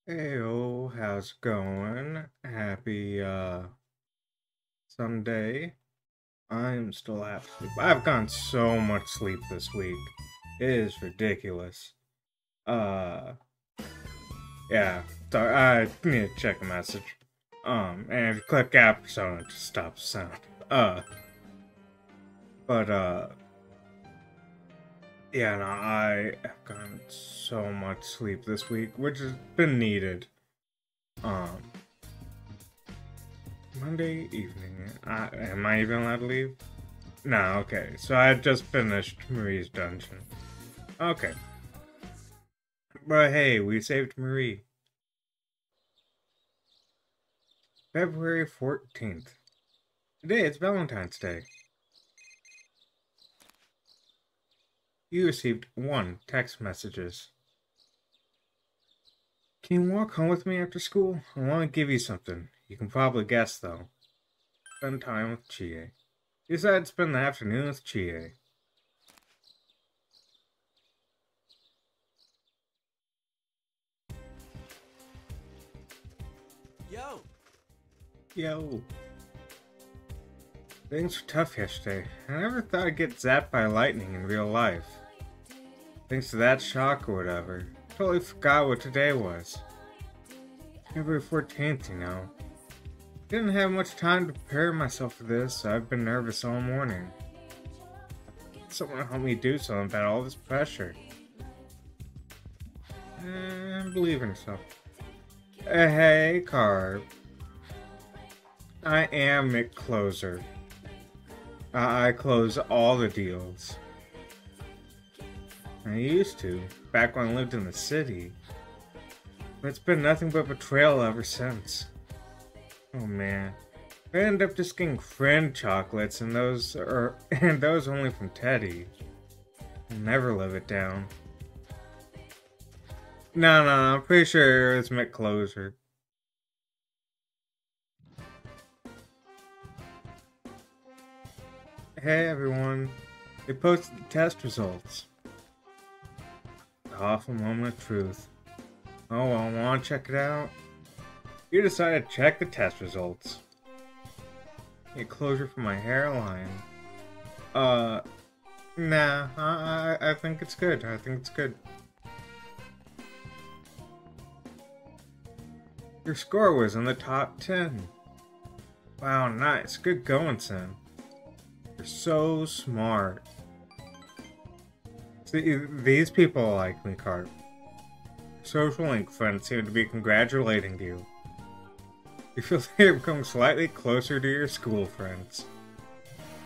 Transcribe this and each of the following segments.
Heyo, how's it going? Happy Sunday. I'm still half asleep. I've gotten so much sleep this week. It is ridiculous. Uh yeah. So I need to check a message. And if you click app persona it just stops the sound. Uh but yeah, no, I have gotten so much sleep this week, which has been needed. Um Monday evening. Am I even allowed to leave? No, okay. So I had just finished Marie's dungeon. Okay. But hey, we saved Marie. February 14th. Today it's Valentine's Day. You received 1 text messages. Can you walk home with me after school? I want to give you something. You can probably guess though. Spend time with Chie. You decided to spend the afternoon with Chie. Yo! Yo. Things were tough yesterday. I never thought I'd get zapped by lightning in real life. Thanks to that shock or whatever. Totally forgot what today was. February 14th, you know. Didn't have much time to prepare myself for this, so I've been nervous all morning. Someone help me do something about all this pressure. Believe in yourself. Hey, Carb. I am Mick Closer. I close all the deals. I used to, back when I lived in the city. But it's been nothing but betrayal ever since. Oh man. I ended up just getting friend chocolates and those only from Teddy. I'll never live it down. No, I'm pretty sure it's Mick Closer. Hey everyone. They posted the test results. The awful moment of truth. Oh, I want to check it out. You decided to check the test results. Get closure for my hairline. Nah, I think it's good. I think it's good. Your score was in the top 10. Wow, nice. Good going, Sam. You're so smart. See, these people like me, Carp. Social link friends seem to be congratulating you. You feel like you're becoming slightly closer to your school friends.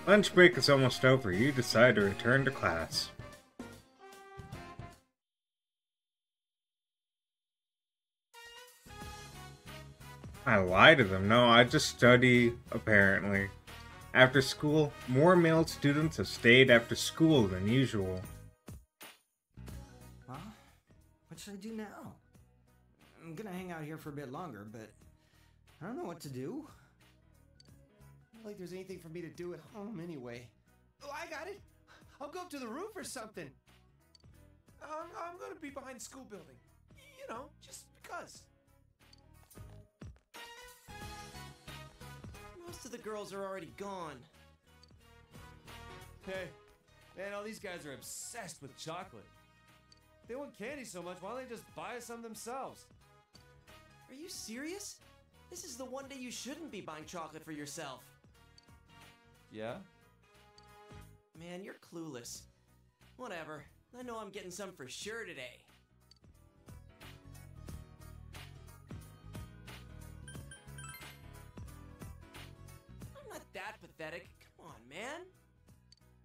Lunch break is almost over. You decide to return to class. I lie to them. No, I just study, apparently. After school, more male students have stayed after school than usual. Well, what should I do now? I'm gonna hang out here for a bit longer, but I don't know what to do. Not like there's anything for me to do at home anyway. Oh, I got it! I'll go up to the roof or something. I'm gonna be behind the school building. You know, just because. Most of the girls are already gone. Hey, man, all these guys are obsessed with chocolate. They want candy so much, why don't they just buy us some themselves? Are you serious? This is the one day you shouldn't be buying chocolate for yourself. Yeah? Man, you're clueless. Whatever. I know I'm getting some for sure today. I'm not that pathetic. Come on, man.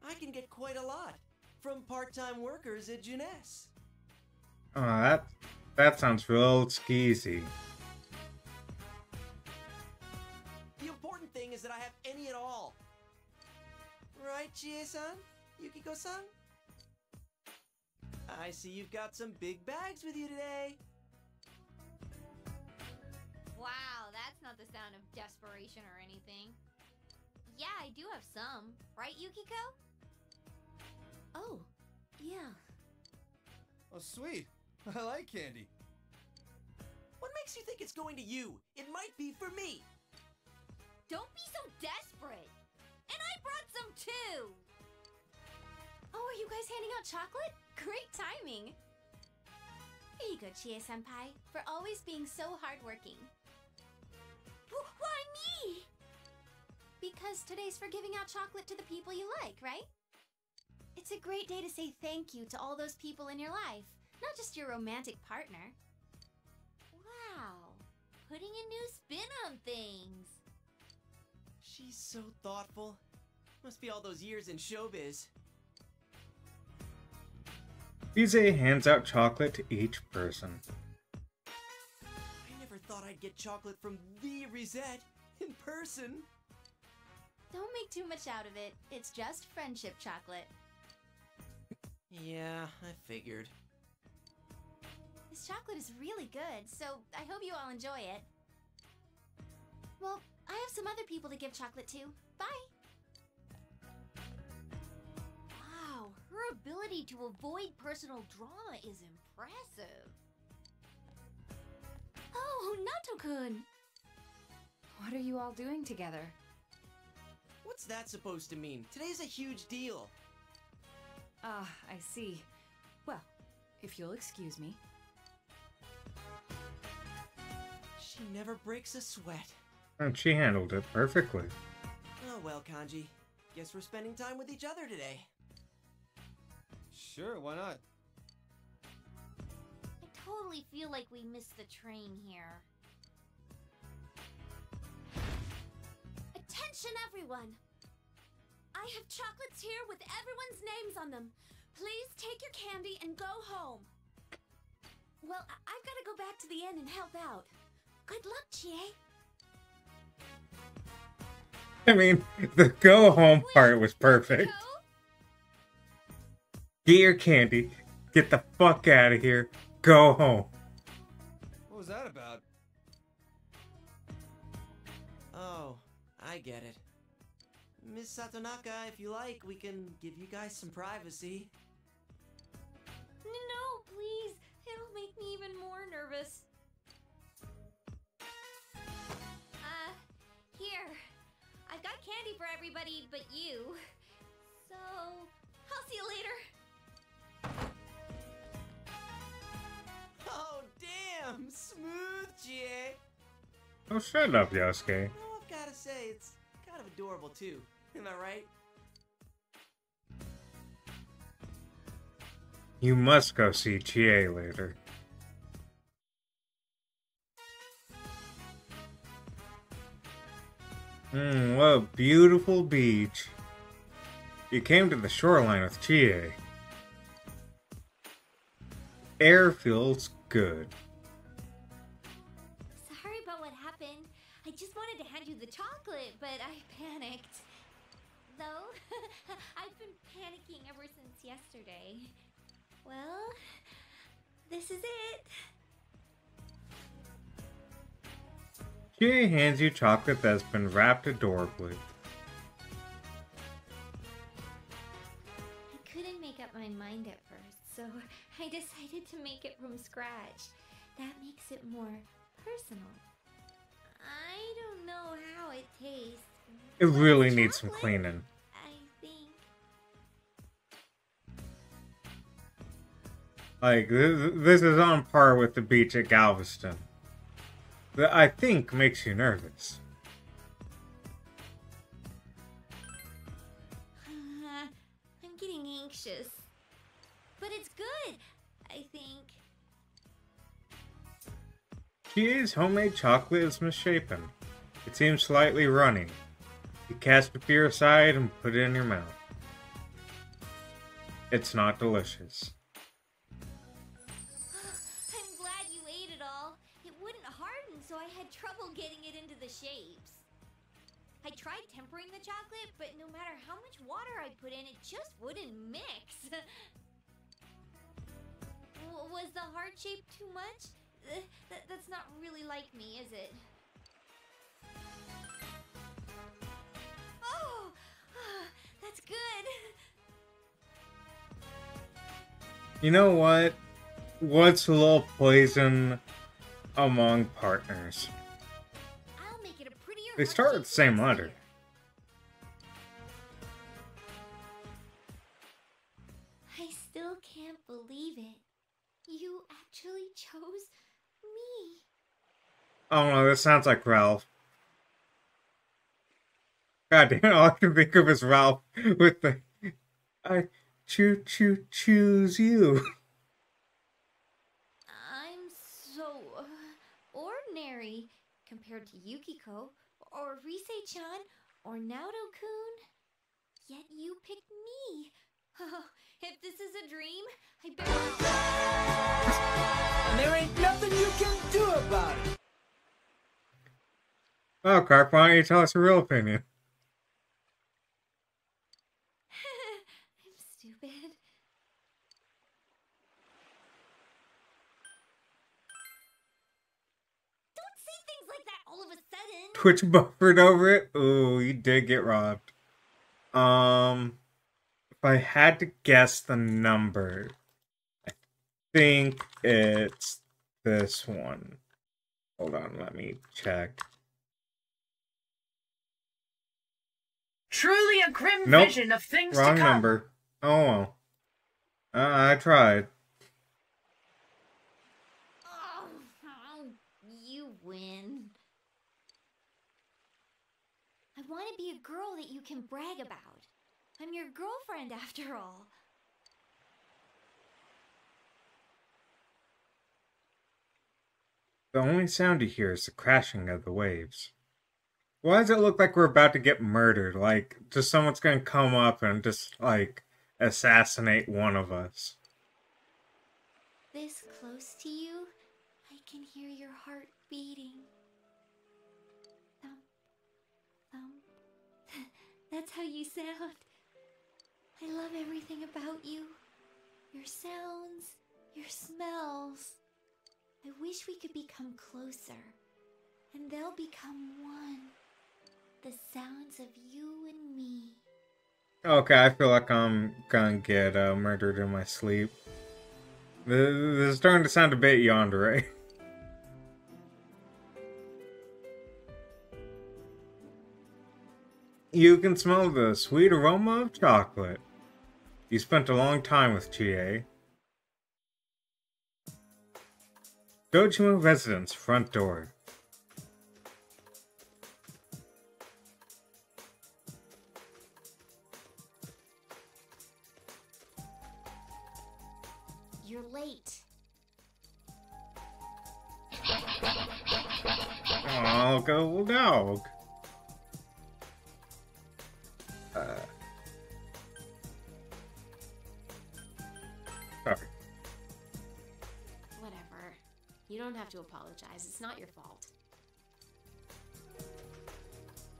I can get quite a lot from part-time workers at Jeunesse. Oh, that sounds real skeezy. The important thing is that I have any at all. Right, Chie-san? Yukiko-san? I see you've got some big bags with you today. Wow, that's not the sound of desperation or anything. Yeah, I do have some. Right, Yukiko? Oh, yeah. Oh, sweet. I like candy. What makes you think it's going to you? It might be for me. Don't be so desperate. And I brought some too. Oh, are you guys handing out chocolate? Great timing. Here you go, Chie-senpai, for always being so hardworking. Why me? Because today's for giving out chocolate to the people you like, right? It's a great day to say thank you to all those people in your life, not just your romantic partner. Wow, putting a new spin on things. She's so thoughtful. Must be all those years in showbiz. Rize hands out chocolate to each person. I never thought I'd get chocolate from the Risette in person. Don't make too much out of it. It's just friendship chocolate. Yeah, I figured. This chocolate is really good, so I hope you all enjoy it. Well, I have some other people to give chocolate to. Bye! Wow, her ability to avoid personal drama is impressive. Oh, Nato-kun! What are you all doing together? What's that supposed to mean? Today's a huge deal. Ah, I see. Well, if you'll excuse me. She never breaks a sweat. And she handled it perfectly. Oh well, Kanji. Guess we're spending time with each other today. Sure, why not? I totally feel like we missed the train here. Attention, everyone! I have chocolates here with everyone's names on them. Please take your candy and go home. Well, I've got to go back to the inn and help out. Good luck, Chie. I mean, the go home part was perfect. Get your candy, get the fuck out of here, go home. What was that about? Oh, I get it. Miss Satonaka, if you like, we can give you guys some privacy. No, please. It'll make me even more nervous. Here. I've got candy for everybody but you. So, I'll see you later. Oh, damn! Smooth, Chie! Oh, shut up, Yosuke. Oh, I've gotta say, it's kind of adorable, too. Am I right? You must go see Chie later. What a beautiful beach. You came to the shoreline with Chie. Air feels good. Sorry about what happened. I just wanted to hand you the chocolate, but I panicked. Though, I've been panicking ever since yesterday. Well, this is it. Chie hands you chocolate that's been wrapped adorably. I couldn't make up my mind at first, so I decided to make it from scratch. That makes it more personal. I don't know how it tastes. It really Like needs some chocolate, cleaning. I think. Like, this is on par with the beach at Galveston. That I think makes you nervous. I'm getting anxious. But it's good, I think. Chie's homemade chocolate is misshapen. It seems slightly runny. You cast the fear aside and put it in your mouth. It's not delicious. I'm glad you ate it all. It wouldn't harden, so I had trouble getting it into the shapes. I tried tempering the chocolate, but no matter how much water I put in, it just wouldn't mix. Was the heart shape too much? That's not really like me, is it? Oh! That's good! You know what? What's a little poison among partners. I'll make it a prettier They heart start shape with the same next letter. year. I still can't believe it. You actually chose me. Oh no, this sounds like Ralph. God damn it, all I can think of is Ralph with the I choose you. I'm so ordinary compared to Yukiko or Rise-chan or Naoto-kun. Yet you picked me. Oh, if this is a dream, I better. And there ain't nothing you can do about it. Oh, Clark, why don't you tell us your real opinion? I'm stupid. Don't say things like that all of a sudden. Twitch buffered over it? Ooh, you did get robbed. If I had to guess the number, I think it's this one. Hold on, let me check. Truly a grim Nope, vision of things wrong to come. number. Oh well. I tried. Oh, you win. I want to be a girl that you can brag about. I'm your girlfriend after all. The only sound you hear is the crashing of the waves. Why does it look like we're about to get murdered? Like, just someone's gonna come up and just, like, assassinate one of us. This close to you, I can hear your heart beating. Thump, thump. That's how you sound. I love everything about you. Your sounds, your smells. I wish we could become closer, and they'll become one. The sounds of you and me. Okay, I feel like I'm gonna get murdered in my sleep. This is starting to sound a bit yandere. You can smell the sweet aroma of chocolate. You spent a long time with Chie. Dojima Residence front door. You're late. Oh, good little dog. Sorry. Whatever. You don't have to apologize. It's not your fault.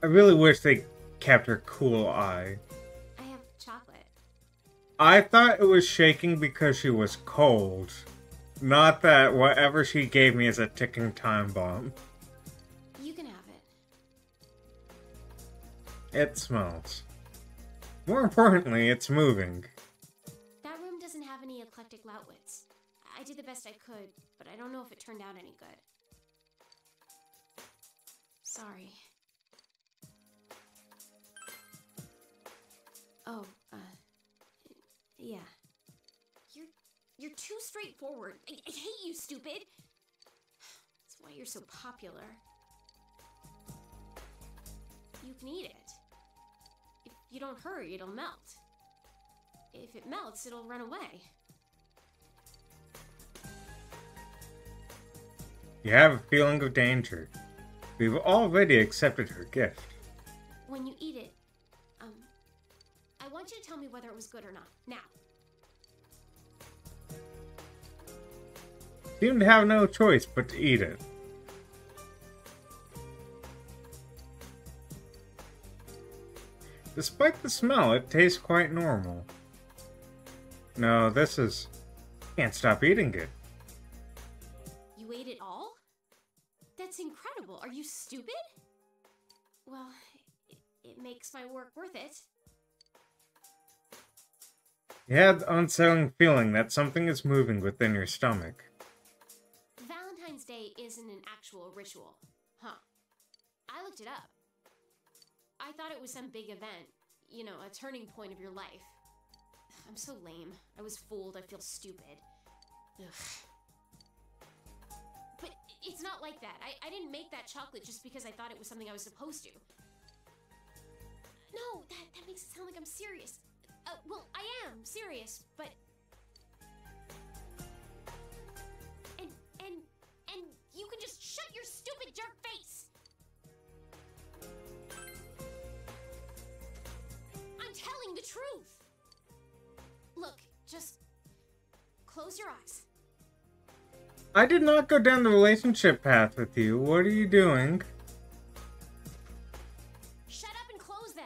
I really wish they kept her cool eye. I have chocolate. I thought it was shaking because she was cold. Not that whatever she gave me is a ticking time bomb. You can have it. It smells. More importantly, it's moving. That room doesn't have any eclectic loudwits. I did the best I could, but I don't know if it turned out any good. Sorry. Oh, yeah. You're too straightforward. I hate you, stupid. That's why you're so popular. You can eat it. If you don't hurry, it'll melt. If it melts, it'll run away. You have a feeling of danger. We've already accepted her gift. When you eat it, I want you to tell me whether it was good or not. Now. Seem to have no choice but to eat it. Despite the smell, it tastes quite normal. No, this is... Can't stop eating it. You ate it all? That's incredible. Are you stupid? Well, it makes my work worth it. You have the unsettling feeling that something is moving within your stomach. Valentine's Day isn't an actual ritual. Huh. I looked it up. I thought it was some big event. You know, a turning point of your life. I'm so lame. I was fooled. I feel stupid. Ugh. But it's not like that. I didn't make that chocolate just because I thought it was something I was supposed to. No, that makes it sound like I'm serious. Well, I am serious, but... And you can just shut your stupid jerk face! I'm telling the truth! Look, just close your eyes. I did not go down the relationship path with you. What are you doing? Shut up and close them!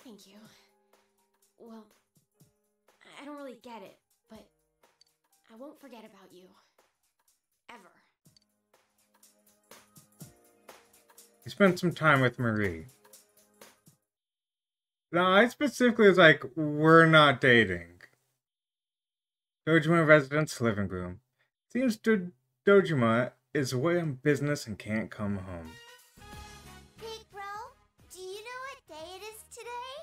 Thank you. Well, I don't really get it, but I won't forget about you. Ever. You spent some time with Marie. Now, I specifically was like, we're not dating. Dojima residence living room. Seems Dojima is away on business and can't come home. Big bro, do you know what day it is today?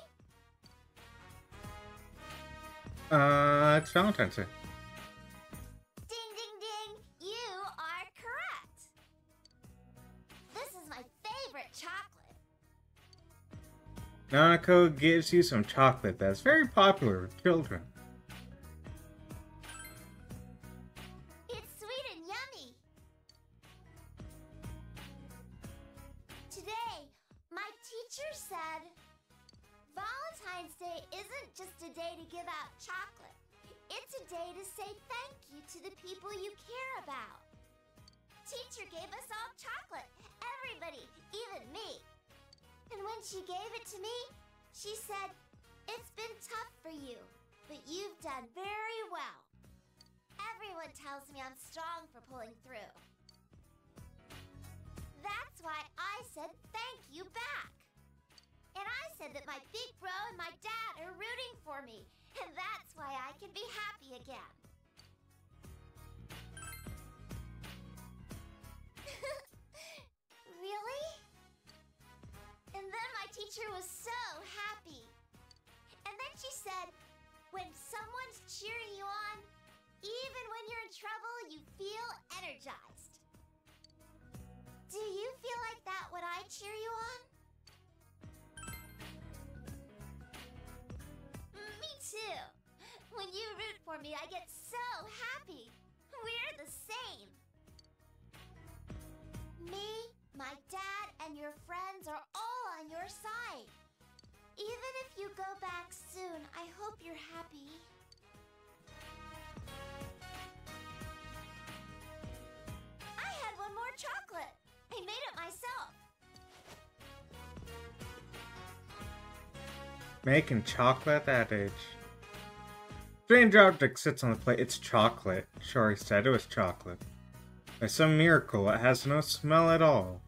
It's Valentine's Day. Ding ding ding, you are correct. This is my favorite chocolate. Nanako gives you some chocolate that's very popular with children. It's sweet and yummy. Today, my teacher said, Valentine's Day isn't just a day to give out chocolate. It's a day to say thank you to the people you care about. Teacher gave us all chocolate. Everybody, even me. And when she gave it to me, she said, it's been tough for you, but you've done very well. Everyone tells me I'm strong for pulling through. That's why I said thank you back. And I said that my big bro and my dad are rooting for me, and that's why I can be happy again. Really? And then my teacher was so happy. And then she said, when someone's cheering you on, even when you're in trouble, you feel energized. Do you feel like that when I cheer you on? Me too. When you root for me, I get so happy. We're the same. Me, my dad, and your friends are all on your side. Even if you go back soon, I hope you're happy. I had one more chocolate. I made it myself. Making chocolate at that age. Strange object sits on the plate. It's chocolate. Shori said it was chocolate. By some miracle, it has no smell at all.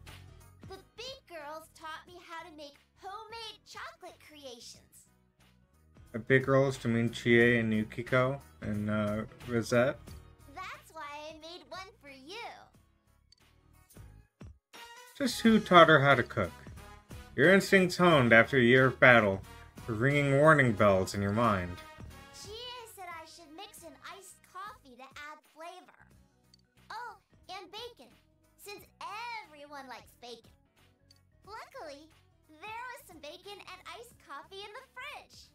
The big girls taught me how to make homemade chocolate creations. The big girls, do you mean Chie and Yukiko and Rosette? That's why I made one for you. Just who taught her how to cook? Your instincts honed after a year of battle were ringing warning bells in your mind. Chie said I should mix in iced coffee to add flavor. Oh, and bacon, since everyone likes bacon. Luckily, there was some bacon and iced coffee in the fridge.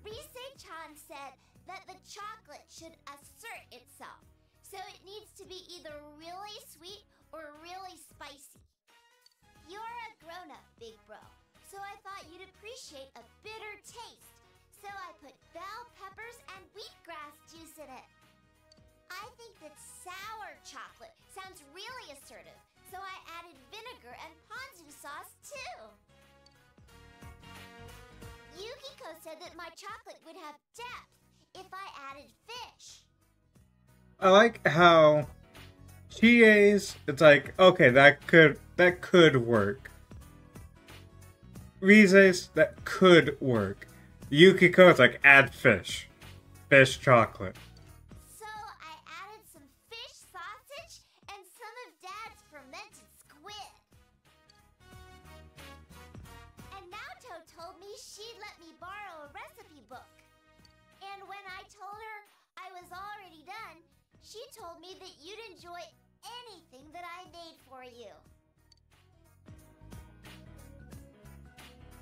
Rise-chan said that the chocolate should assert itself, so it needs to be either really sweet or really spicy. You're a grown-up, big bro, so I thought you'd appreciate a bitter taste, so I put bell peppers and wheatgrass juice in it. I think that sour chocolate sounds really assertive, so I added vinegar and ponzu sauce too. Yukiko said that my chocolate would have depth if I added fish. I like how Chie's, it's like, okay, that could work. Rise's, that could work. Yukiko, it's like, add fish. Fish chocolate. told her I was already done, she told me that you'd enjoy anything that I made for you.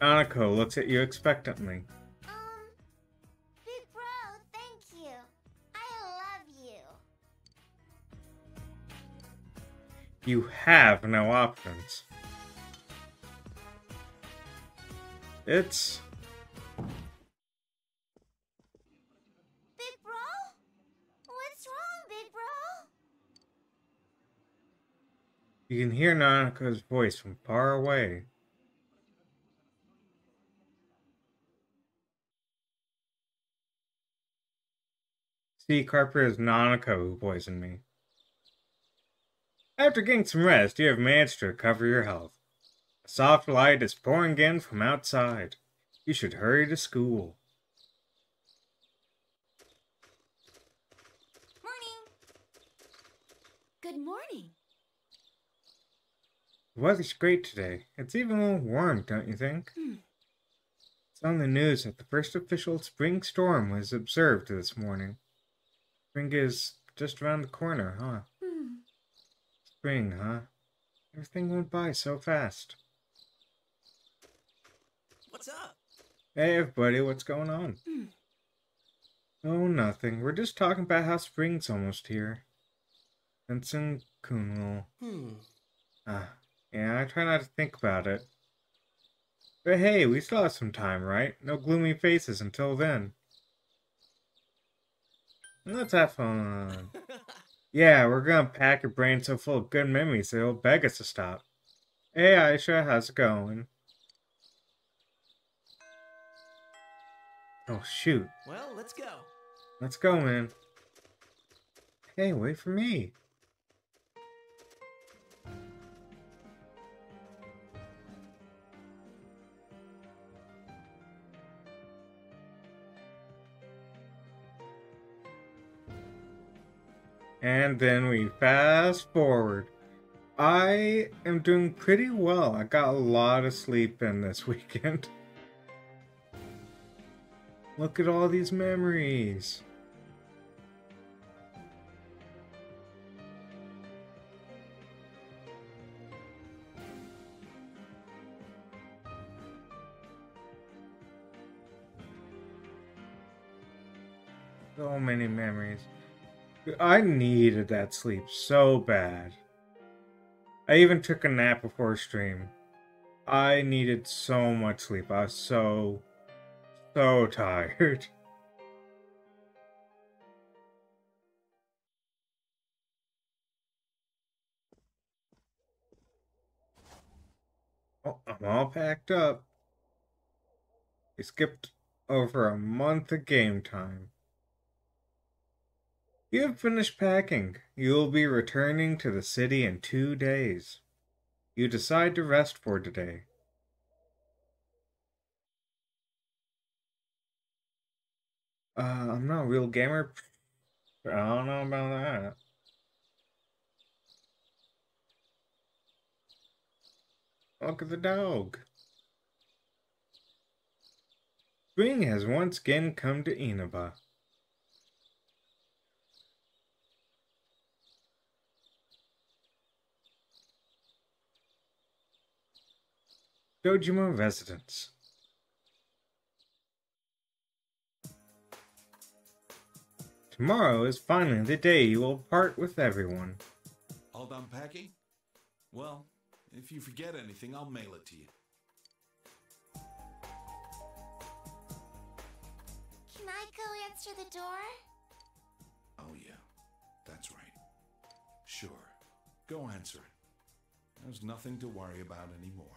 Nanako looks at you expectantly. Big bro, thank you. I love you. You have no options. It's... Big bro? What's wrong, big bro? You can hear Nanako's voice from far away. See, Carper, is Nanako who poisoned me. After getting some rest, you have managed to recover your health. A soft light is pouring in from outside. You should hurry to school. Morning. Good morning. The weather's great today. It's even a little warm, don't you think? It's on the news that the first official spring storm was observed this morning. Spring is just around the corner, huh? Spring, huh? Everything went by so fast. What's up? Hey, everybody, what's going on? Oh, nothing. We're just talking about how spring's almost here. Sensei-kun will... yeah, I try not to think about it. But hey, we still have some time, right? No gloomy faces until then. Let's have fun. Yeah, we're gonna pack your brain so full of good memories that it'll beg us to stop. Hey Aisha, how's it going? Oh shoot. Well, let's go. Let's go, man. Hey, wait for me. And then we fast forward. I am doing pretty well. I got a lot of sleep in this weekend. Look at all these memories. So many memories. I needed that sleep so bad. I even took a nap before stream. I needed so much sleep. I was so tired. Oh, I'm all packed up. We skipped over a month of game time. You have finished packing. You will be returning to the city in 2 days. You decide to rest for today. I'm not a real gamer. I don't know about that. Look at the dog. Spring has once again come to Inaba. Dojima residence. Tomorrow is finally the day you will part with everyone. All done packing? Well, if you forget anything, I'll mail it to you. Can I go answer the door? Oh yeah, that's right. Sure, go answer it. There's nothing to worry about anymore.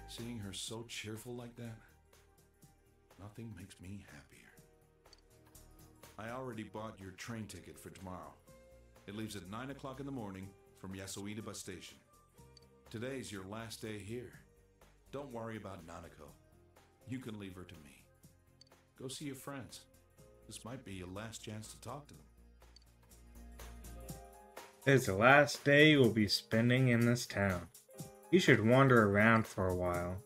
Seeing her so cheerful like that, nothing makes me happier. I already bought your train ticket for tomorrow. It leaves at 9 o'clock in the morning from Yasuida Bus Station. Today's your last day here. Don't worry about Nanako. You can leave her to me. Go see your friends. This might be your last chance to talk to them. It's the last day you will be spending in this town. You should wander around for a while.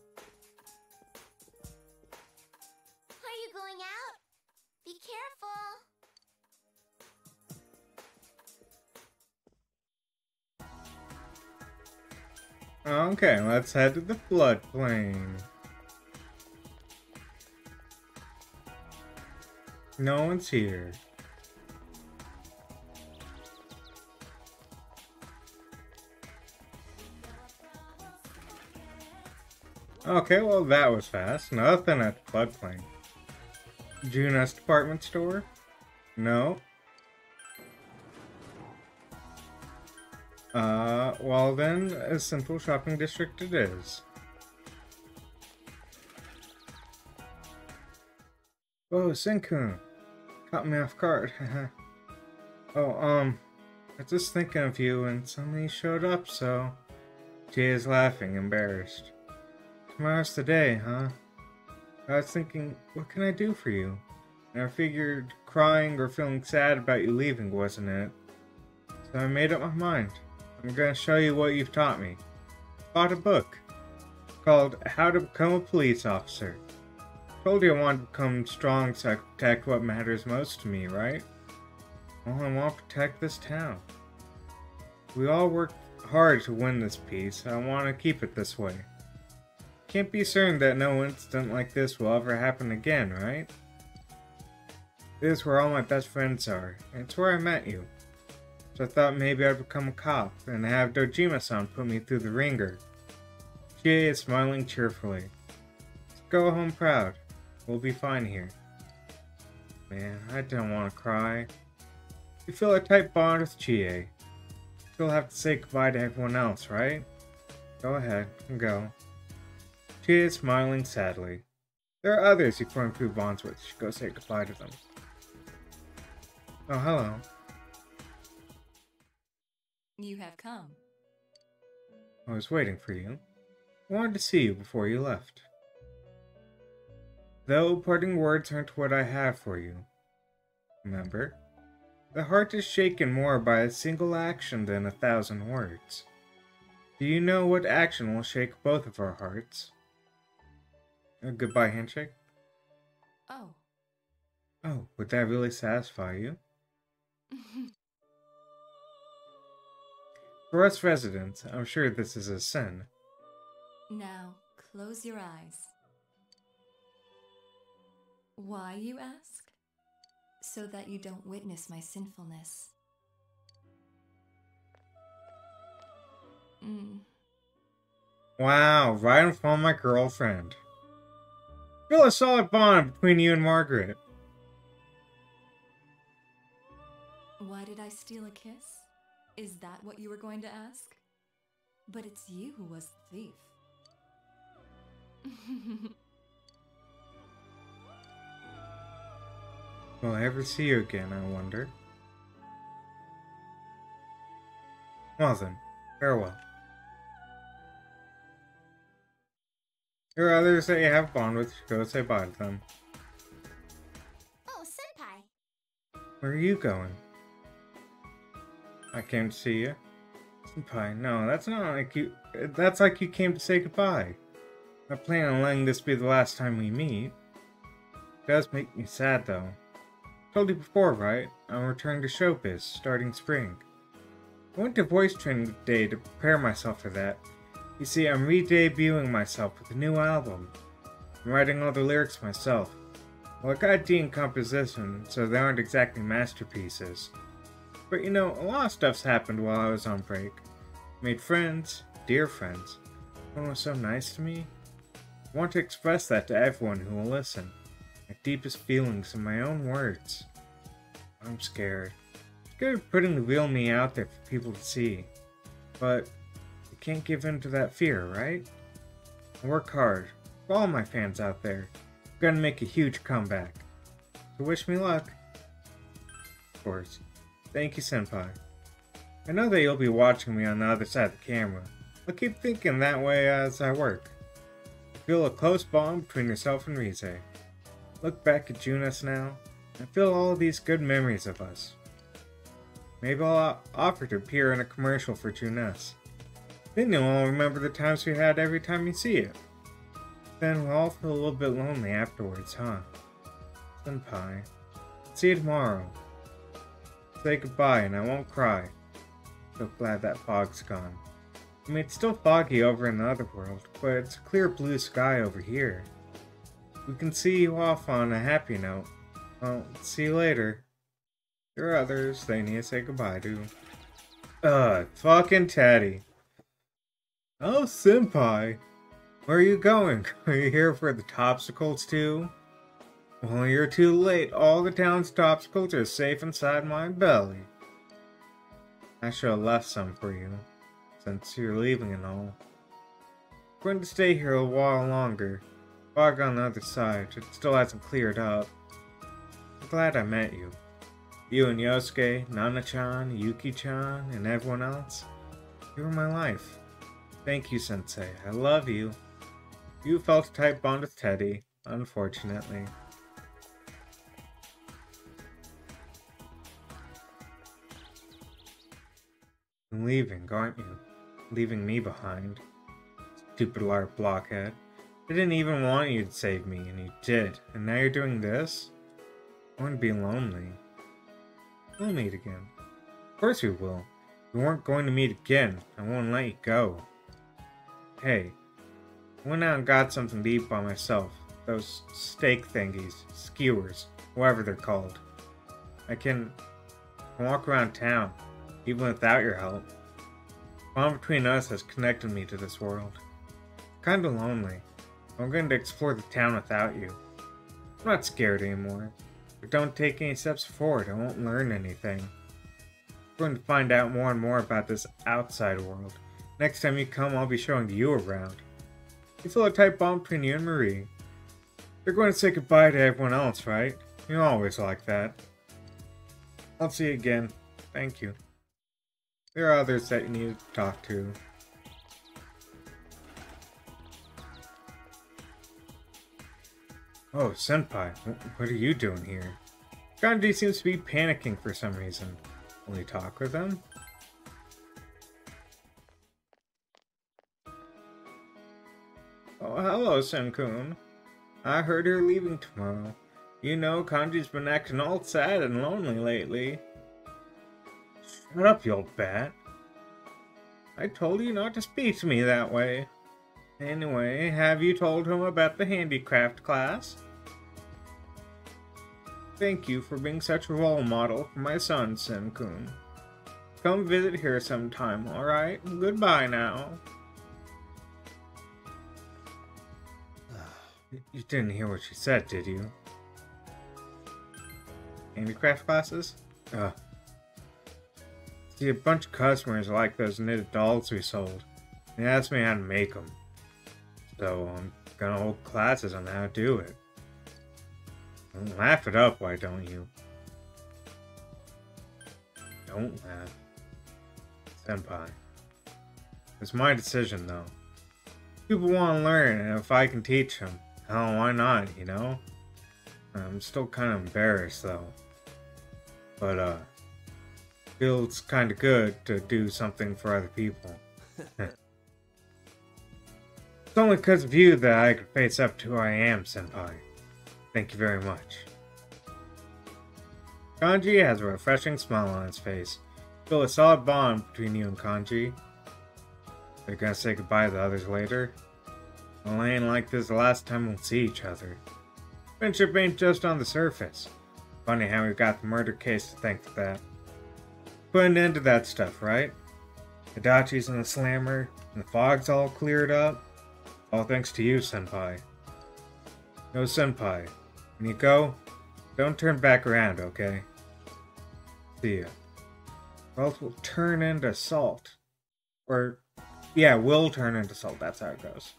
Okay, let's head to the floodplain. No one's here. Okay, well that was fast. Nothing at the floodplain. Junas department store? No. Well then, a central shopping district it is. Whoa, Senkun! Caught me off guard. Oh, I was just thinking of you and suddenly you showed up, so... Jay is laughing, embarrassed. Tomorrow's the day, huh? I was thinking, what can I do for you? And I figured crying or feeling sad about you leaving wasn't it. So I made up my mind. I'm gonna show you what you've taught me. Bought a book called How to Become a Police Officer. Told you I wanted to become strong so I could protect what matters most to me, right? Well, I want to protect this town. We all worked hard to win this peace, and I want to keep it this way. Can't be certain that no incident like this will ever happen again, right? This is where all my best friends are, and it's where I met you. So I thought maybe I'd become a cop and have Dojima-san put me through the ringer. Chie is smiling cheerfully. Let's go home proud. We'll be fine here. Man, I don't want to cry. You feel a tight bond with Chie. You'll have to say goodbye to everyone else, right? Go ahead, go. Chie is smiling sadly. There are others you form true bonds with. You should go say goodbye to them. Oh, hello. You have come. I was waiting for you. I wanted to see you before you left. Though parting words aren't what I have for you. Remember? The heart is shaken more by a single action than 1,000 words. Do you know what action will shake both of our hearts? A goodbye handshake? Oh. Oh, would that really satisfy you? For us residents, I'm sure this is a sin. Now, close your eyes. Why, you ask? So that you don't witness my sinfulness. Wow, right in front of my girlfriend. Feel a solid bond between you and Margaret. Why did I steal a kiss? Is that what you were going to ask? But it's you who was the thief. Will I ever see you again, I wonder? Well then, farewell. There are others that you have bond with, go say bye to them. Oh, Senpai. Where are you going? I came to see you. Senpai, no, that's not like you. That's like you came to say goodbye. I plan on letting this be the last time we meet. It does make me sad though. Told you before, right? I'm returning to showbiz, starting spring. I went to voice training today to prepare myself for that. You see, I'm re-debuting myself with a new album. I'm writing all the lyrics myself. Well, I got D in composition, so they aren't exactly masterpieces. But you know, a lot of stuff's happened while I was on break. Made friends, dear friends. One was so nice to me. I want to express that to everyone who will listen. My deepest feelings in my own words. I'm scared. Scared of putting the real me out there for people to see. But you can't give in to that fear, right? I work hard. For all my fans out there. I'm gonna make a huge comeback. So wish me luck. Of course. Thank you, Senpai. I know that you'll be watching me on the other side of the camera. I'll keep thinking that way as I work. I feel a close bond between yourself and Rize. Look back at Junas now, and feel all of these good memories of us. Maybe I'll offer to appear in a commercial for Junas. Then you'll all remember the times we had every time you see it. Then we'll all feel a little bit lonely afterwards, huh? Senpai. See you tomorrow. Say goodbye and I won't cry. So glad that fog's gone. I mean, it's still foggy over in the other world, but it's a clear blue sky over here. We can see you off on a happy note. Well, see you later. There are others they need to say goodbye to. Fucking Teddy. Oh, Senpai. Where are you going? Are you here for the Topsicles too? Well, you're too late. All the town's Topsicles are safe inside my belly. I should have left some for you, since you're leaving and all. I'm going to stay here a while longer. Fog on the other side, it still hasn't cleared up. I'm glad I met you. You and Yosuke, Nana-chan, Yuki-chan, and everyone else. You were my life. Thank you, Sensei. I love you. You felt a tight bond with Teddy, unfortunately. You're leaving, aren't you? Leaving me behind. Stupid lark blockhead. I didn't even want you to save me, and you did. And now you're doing this? I want to be lonely. We'll meet again. Of course we will. We weren't going to meet again. I won't let you go. Hey, I went out and got something to eat by myself. Those steak thingies, skewers, whatever they're called. I can walk around town, even without your help. The bond between us has connected me to this world. I'm kinda lonely. I'm going to explore the town without you. I'm not scared anymore. But don't take any steps forward, I won't learn anything. I'm going to find out more and more about this outside world. Next time you come, I'll be showing you around. You feel a tight bond between you and Marie. You're going to say goodbye to everyone else, right? You're always like that. I'll see you again. Thank you. There are others that you need to talk to. Oh, Senpai, what are you doing here? Kanji seems to be panicking for some reason. Will you talk with him? Oh, hello, Senkun. I heard you're leaving tomorrow. You know, Kanji's been acting all sad and lonely lately. Shut up, you old bat. I told you not to speak to me that way. Anyway, have you told him about the handicraft class? Thank you for being such a role model for my son, Senkun. Come visit here sometime, alright? Goodbye now. You didn't hear what she said, did you? Handicraft classes? See, a bunch of customers like those knitted dolls we sold. They asked me how to make them. So I'm gonna hold classes on how to do it. Laugh it up, why don't you? Don't laugh. Senpai. It's my decision, though. People want to learn, and if I can teach them, hell, why not, you know? I'm still kind of embarrassed, though. But, feels kind of good to do something for other people. It's only because of you that I could face up to who I am, Senpai. Thank you very much. Kanji has a refreshing smile on his face. Feel a solid bond between you and Kanji. They're gonna say goodbye to the others later. Well, it ain't like this the last time we'll see each other. Friendship ain't just on the surface. Funny how we got the murder case to thank for that. Put an end to that stuff, right? Adachi's in the slammer, and the fog's all cleared up. All thanks to you, Senpai. No, Senpai. When you go, don't turn back around, okay? See ya. Or else we'll turn into salt. Or, yeah, we'll turn into salt, that's how it goes.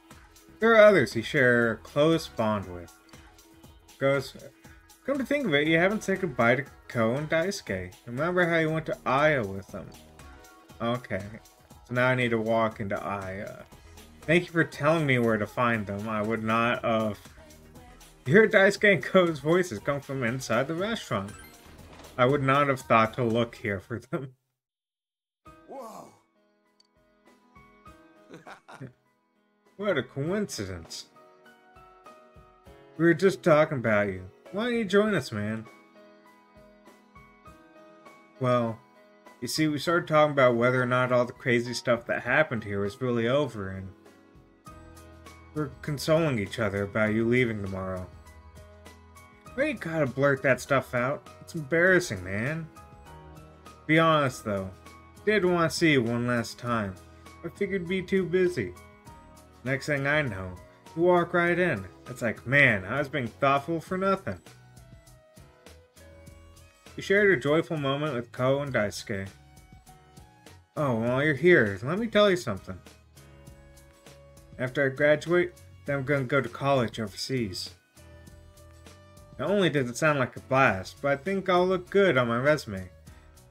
There are others you share a close bond with. Come to think of it, you haven't said goodbye to Ko and Daisuke. Remember how you went to Aya with them? Okay, so now I need to walk into Aya. Thank you for telling me where to find them. I would not have... You hear Daisuke and Ko's voices come from inside the restaurant. I would not have thought to look here for them. Whoa! What a coincidence. We were just talking about you. Why don't you join us, man? Well, You see, we started talking about whether or not all the crazy stuff that happened here was really over, and we're consoling each other about you leaving tomorrow. Why you gotta blurt that stuff out? It's embarrassing, man. Be honest, though. Did want to see you one last time. I figured you'd be too busy. Next thing I know, you walk right in. It's like, man, I was being thoughtful for nothing. You shared a joyful moment with Ko and Daisuke. Oh, while you're here, let me tell you something. After I graduate, then I'm gonna go to college overseas. Not only does it sound like a blast, but I think I'll look good on my resume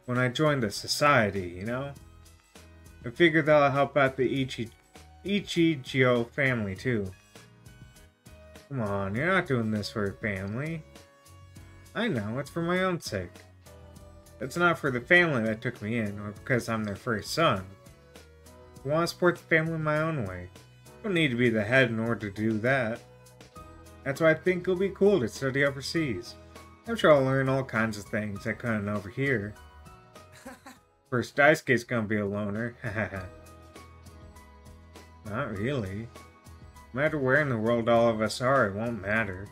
when I join the society, you know? I figure that'll help out the Ichijio family too. Come on, you're not doing this for your family. I know, it's for my own sake. It's not for the family that took me in, or because I'm their first son. I want to support the family my own way. Don't need to be the head in order to do that. That's why I think it'll be cool to study overseas. I'm sure I'll learn all kinds of things I couldn't over here. First, Daisuke's gonna be a loner. Not really. No matter where in the world all of us are, it won't matter.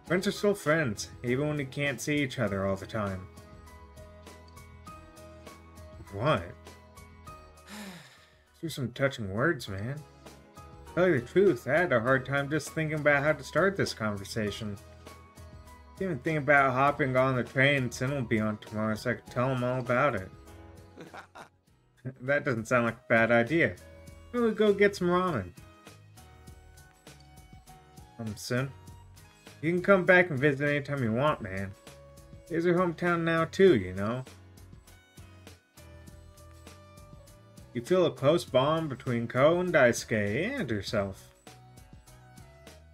Friends are still friends, even when you can't see each other all the time. What? Those are some touching words, man. To tell you the truth, I had a hard time just thinking about how to start this conversation. Didn't even think about hopping on the train Sin will be on tomorrow so I could tell him all about it. That doesn't sound like a bad idea. Why don't we go get some ramen? Sin, you can come back and visit anytime you want, man. It's your hometown now too, you know? You feel a close bond between Ko and Daisuke and yourself.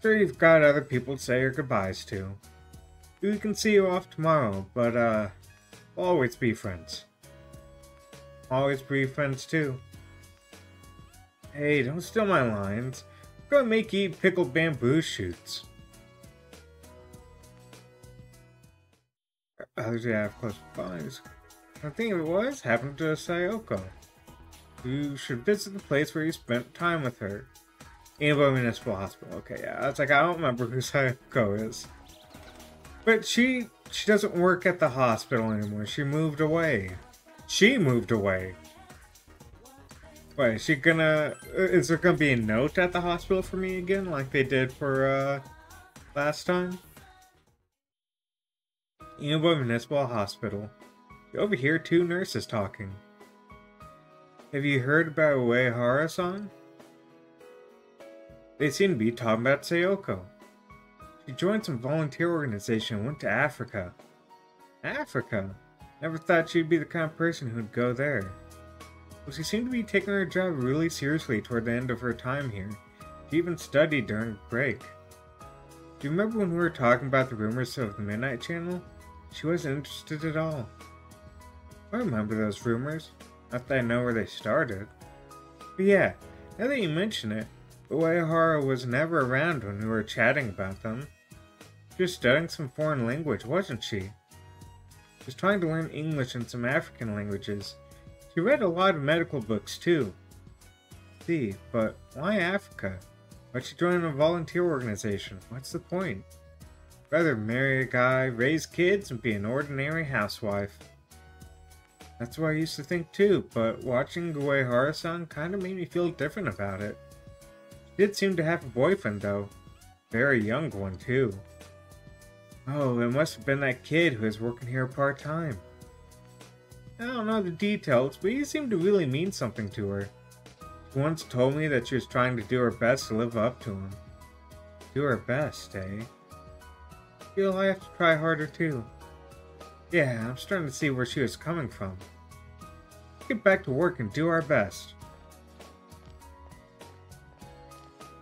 Sure, you've got other people to say your goodbyes to. We can see you off tomorrow, but we'll always be friends. Always be friends too. Hey, don't steal my lines. I'm gonna make you eat pickled bamboo shoots. Others have close bonds. I think it was happened to Sayoko. You should visit the place where you spent time with her. Inobo Municipal Hospital. Okay, yeah. It's like, I don't remember who Sayoko is. But she doesn't work at the hospital anymore. She moved away. She moved away. Wait, is there gonna be a note at the hospital for me again, like they did for, last time? Inobo Municipal Hospital. You overhear two nurses talking. Have you heard about Uehara-san? They seem to be talking about Sayoko. She joined some volunteer organization and went to Africa. Africa? Never thought she'd be the kind of person who'd go there. Well, she seemed to be taking her job really seriously toward the end of her time here. She even studied during break. Do you remember when we were talking about the rumors of the Midnight Channel? She wasn't interested at all. I remember those rumors. Not that I know where they started. But yeah, now that you mention it, Uehara was never around when we were chatting about them. She was studying some foreign language, wasn't she? She was trying to learn English and some African languages. She read a lot of medical books too. See, but why Africa? Why'd she join a volunteer organization? What's the point? Rather marry a guy, raise kids, and be an ordinary housewife. That's what I used to think too, but watching Uehara-san kinda made me feel different about it. She did seem to have a boyfriend though. Very young one too. Oh, it must have been that kid who was working here part-time. I don't know the details, but he seemed to really mean something to her. She once told me that she was trying to do her best to live up to him. Do her best, eh? I feel I have to try harder too. Yeah, I'm starting to see where she was coming from. Let's get back to work and do our best.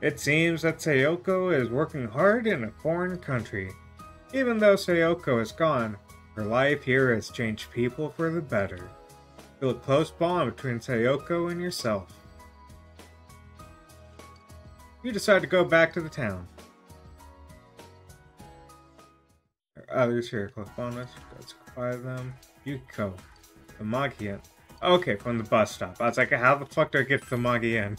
It seems that Sayoko is working hard in a foreign country. Even though Sayoko is gone, her life here has changed people for the better. Feel a close bond between Sayoko and yourself. You decide to go back to the town. There are others here, close bond, let's go them. Yukiko. The Magi-en. Okay, from the bus stop. I was like, how the fuck do I get to the Magi-en?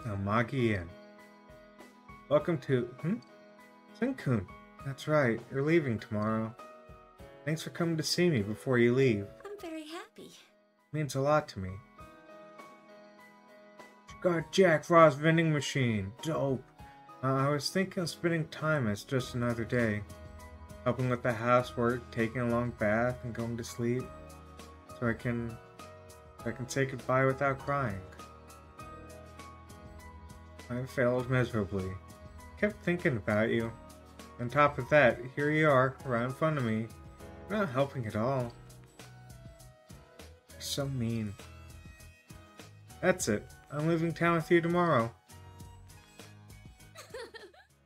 The Magi-en. Welcome to... Sen-kun. That's right, you're leaving tomorrow. Thanks for coming to see me before you leave. I'm very happy. Means a lot to me. Got Jack Frost vending machine. Dope. I was thinking of spending time as just another day. Helping with the housework, taking a long bath, and going to sleep. So I can say goodbye without crying. I failed miserably. Kept thinking about you. On top of that, here you are, right in front of me. You're not helping at all. You're so mean. That's it. I'm leaving town with you tomorrow.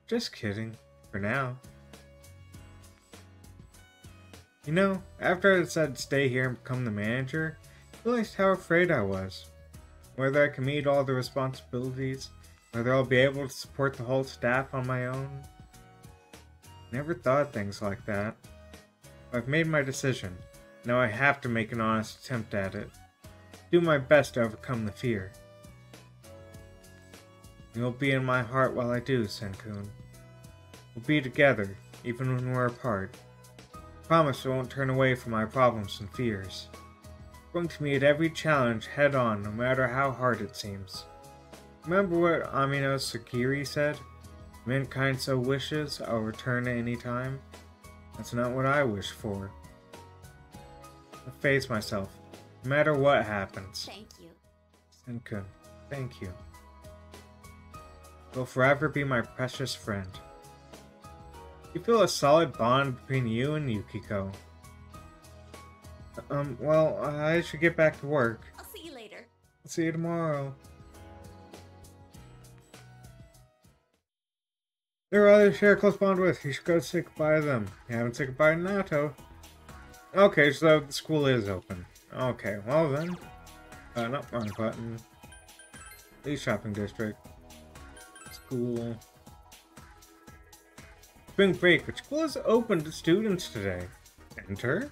Just kidding. For now. You know, after I decided to stay here and become the manager, I realized how afraid I was. Whether I can meet all the responsibilities, whether I'll be able to support the whole staff on my own. Never thought of things like that. I've made my decision. Now I have to make an honest attempt at it. Do my best to overcome the fear. You'll be in my heart while I do, Sen-kun. We'll be together, even when we're apart. Promise I won't turn away from my problems and fears. I'm going to meet every challenge head on, no matter how hard it seems. Remember what Amino Sagiri said? Mankind so wishes, I'll return at any time. That's not what I wish for. I'll face myself, no matter what happens. Thank you. Sen-kun, thank you. You'll forever be my precious friend. You feel a solid bond between you and Yukiko. Well, I should get back to work. I'll see you later. I'll see you tomorrow. There are others to share a close bond with. You should go say goodbye to them. You haven't said goodbye to Naoto. Okay, so the school is open. Okay, well then. Not wrong button. East Shopping District. School. Spring break, which school is open to students today? Enter.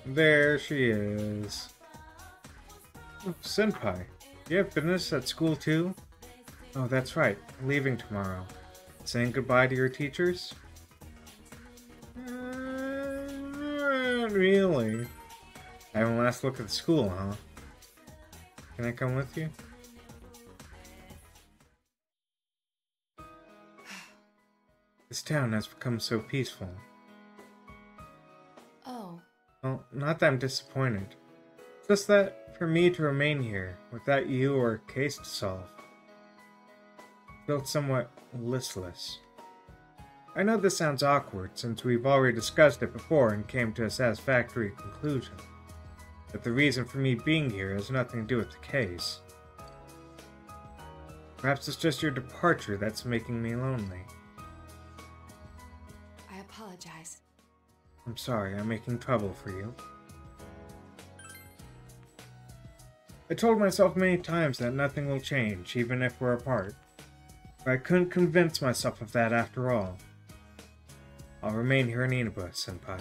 There she is. Oh, Senpai, you have business at school too? Oh, that's right. Leaving tomorrow. Saying goodbye to your teachers? Not really. Having a last look at the school, huh? Can I come with you? This town has become so peaceful. Oh. Well, not that I'm disappointed. Just that, for me to remain here, without you or a case to solve, felt somewhat listless. I know this sounds awkward, since we've already discussed it before and came to a satisfactory conclusion. But the reason for me being here has nothing to do with the case. Perhaps it's just your departure that's making me lonely. I apologize. I'm sorry, I'm making trouble for you. I told myself many times that nothing will change, even if we're apart. But I couldn't convince myself of that after all. I'll remain here in Inaba, Senpai.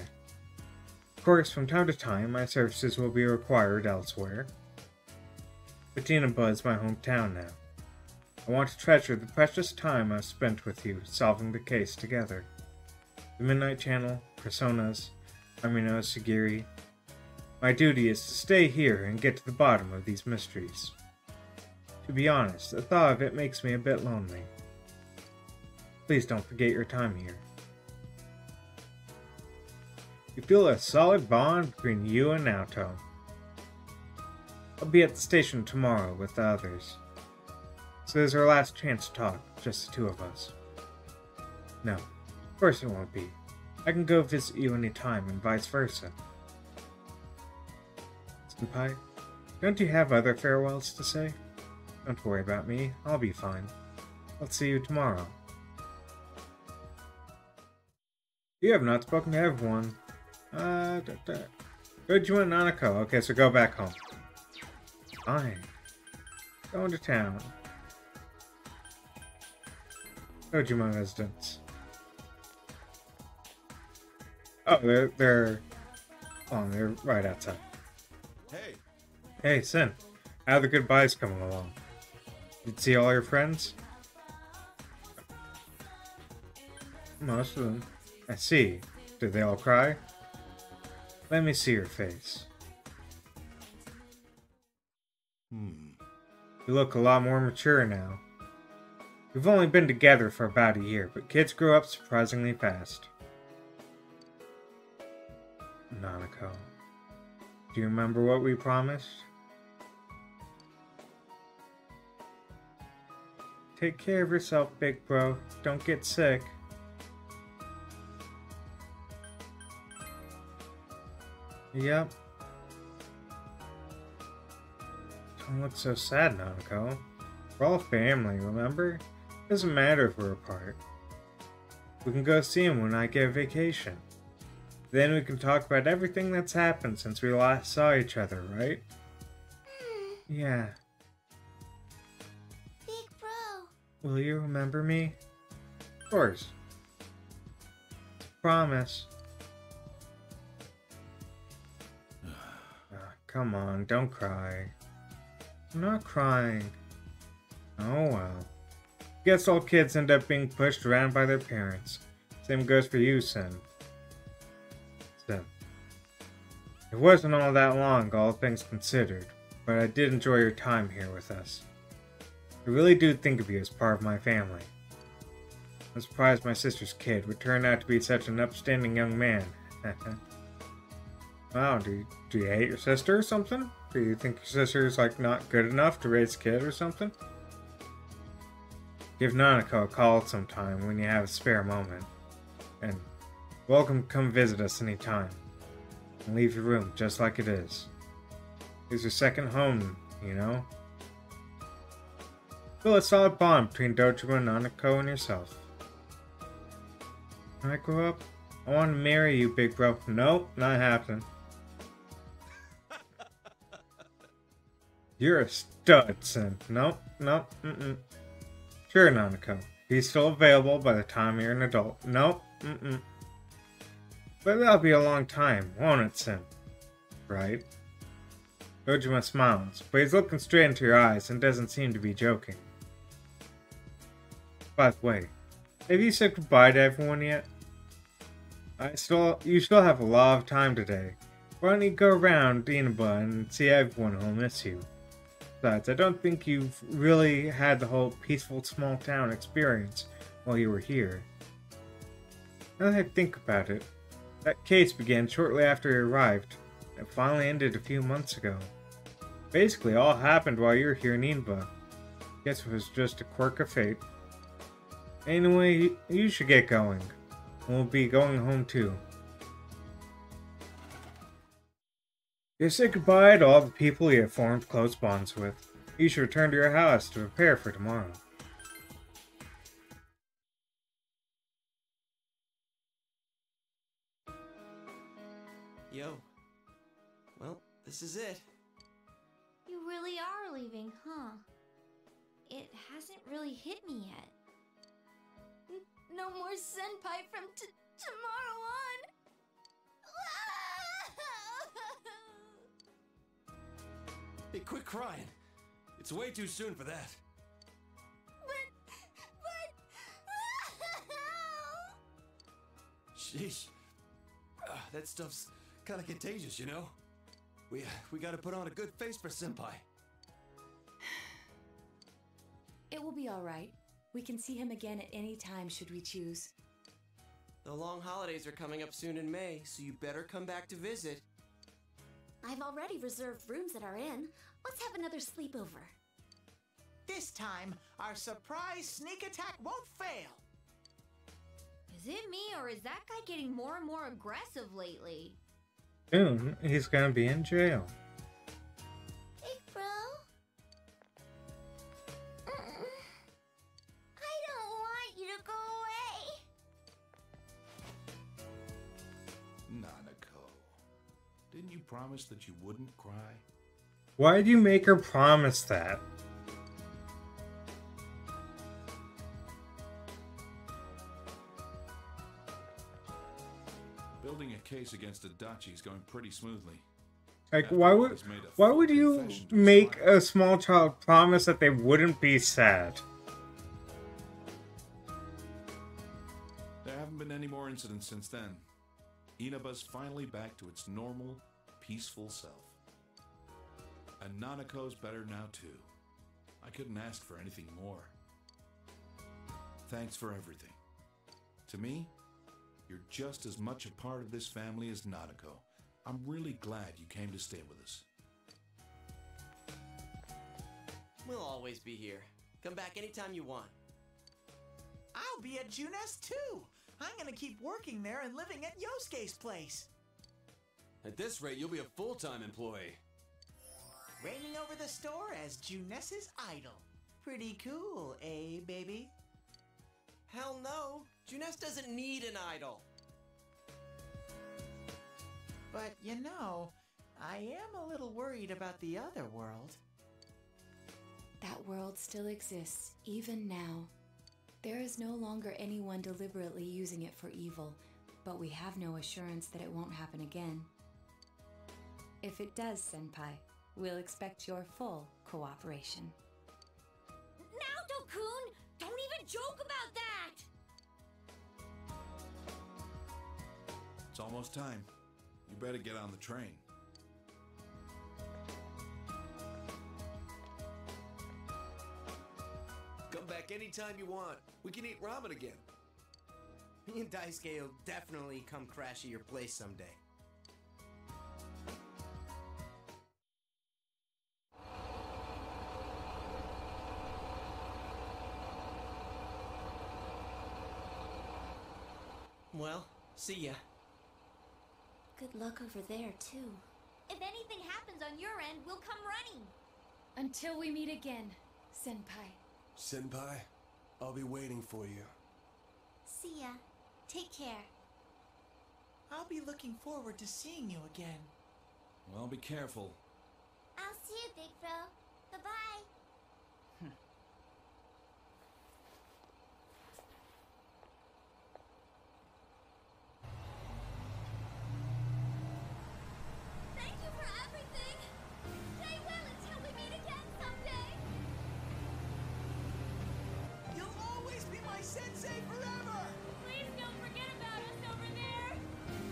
Of course, from time to time, my services will be required elsewhere. But Inaba is my hometown now. I want to treasure the precious time I've spent with you, solving the case together. The Midnight Channel, Personas, Amino Sagiri. My duty is to stay here and get to the bottom of these mysteries. To be honest, the thought of it makes me a bit lonely. Please don't forget your time here. You feel a solid bond between you and Naoto. I'll be at the station tomorrow with the others. So this is our last chance to talk, just the two of us. No, of course it won't be. I can go visit you anytime and vice versa. Senpai, don't you have other farewells to say? Don't worry about me, I'll be fine. I'll see you tomorrow. You have not spoken to everyone. Goju and Nanako. Okay, so go back home. Fine. Going to town. Dojima residents. Oh, they're right outside. Hey, Hey, Sin. How are the goodbyes coming along? Did you see all your friends? Most of them. I see. Did they all cry? Let me see your face. You look a lot more mature now. We've only been together for about a year, but kids grow up surprisingly fast. Nanako, do you remember what we promised? Take care of yourself, big bro. Don't get sick. Yep. Don't look so sad, Nanako. We're all family, remember? Doesn't matter if we're apart. We can go see him when I get vacation. Then we can talk about everything that's happened since we last saw each other, right? Yeah. Big bro. Will you remember me? Of course. Promise. Come on, don't cry. I'm not crying. Oh well. Guess all kids end up being pushed around by their parents. Same goes for you, Sin. Sin. It wasn't all that long, all things considered, but I did enjoy your time here with us. I really do think of you as part of my family. I'm surprised my sister's kid would turn out to be such an upstanding young man. Wow, do you hate your sister or something? Do you think your sister's like not good enough to raise a kid or something? Give Nanako a call sometime when you have a spare moment. And welcome to come visit us anytime. And leave your room just like it is. It's your second home, you know? Feel a solid bond between Dojima, Nanako, and yourself. When I grow up, I want to marry you, big bro. Nope, not happening. You're a stud, Sin. Nope, mm-mm. Sure, Nanako. He's still available by the time you're an adult. Nope, mm-mm. But that'll be a long time, won't it, Sin? Right? Dojima smiles, but he's looking straight into your eyes and doesn't seem to be joking. By the way, have you said goodbye to everyone yet? You still have a lot of time today. Why don't you go around Inaba and see everyone who'll miss you? Besides, I don't think you've really had the whole peaceful small town experience while you were here. Now that I think about it, that case began shortly after you arrived. It finally ended a few months ago. Basically, all happened while you were here in Inaba. Guess it was just a quirk of fate. Anyway, you should get going. We'll be going home too. You say goodbye to all the people you have formed close bonds with. You should return to your house to prepare for tomorrow. Yo. Well, this is it. You really are leaving, huh? It hasn't really hit me yet. No more senpai from tomorrow on! Hey, quit crying. It's way too soon for that. Sheesh. That stuff's kind of contagious, you know? We gotta put on a good face for Senpai. It will be all right. We can see him again at any time should we choose. The long holidays are coming up soon in May, so you better come back to visit. I've already reserved rooms at our inn. Let's have another sleepover. This time, our surprise sneak attack won't fail. Is it me, or is that guy getting more and more aggressive lately? Soon, he's gonna be in jail. Big bro? I don't want you to go away. Nanako, didn't you promise that you wouldn't cry? Why'd you make her promise that? case against Adachi is going pretty smoothly. Like, After why all, would he's made a why full would you confession to his make father. a small child promise that they wouldn't be sad? There haven't been any more incidents since then. Inaba's finally back to its normal, peaceful self. And Nanako's better now too. I couldn't ask for anything more. Thanks for everything. To me, you're just as much a part of this family as Nanako. I'm really glad you came to stay with us. We'll always be here. Come back anytime you want. I'll be at Junes too. I'm gonna keep working there and living at Yosuke's place. At this rate, you'll be a full-time employee. Reigning over the store as Junes's idol. Pretty cool, eh, baby? Hell no. Junes doesn't need an idol. But you know, I am a little worried about the other world. That world still exists, even now. There is no longer anyone deliberately using it for evil, but we have no assurance that it won't happen again. If it does, Senpai, we'll expect your full cooperation. Naoto-kun! Don't even joke about that! It's almost time. You better get on the train. Come back anytime you want. We can eat ramen again. Me and Daisuke will definitely come crash at your place someday. Well, see ya. Good luck over there, too. If anything happens on your end, we'll come running. Until we meet again, Senpai. Senpai, I'll be waiting for you. See ya. Take care. I'll be looking forward to seeing you again. Well, be careful. I'll see you, Big Bro. Bye-bye. Thank you for everything. Stay well until we meet again someday. You'll always be my sensei forever! Please don't forget about us over there.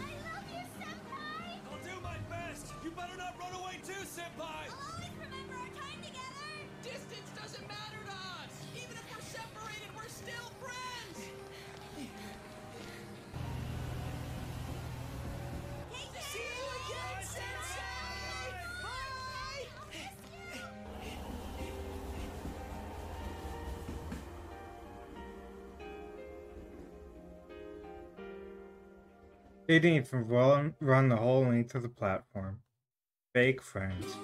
I love you, Senpai. I'll do my best. You better not run away too, Senpai. I'll always remember our time together. Distance doesn't matter to us! Even if we're separated, we're still friends! Take care. See you again, Sensei! Bye! They didn't even run the whole length of the platform. Fake friends.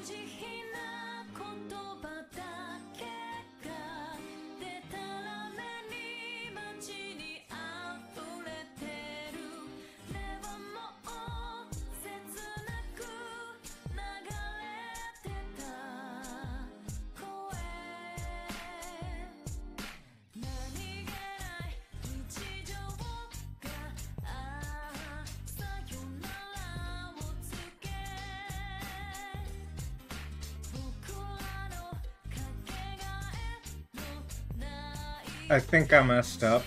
I think I messed up.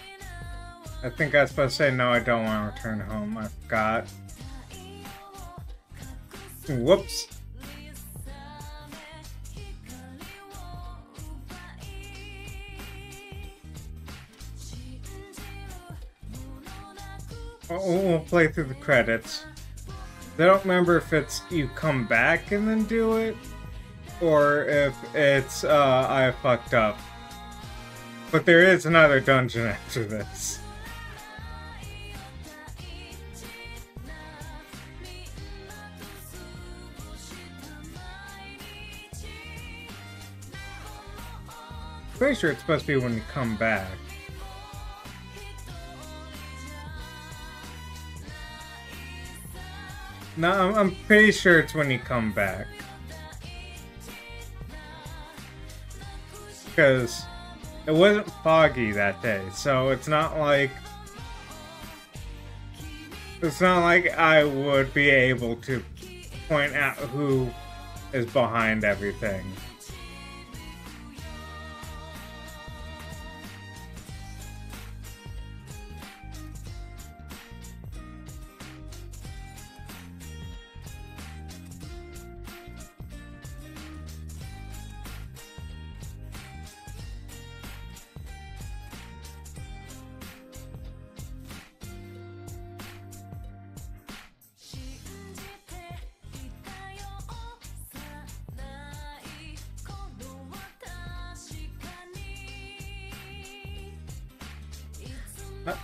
I think I was supposed to say no, I don't want to return home. I forgot. Whoops. We'll play through the credits. I don't remember if it's you come back and then do it, or if it's I fucked up. But there is another dungeon after this. Pretty sure it's supposed to be when you come back. No, I'm pretty sure it's when you come back. Because it wasn't foggy that day, so it's not like It's not like I would be able to point out who is behind everything.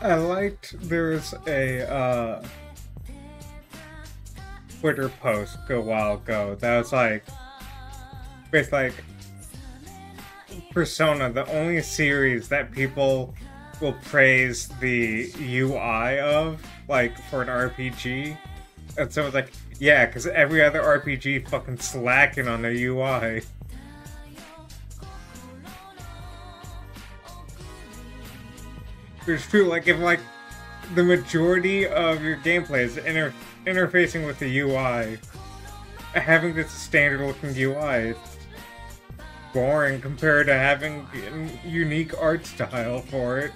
I liked there's a Twitter post a while ago that was like, with like Persona, the only series that people will praise the UI of, like for an RPG. And so it's like, yeah, because every other RPG fucking slacking on their UI. It's true, like if like the majority of your gameplay is interfacing with the UI, having this standard looking UI is boring compared to having a unique art style for it.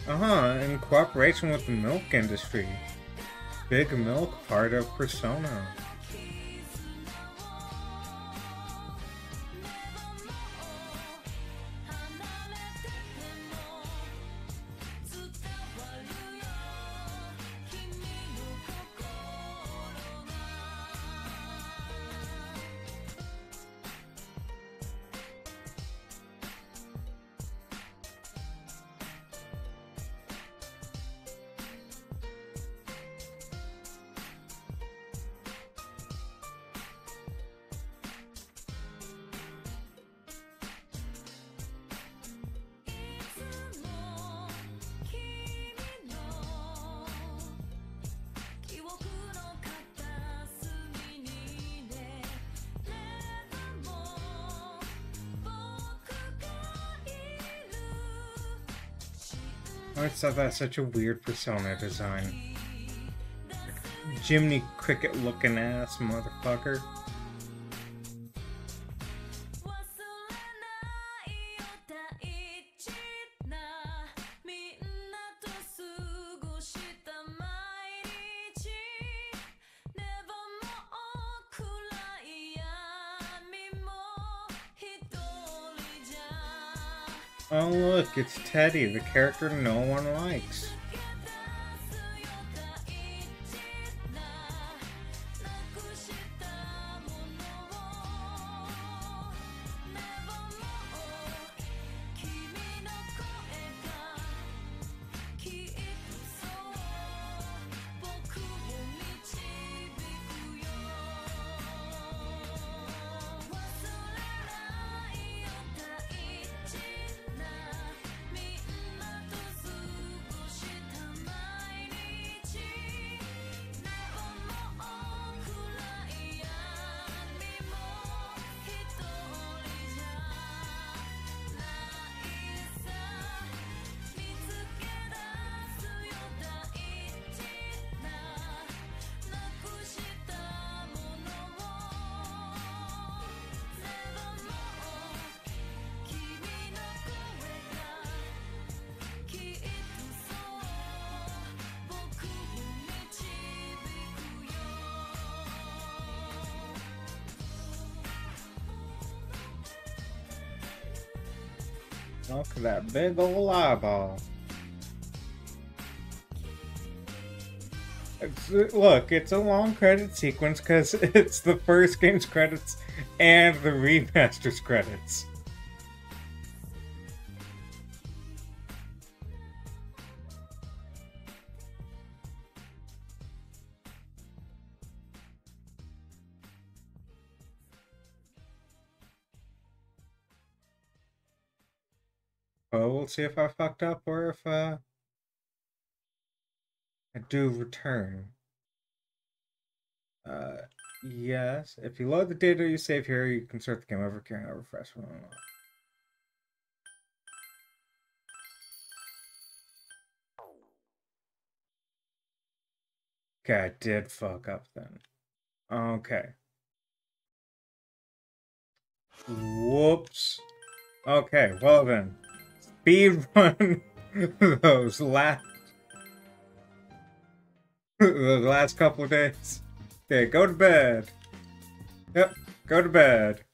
In cooperation with the milk industry. Big Milk part of Persona. I always thought that's such a weird Persona design. Jiminy Cricket looking ass motherfucker. Oh look, it's Teddy, the character no one likes. Look at that big old eyeball. Look, it's a long credit sequence because it's the first game's credits and the remaster's credits. Oh, we'll see if I fucked up or if I do return. Yes. If you load the data you save here, you can start the game over carrying over fresh one. Okay, I did fuck up then. Okay. Whoops. Okay, well then. Speed run those last the last couple of days. Okay, go to bed. Yep, go to bed.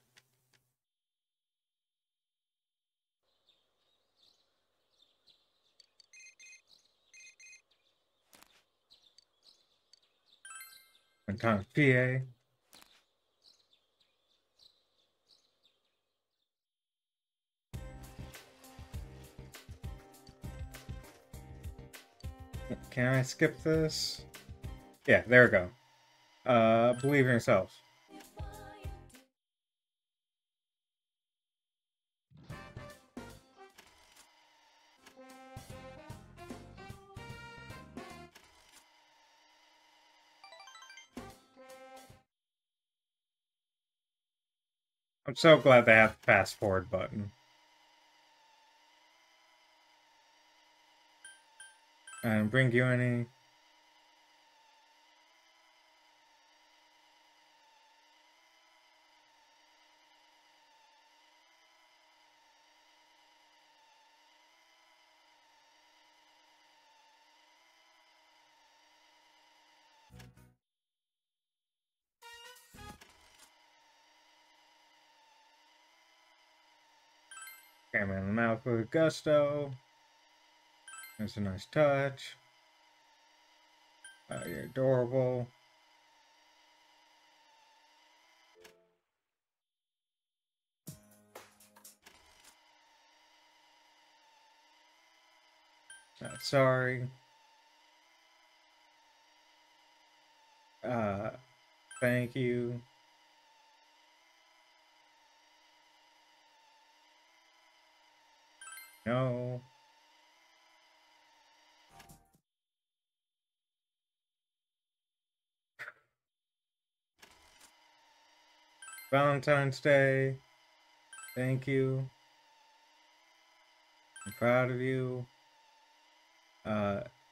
And time PA. Can I skip this? Yeah, there we go. Believe in yourself. I'm so glad they have the fast forward button. And bring you any. Camera in the mouth with gusto. That's a nice touch. You're adorable. Sorry. Thank you. No. Valentine's Day. Thank you. I'm proud of you.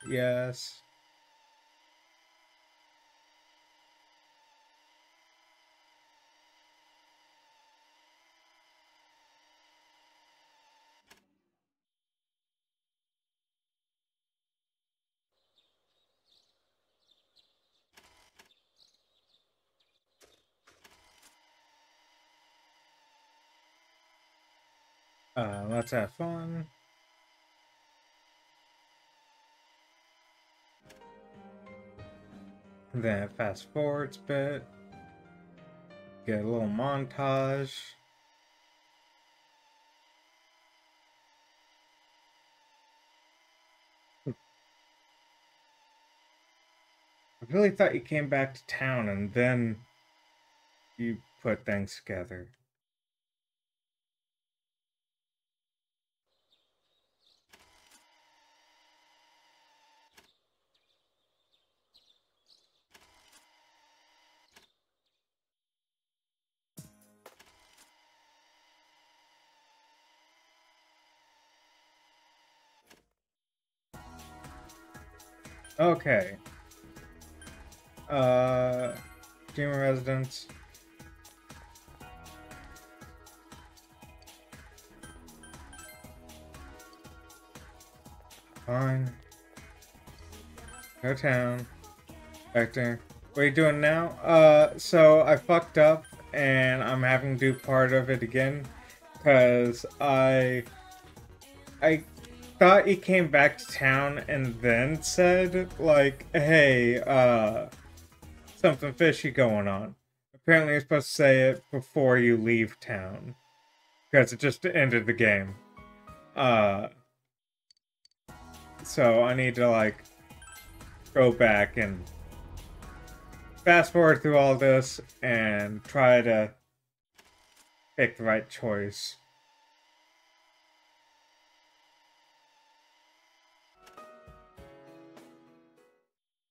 Yes. Let's have fun. Then fast forwards a bit. Get a little montage. I really thought you came back to town and then you put things together. Okay. Dreamer Residence. Fine. Go town. Back there. What are you doing now? So I fucked up and I'm having to do part of it again. Cause I thought he came back to town and then said, like, hey, something fishy going on. Apparently you're supposed to say it before you leave town. Because it just ended the game. So I need to, like, go back and fast forward through all this and try to pick the right choice.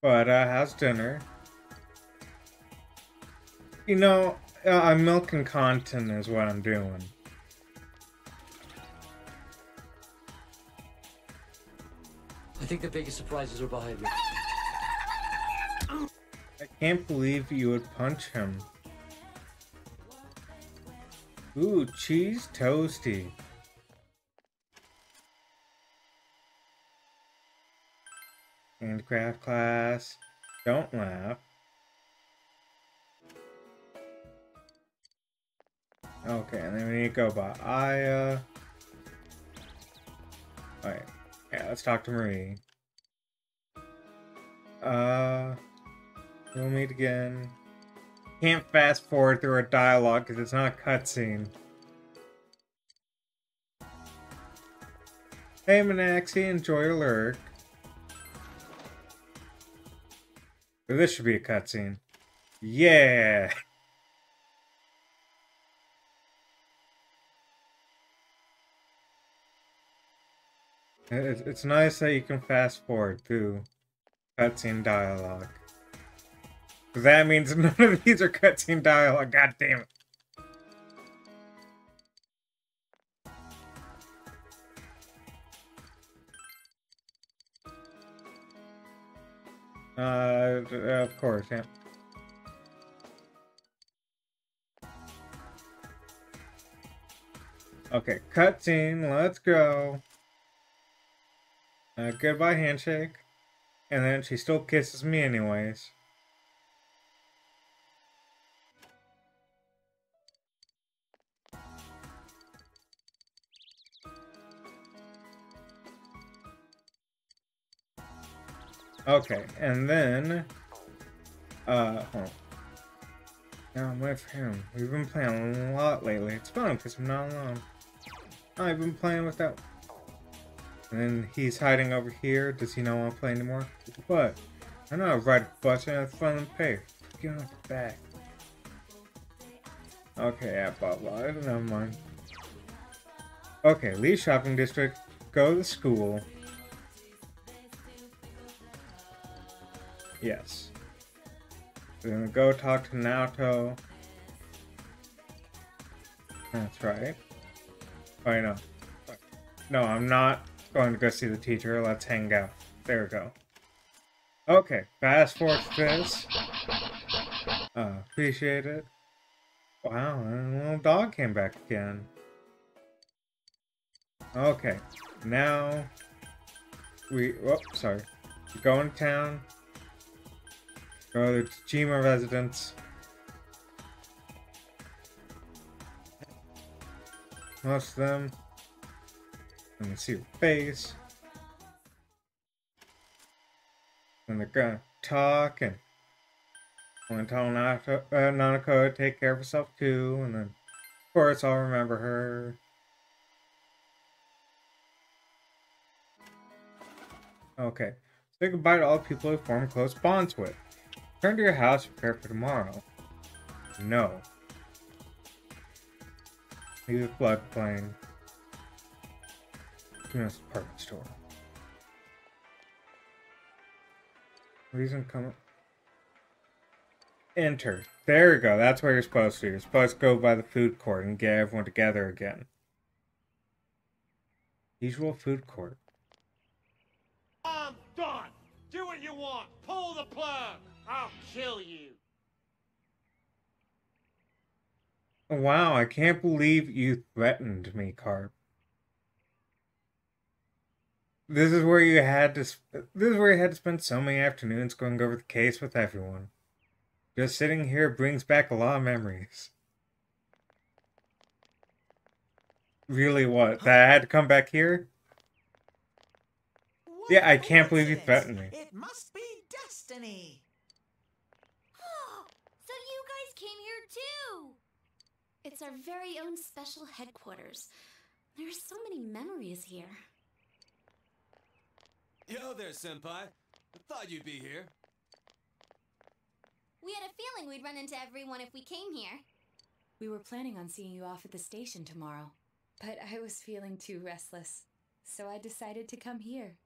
But, how's dinner? You know, I'm milking content is what I'm doing. I think the biggest surprises are behind me. I can't believe you would punch him. Ooh, cheese toasty. Handcraft class. Don't laugh. Okay, and then we need to go by Aya. Alright. Yeah, let's talk to Marie. We'll meet again. Can't fast forward through a dialogue because it's not a cutscene. Hey Manaxi, enjoy your lurk. This should be a cutscene. Yeah! It's nice that you can fast forward through cutscene dialogue. That means none of these are cutscene dialogue, god damn it. Of course, yeah. Okay, cutscene, let's go. Goodbye handshake. And then she still kisses me anyways. Okay, and then, hold on. Now I'm with him. We've been playing a lot lately. It's fun because I'm not alone. I've been playing without. And then he's hiding over here. Does he not want to play anymore? But I know how to ride a bus and have fun and pay. Get on the back. Okay, yeah, blah blah. Never mind. Okay, leave shopping district. Go to school. Yes. We're gonna go talk to Naoto. That's right. Oh, no. No, I'm not going to go see the teacher. Let's hang out. There we go. Okay, fast forward to this. Appreciate it. Wow, and the little dog came back again. Okay, now sorry. Go in town. Go to Tajima residence. Most of them. Let me see your face. And they're gonna talk and I'm gonna tell Nanako to take care of herself too, and then of course I'll remember her. Okay. Say goodbye to all the people who form close bonds with. Return to your house, prepare for tomorrow. No. Leave the floodplain. Yes, department store. Reason come up. Enter. There we go. That's where you're supposed to. You're supposed to go by the food court and get everyone together again. Usual food court. I'm done. Do what you want. Pull the plug. I'll kill you. Wow, I can't believe you threatened me, Carp. This is where you had to spend so many afternoons going over the case with everyone. Just sitting here brings back a lot of memories. Really, what? That I had to come back here? Yeah, I can't believe you threatened me. It must be destiny. So you guys came here too! It's our very own special headquarters. There are so many memories here. Yo there, Senpai. I thought you'd be here. We had a feeling we'd run into everyone if we came here. We were planning on seeing you off at the station tomorrow, but I was feeling too restless, so I decided to come here.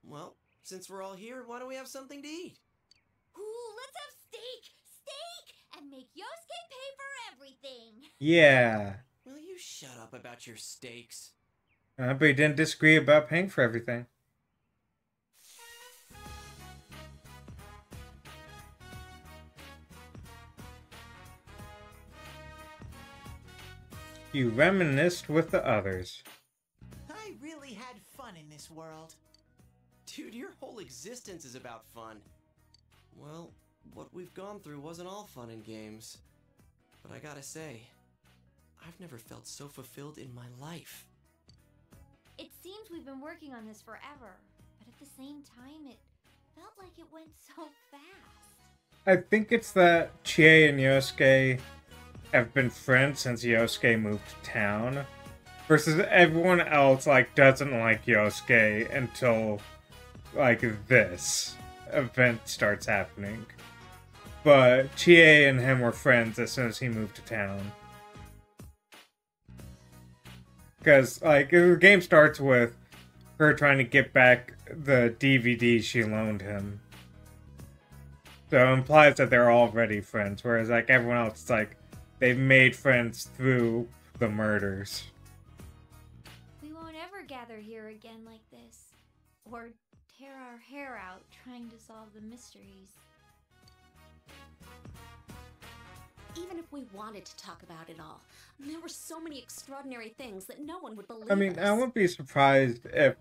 Well, since we're all here, why don't we have something to eat? Ooh, let's have steak! Steak! and make Yosuke pay for everything. Yeah. Will you shut up about your steaks? But he didn't disagree about paying for everything. You reminisced with the others. I really had fun in this world. Dude, your whole existence is about fun. Well, what we've gone through wasn't all fun and games. But I gotta say, I've never felt so fulfilled in my life. It seems we've been working on this forever, but at the same time, it felt like it went so fast. I think it's that Chie and Yosuke have been friends since Yosuke moved to town, versus everyone else doesn't like Yosuke until this event starts happening. But Chie and him were friends as soon as he moved to town. Because the game starts with her trying to get back the DVD she loaned him. So it implies that they're already friends, whereas everyone else, they've made friends through the murders. We won't ever gather here again like this. Or tear our hair out trying to solve the mysteries. Even if we wanted to talk about it all, there were so many extraordinary things that no one would believe I mean, us. I wouldn't be surprised if,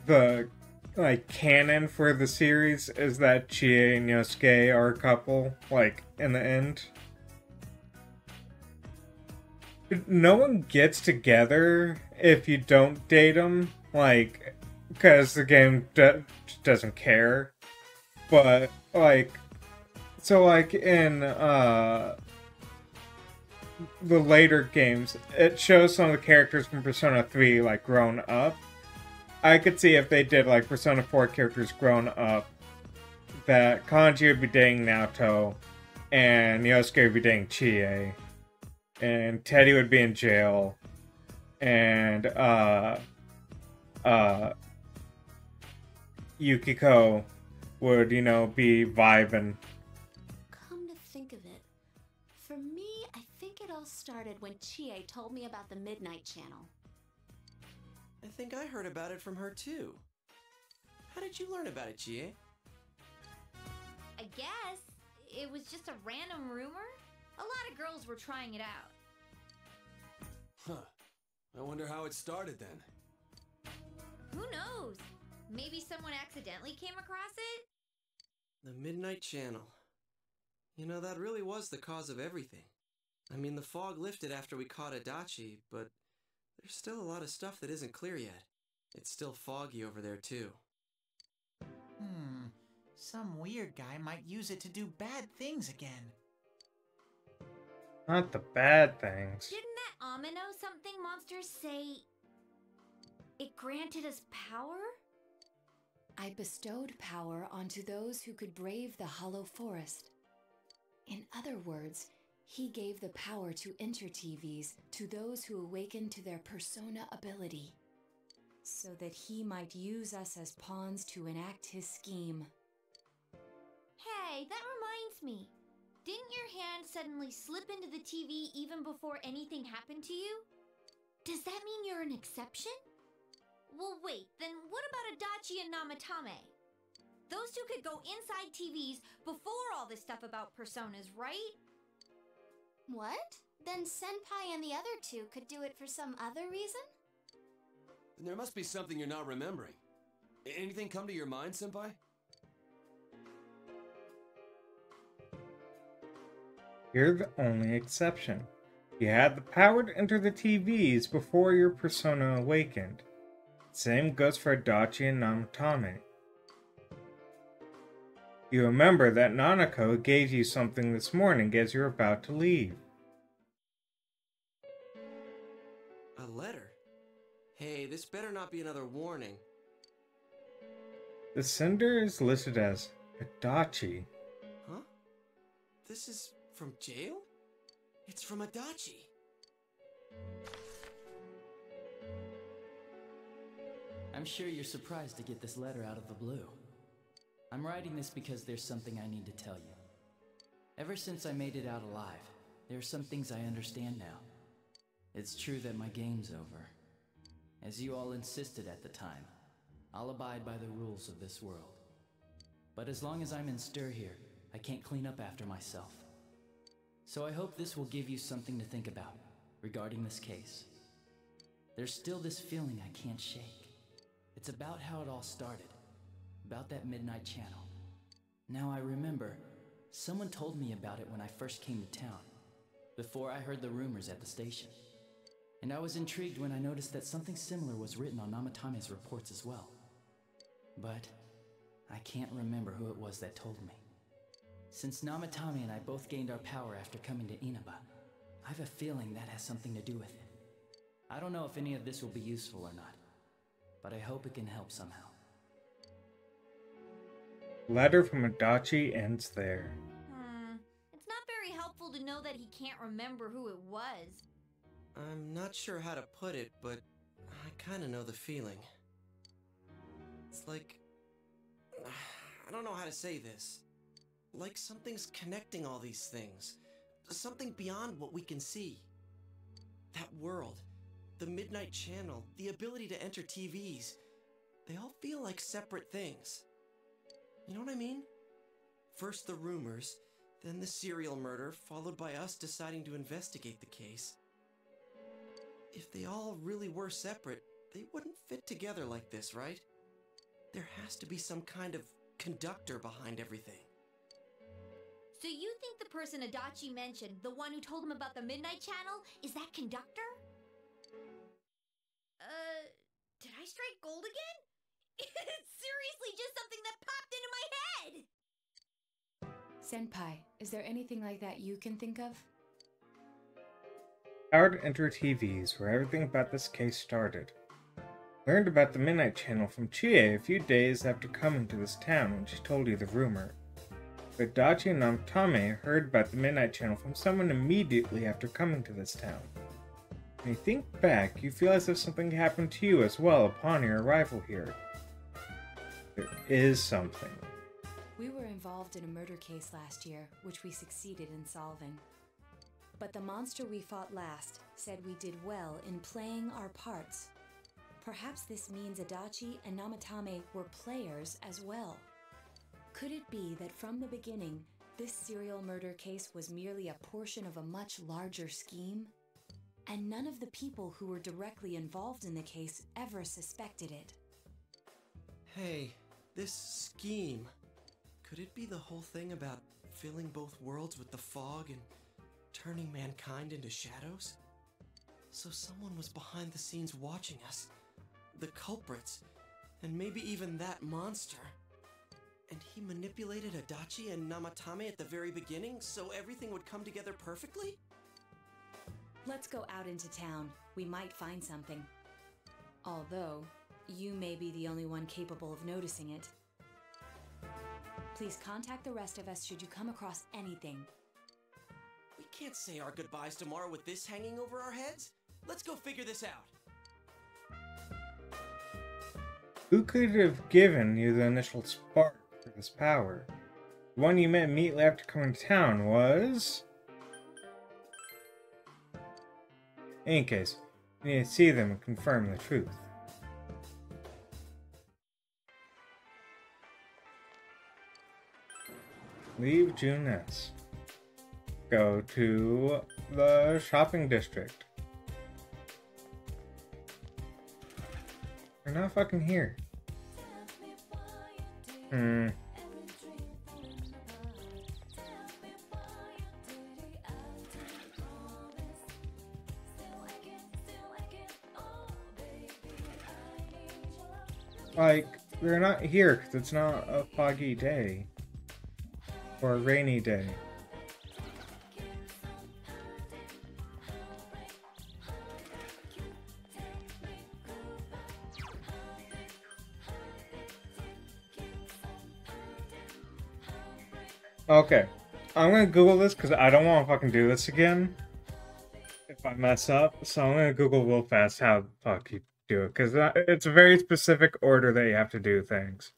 the, canon for the series is that Chie and Yosuke are a couple, in the end. No one gets together if you don't date them, because the game doesn't care. But, so, in, the later games, it shows some of the characters from Persona 3, grown up. I could see if they did, Persona 4 characters grown up, that Kanji would be dating Naoto, and Yosuke would be dating Chie, and Teddy would be in jail, and, Yukiko would, be vibing. Come to think of it, for me, I think it all started when Chie told me about the Midnight Channel. I think I heard about it from her too. How did you learn about it, Chie? I guess it was just a random rumor. A lot of girls were trying it out. Huh. I wonder how it started then. Who knows? Maybe someone accidentally came across it? The Midnight Channel. That really was the cause of everything. I mean, the fog lifted after we caught Adachi, but there's still a lot of stuff that isn't clear yet. It's still foggy over there, too. Some weird guy might use it to do bad things again. Not the bad things. Didn't that Amino something monster say it granted us power? I bestowed power onto those who could brave the Hollow Forest. In other words, he gave the power to enter TVs to those who awakened to their persona ability, so that he might use us as pawns to enact his scheme. Hey, that reminds me. Didn't your hand suddenly slip into the TV even before anything happened to you? Does that mean you're an exception? Well, wait, then what about Adachi and Namatame? Those two could go inside TVs before all this stuff about personas, right? What? Then Senpai and the other two could do it for some other reason? Then there must be something you're not remembering. Anything come to your mind, Senpai? You're the only exception. You had the power to enter the TVs before your persona awakened. Same goes for Adachi and Namatame. You remember that Nanako gave you something this morning as you were about to leave. A letter? Hey, this better not be another warning. The sender is listed as Adachi. Huh? This is from jail? It's from Adachi. I'm sure you're surprised to get this letter out of the blue. I'm writing this because there's something I need to tell you. Ever since I made it out alive, there are some things I understand now. It's true that my game's over. As you all insisted at the time, I'll abide by the rules of this world. But as long as I'm in stir here, I can't clean up after myself. So I hope this will give you something to think about regarding this case. There's still this feeling I can't shake. It's about how it all started, about that Midnight Channel. Now I remember, someone told me about it when I first came to town, before I heard the rumors at the station. And I was intrigued when I noticed that something similar was written on Namatame's reports as well. But I can't remember who it was that told me. Since Namatame and I both gained our power after coming to Inaba, I have a feeling that has something to do with it. I don't know if any of this will be useful or not, but I hope it can help somehow. Letter from Adachi ends there. It's not very helpful to know that he can't remember who it was. I'm not sure how to put it, but I kind of know the feeling. It's like... I don't know how to say this. Like something's connecting all these things. Something beyond what we can see. That world, the Midnight Channel, the ability to enter TVs, they all feel like separate things. You know what I mean? First the rumors, then the serial murder, followed by us deciding to investigate the case. If they all really were separate, they wouldn't fit together like this, right? There has to be some kind of conductor behind everything. So you think the person Adachi mentioned, the one who told him about the Midnight Channel, is that conductor? Did I strike gold again? It's seriously just something that popped into my head! Senpai, is there anything like that you can think of? Power to enter TVs, where everything about this case started. Learned about the Midnight Channel from Chie a few days after coming to this town when she told you the rumor. But Adachi and Namatame heard about the Midnight Channel from someone immediately after coming to this town. When you think back, you feel as if something happened to you as well upon your arrival here. There is something. We were involved in a murder case last year, which we succeeded in solving. But the monster we fought last said we did well in playing our parts. Perhaps this means Adachi and Namatame were players as well. Could it be that from the beginning, this serial murder case was merely a portion of a much larger scheme? And none of the people who were directly involved in the case ever suspected it. Hey, this scheme. Could it be the whole thing about filling both worlds with the fog and turning mankind into shadows? So someone was behind the scenes watching us. The culprits. And maybe even that monster. And he manipulated Adachi and Namatame at the very beginning so everything would come together perfectly? Let's go out into town. We might find something. Although, you may be the only one capable of noticing it. Please contact the rest of us should you come across anything. We can't say our goodbyes tomorrow with this hanging over our heads. Let's go figure this out. Who could have given you the initial spark for this power? The one you met immediately after coming to town was... In any case, you need to see them and confirm the truth. Leave Junes. Go to the shopping district. They're not fucking here. Like, they're not here because it's not a foggy day. Or a rainy day. Okay, I'm gonna Google this because I don't want to fucking do this again if I mess up. So I'm gonna Google real fast how the fuck you do it because it's a very specific order that you have to do things.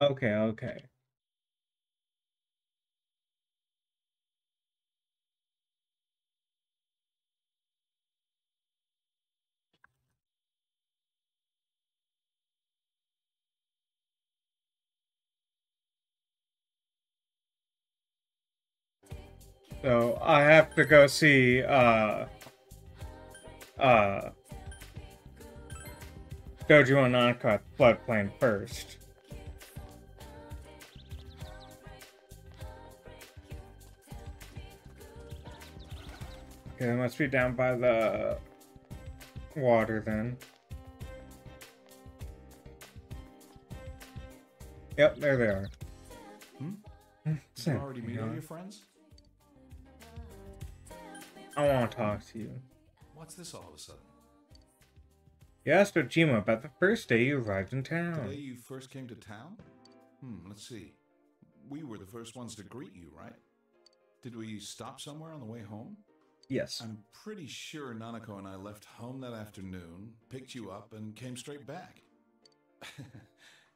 Okay, okay. So I have to go see uh Dojo and Nanako at the floodplain first. Okay, they must be down by the water then. Yep, there they are. Did you already meet all your friends? I want to talk to you. What's this all of a sudden? You asked Ojima about the first day you arrived in The town. day you first came to town? Let's see. We were the first ones to greet you, right? Did we stop somewhere on the way home? Yes. I'm pretty sure Nanako and I left home that afternoon, picked you up, and came straight back.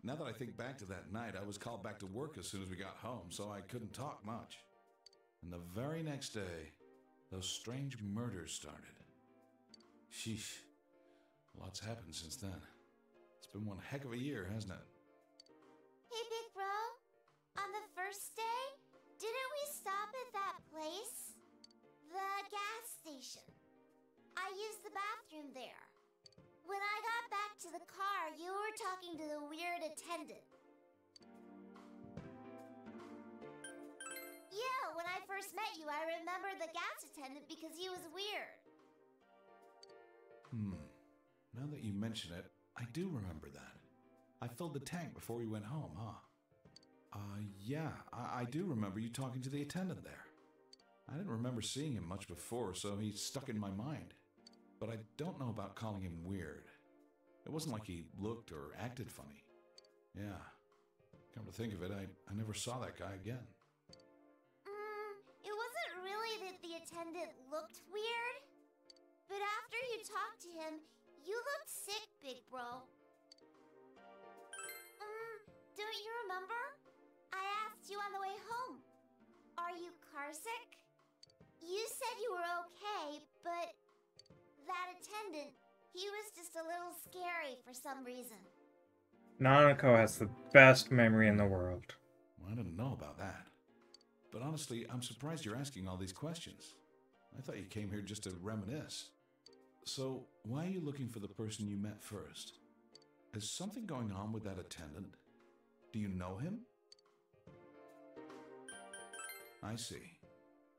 Now that I think back to that night, I was called back to work as soon as we got home, so I couldn't talk much. And the very next day, those strange murders started. Sheesh. Lots happened since then. It's been one heck of a year, hasn't it? Hey, big bro. On the first day, didn't we stop at that place? The gas station. I used the bathroom there. When I got back to the car, you were talking to the weird attendant. Yeah, when I first met you, I remember the gas attendant because he was weird. Now that you mention it, I do remember that. I filled the tank before we went home, huh? Yeah, I do remember you talking to the attendant there. I didn't remember seeing him much before, so he stuck in my mind. But I don't know about calling him weird. It wasn't like he looked or acted funny. Yeah. Come to think of it, I never saw that guy again. It wasn't really that the attendant looked weird. But after you talked to him, you looked sick, big bro. Don't you remember? I asked you on the way home. Are you car sick? You said you were okay, but that attendant, he was just a little scary for some reason. Nanako has the best memory in the world. Well, I didn't know about that. But honestly, I'm surprised you're asking all these questions. I thought you came here just to reminisce. So, why are you looking for the person you met first? Is something going on with that attendant? Do you know him? I see.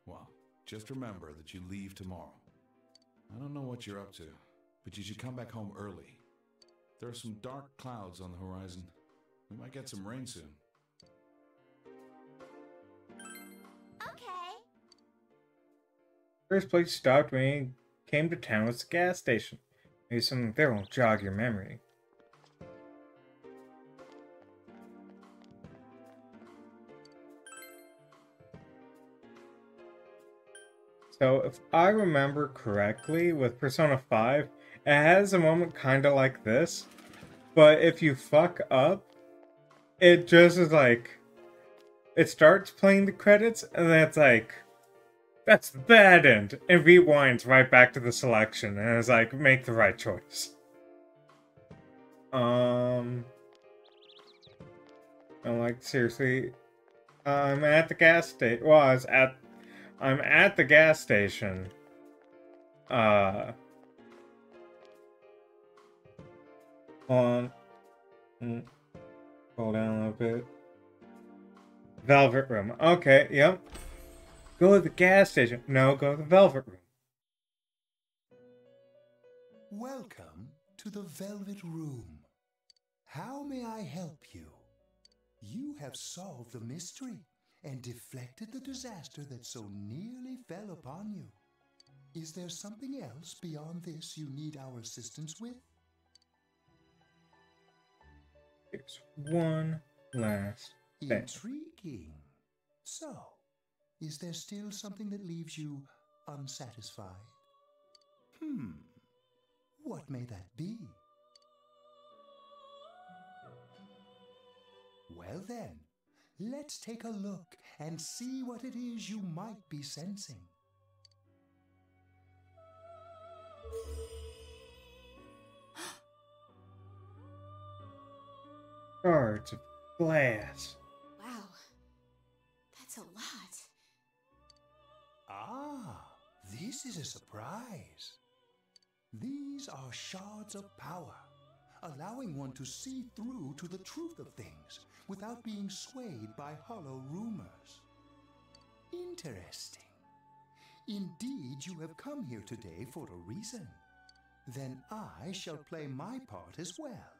Well, just remember that you leave tomorrow. I don't know what you're up to, but you should come back home early. There are some dark clouds on the horizon. We might get some rain soon. Okay. First place you stopped when you came to town was the gas station. Maybe something there will jog your memory. So, if I remember correctly, with Persona 5, it has a moment kind of like this, but if you fuck up, it just is like, it starts playing the credits, and then it's like, that's the bad end, and rewinds right back to the selection, and it's like, make the right choice. I'm like, seriously, I'm at the gas station, well, I'm at the gas station. Hold on. Scroll down a little bit. Velvet Room. Okay, yep. Go to the gas station. No, go to the Velvet Room. Welcome to the Velvet Room. How may I help you? You have solved the mystery and deflected the disaster that so nearly fell upon you. Is there something else beyond this you need our assistance with? There's one last thing. Intriguing. So, is there still something that leaves you unsatisfied? What may that be? Well Well then, let's take a look and see what it is you might be sensing. Shards of glass. Wow. That's a lot. Ah, this is a surprise. These are shards of power, allowing one to see through to the truth of things without being swayed by hollow rumors. Interesting. Indeed, you have come here today for a reason. Then I shall play my part as well.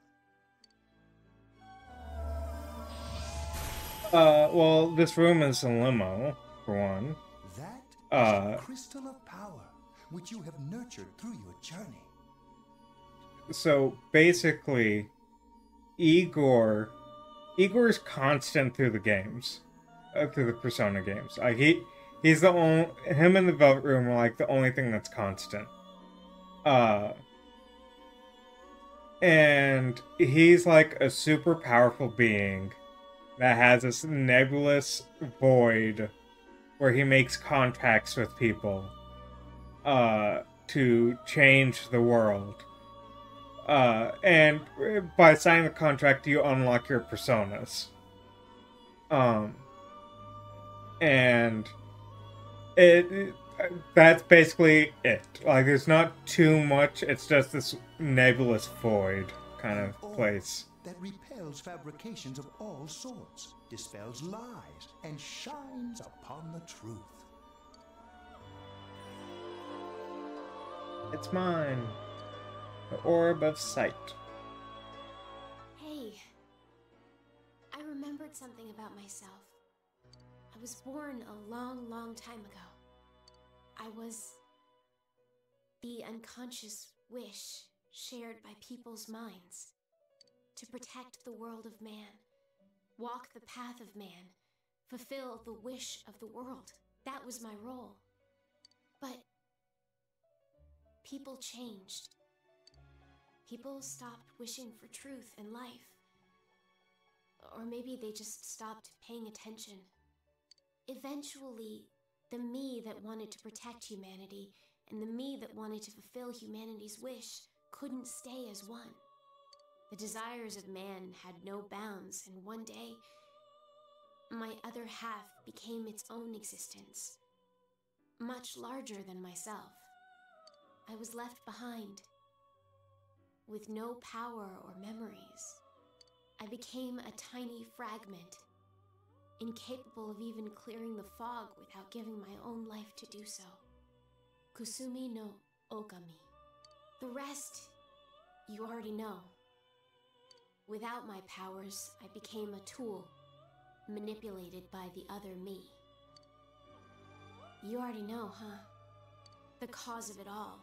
Well, this room is a limo, for one. That is a crystal of power, which you have nurtured through your journey. So, basically, Igor's constant through the games. Through the Persona games. Like, he's the only... Him and the Velvet Room are, like, the only thing that's constant. And he's, like, a super powerful being that has this nebulous void where he makes contracts with people to change the world. And by signing the contract, you unlock your personas. And that's basically it. Like, there's not too much, it's just this nebulous void kind of place. That repels fabrications of all sorts, dispels lies, and shines upon the truth. It's mine. The Orb of Sight. Hey. I remembered something about myself. I was born a long, long time ago. I was the unconscious wish shared by people's minds. To protect the world of man, walk the path of man, fulfill the wish of the world. That was my role. But people changed. People stopped wishing for truth and life. Or maybe they just stopped paying attention. Eventually, the me that wanted to protect humanity and the me that wanted to fulfill humanity's wish couldn't stay as one. The desires of man had no bounds, and one day, my other half became its own existence, much larger than myself. I was left behind, with no power or memories. I became a tiny fragment, incapable of even clearing the fog without giving my own life to do so. Kusumi no Okami. The rest, you already know. Without my powers, I became a tool, manipulated by the other me. You already know, huh? The cause of it all.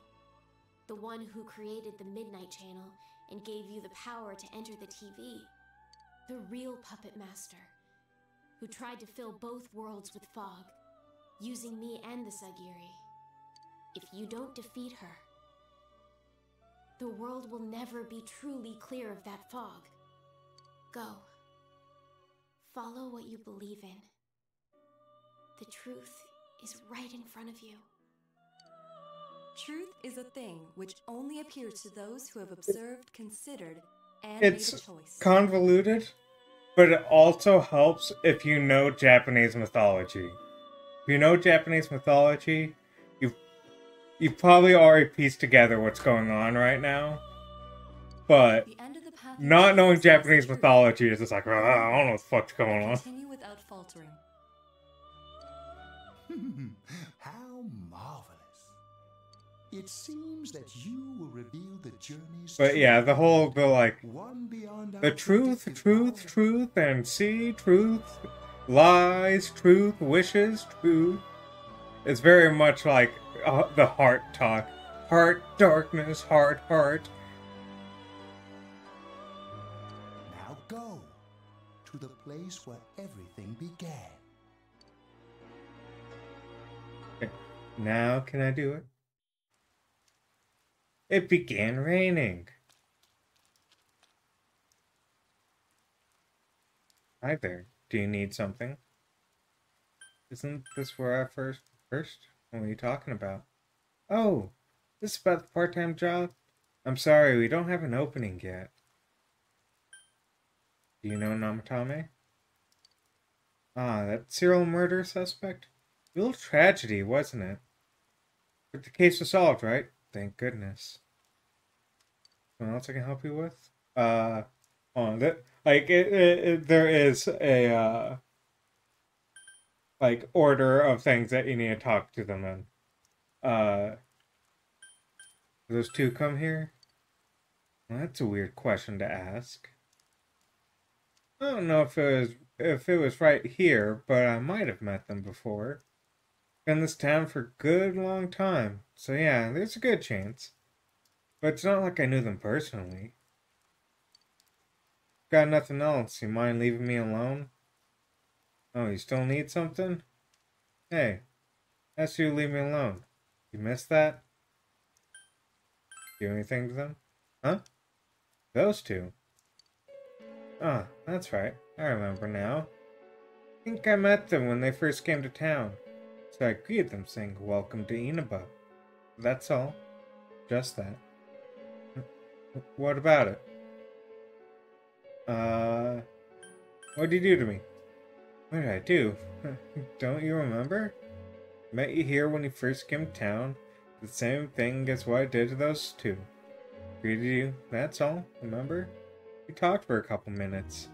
The one who created the Midnight Channel and gave you the power to enter the TV. The real puppet master, who tried to fill both worlds with fog, using me and the Sagiri. If you don't defeat her, the world will never be truly clear of that fog. Go. Follow what you believe in. The truth is right in front of you. Truth is a thing which only appears to those who have observed, considered, and It's made a choice. convoluted, but it also helps if you know Japanese mythology. If you know Japanese mythology, you've probably already pieced together what's going on right now. But not knowing Japanese mythology is just like, I don't know what the fuck's going on. Continue without faltering. How marvelous. It seems that you will reveal the journey's But yeah, the one beyond the truth, and see, truth, lies, truth, wishes, truth. It's very much like the heart talk. Heart, darkness, heart. Now go to the place where everything began. Okay, now can I do it? It began raining. Hi there. Do you need something? Isn't this where I first? What are you talking about? Oh, this is about the part-time job? I'm sorry, we don't have an opening yet. Do you know Namatame? Ah, that serial murder suspect? Real tragedy, wasn't it? But the case was solved, right? Thank goodness. Something else I can help you with? There is a, like, order of things that you need to talk to them in. Those two come here? Well, that's a weird question to ask. I don't know if it was right here, but I might have met them before. Been in this town for a good long time, so yeah, there's a good chance. But it's not like I knew them personally. Got nothing else, you mind leaving me alone? Oh, you still need something? Hey, asked you to leave me alone. You missed that? Do anything to them? Huh? Those two? Ah, that's right. I remember now. I think I met them when they first came to town. So I greeted them saying, "Welcome to Inaba." That's all. Just that. What about it? What'd you do to me? What did I do? Don't you remember? Met you here when you first came to town. The same thing as what I did to those two. Greeted you, that's all, remember? We talked for a couple minutes.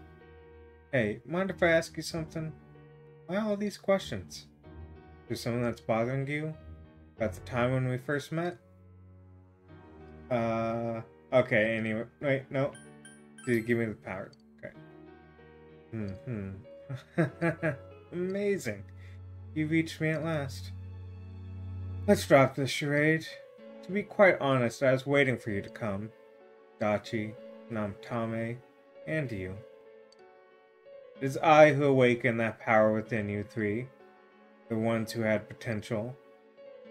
Hey, mind if I ask you something? Why all these questions? Is there something that's bothering you? About the time when we first met? Okay, anyway, wait, no. Did you give me the power? Okay. Amazing. You reached me at last. Let's drop this charade. To be quite honest, I was waiting for you to come. Dachi, Namatame, and you. It is I who awakened that power within you three, the ones who had potential.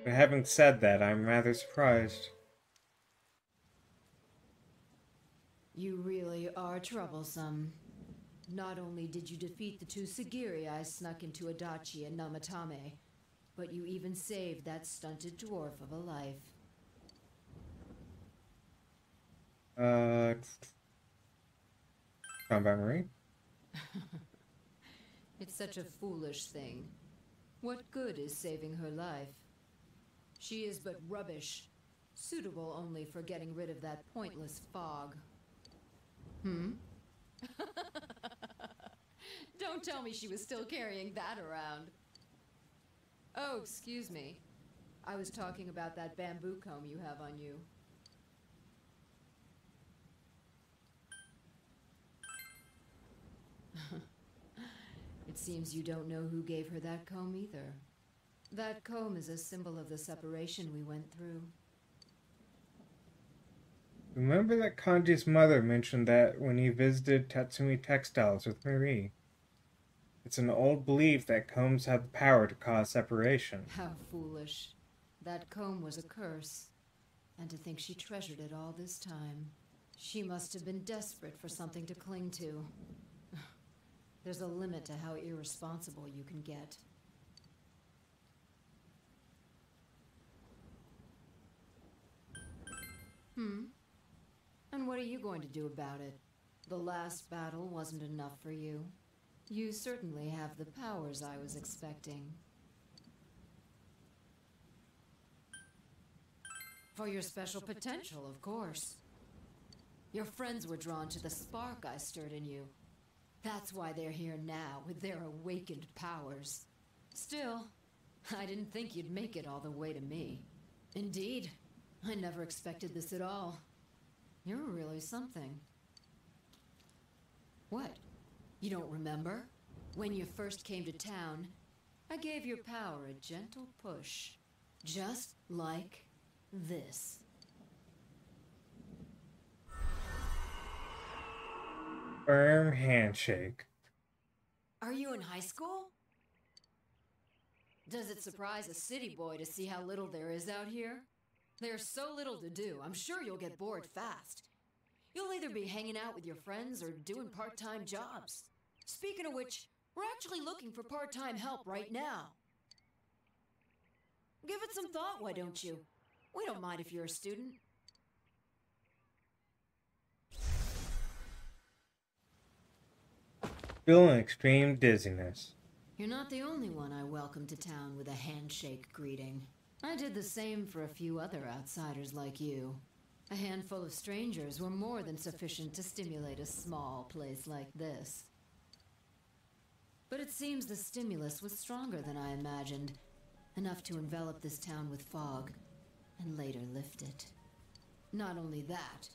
But having said that, I'm rather surprised. You really are troublesome. Not only did you defeat the two Sagiri I snuck into Adachi and Namatame, but you even saved that stunted dwarf of a life. Combat Marine? It's such a foolish thing. What good is saving her life? She is but rubbish, suitable only for getting rid of that pointless fog. Don't tell me she was still carrying that around. Oh, excuse me. I was talking about that bamboo comb you have on you. It seems you don't know who gave her that comb either. That comb is a symbol of the separation we went through. Remember that Kanji's mother mentioned that when he visited Tatsumi Textiles with Marie. It's an old belief that combs have the power to cause separation. How foolish. That comb was a curse. And to think she treasured it all this time. She must have been desperate for something to cling to. There's a limit to how irresponsible you can get. And what are you going to do about it? The last battle wasn't enough for you. You certainly have the powers I was expecting. For your special potential, of course. Your friends were drawn to the spark I stirred in you. That's why they're here now, with their awakened powers. Still, I didn't think you'd make it all the way to me. Indeed, I never expected this at all. You're really something. What? You don't remember? When you first came to town, I gave your power a gentle push. Just like this. Firm handshake. Are you in high school? Does it surprise a city boy to see how little there is out here? There's so little to do, I'm sure you'll get bored fast. You'll either be hanging out with your friends or doing part-time jobs. Speaking of which, we're actually looking for part-time help right now. Give it some thought, why don't you? We don't mind if you're a student. Feeling extreme dizziness. You're not the only one I welcomed to town with a handshake greeting. I did the same for a few other outsiders like you. A handful of strangers were more than sufficient to stimulate a small place like this. But it seems the stimulus was stronger than I imagined, enough to envelop this town with fog, and later lift it. Not only that,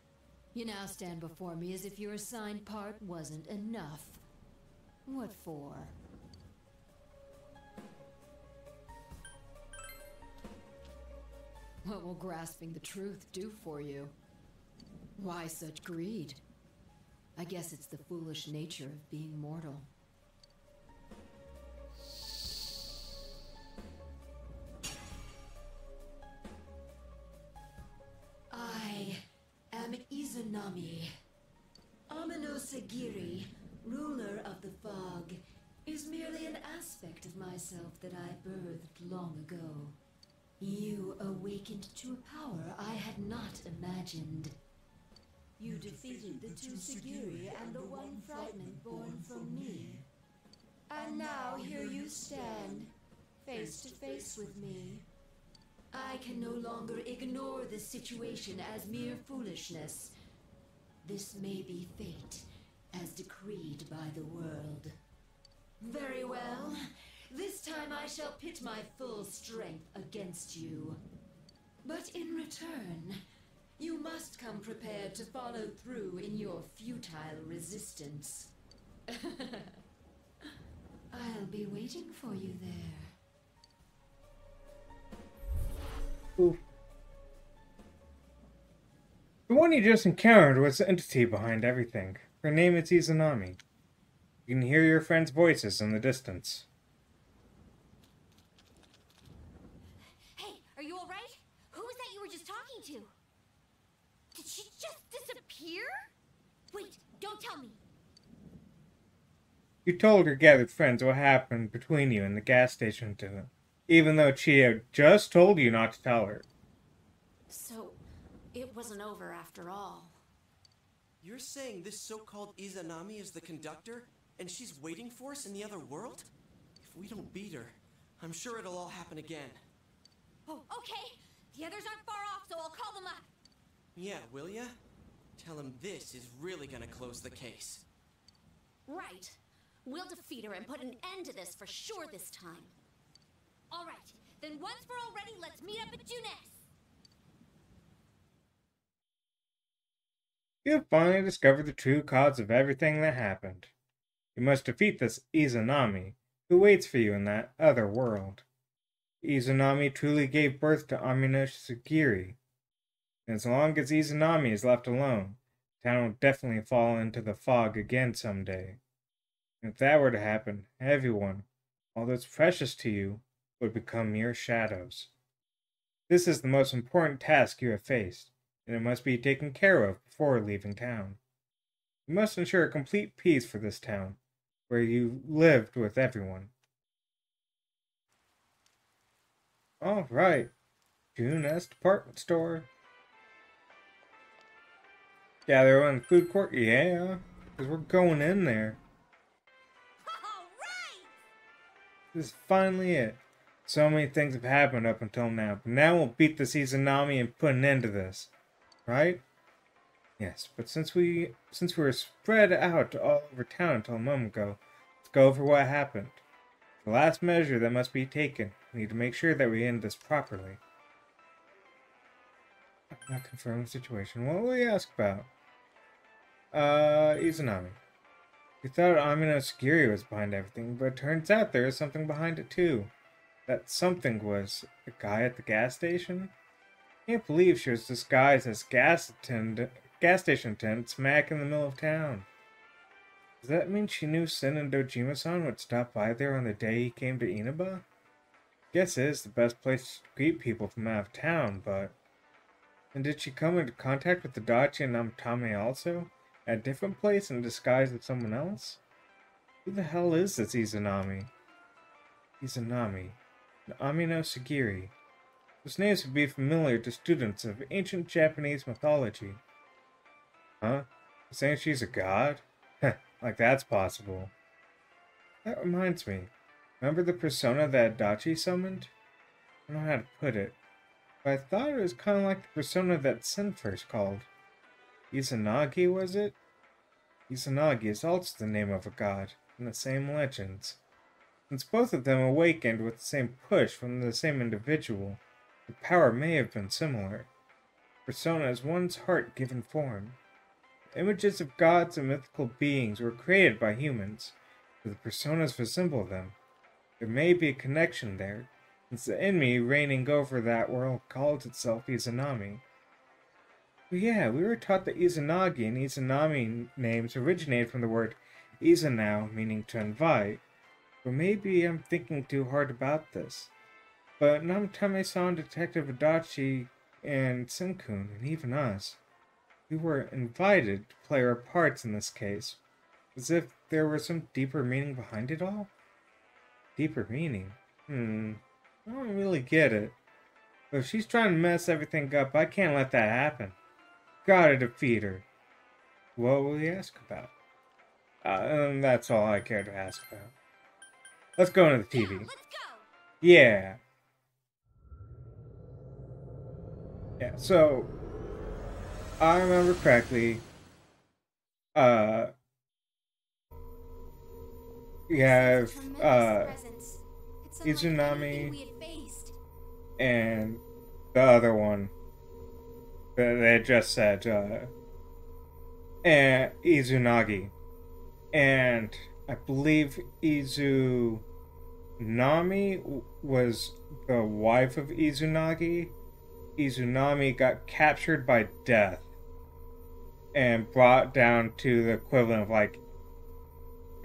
you now stand before me as if your assigned part wasn't enough. What for? What will grasping the truth do for you? Why such greed? I guess it's the foolish nature of being mortal. I am Izanami. Amino Sagiri, ruler of the fog, is merely an aspect of myself that I birthed long ago. You awakened to a power I had not imagined. You defeated the two Sagiri and the one fragment born from me. And now here you stand, face to face with me. I can no longer ignore this situation as mere foolishness. This may be fate, as decreed by the world. Very well. This time I shall pit my full strength against you. But in return, you must come prepared to follow through in your futile resistance. I'll be waiting for you there. Oof. The one you just encountered was the entity behind everything. Her name is Izanami. You can hear your friends' voices in the distance. Hey, are you alright? Who was that you were just talking to? Did she just disappear? Wait, don't tell me. You told your gathered friends what happened between you in the gas station incident, even though Chio just told you not to tell her. So, it wasn't over after all. You're saying this so-called Izanami is the conductor, and she's waiting for us in the other world? If we don't beat her, I'm sure it'll all happen again. Oh, okay. The others aren't far off, so I'll call them up. Yeah, will ya? Tell him this is really gonna close the case. Right. We'll defeat her and put an end to this for sure this time. Alright, then once we're all ready, let's meet up at Junes. You have finally discovered the true cause of everything that happened. You must defeat this Izanami, who waits for you in that other world. Izanami truly gave birth to Amino Sagiri, and as long as Izanami is left alone, the town will definitely fall into the fog again someday. And if that were to happen, everyone, all that's precious to you, would become mere shadows. This is the most important task you have faced, and it must be taken care of before leaving town. You must ensure complete peace for this town, where you lived with everyone. Alright, Junes department store. Yeah, they're in the food court? Yeah, because we're going in there. This is finally it. So many things have happened up until now, but now we'll beat this Izanami and put an end to this. Right? Yes, but since we were spread out all over town until a moment ago, let's go over what happened. The last measure that must be taken. We need to make sure that we end this properly. Not confirm the situation. What will we ask about? Izanami. We thought Amino Sagiri was behind everything, but it turns out there is something behind it too. That something was the guy at the gas station? I can't believe she was disguised as gas station attendant smack in the middle of town. Does that mean she knew Sin and Dojima-san would stop by there on the day he came to Inaba? Guess it is the best place to greet people from out of town, but... And did she come into contact with the Dachi and Namatame also? At a different place in disguise as someone else? Who the hell is this Izanami? Izanami. Naomi no Sagiri. Those names would be familiar to students of ancient Japanese mythology. Huh? You're saying she's a god? Like that's possible. That reminds me. Remember the persona that Adachi summoned? I don't know how to put it, but I thought it was kind of like the persona that Sin first called. Izanagi, was it? Izanagi is also the name of a god in the same legends. Since both of them awakened with the same push from the same individual, the power may have been similar. Persona is one's heart-given form. The images of gods and mythical beings were created by humans, but the personas resemble them. There may be a connection there, since the enemy reigning over that world calls itself Izanami. But yeah, we were taught that Izanagi and Izanami names originated from the word Izanao, meaning to invite. But maybe I'm thinking too hard about this. But Namatame-san, Detective Adachi, and Senkun, and even us, we were invited to play our parts in this case, as if there was some deeper meaning behind it all? Deeper meaning? I don't really get it. But if she's trying to mess everything up, I can't let that happen. Gotta defeat her. What will he ask about? And that's all I care to ask about. Let's go into the TV. Let's go. Yeah. Yeah, so I remember correctly. We have Izanami and the other one that they just said, and Izanagi, and I believe Izanami was the wife of Izanagi. Izanami got captured by death and brought down to the equivalent of like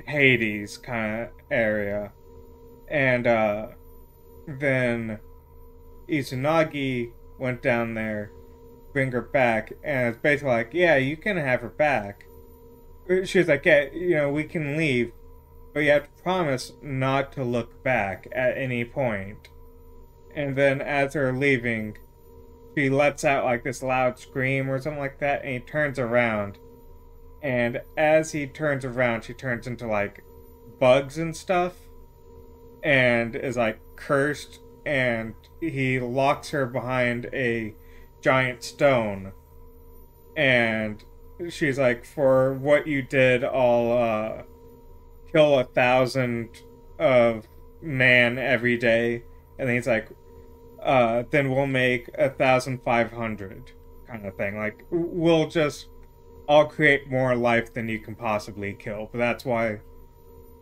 Hades kind of area, and then Izanagi went down there, bring her back, and it's basically like, yeah, you can have her back. She was like, yeah, you know, we can leave, but you have to promise not to look back at any point. And then as they're leaving, she lets out like this loud scream or something like that, and he turns around. And as he turns around, she turns into like bugs and stuff, and is like cursed, and he locks her behind a giant stone, and she's like, for what you did, I'll kill 1,000 of man every day. And then he's like, then we'll make 1,500 kind of thing. Like, I'll create more life than you can possibly kill. But that's why,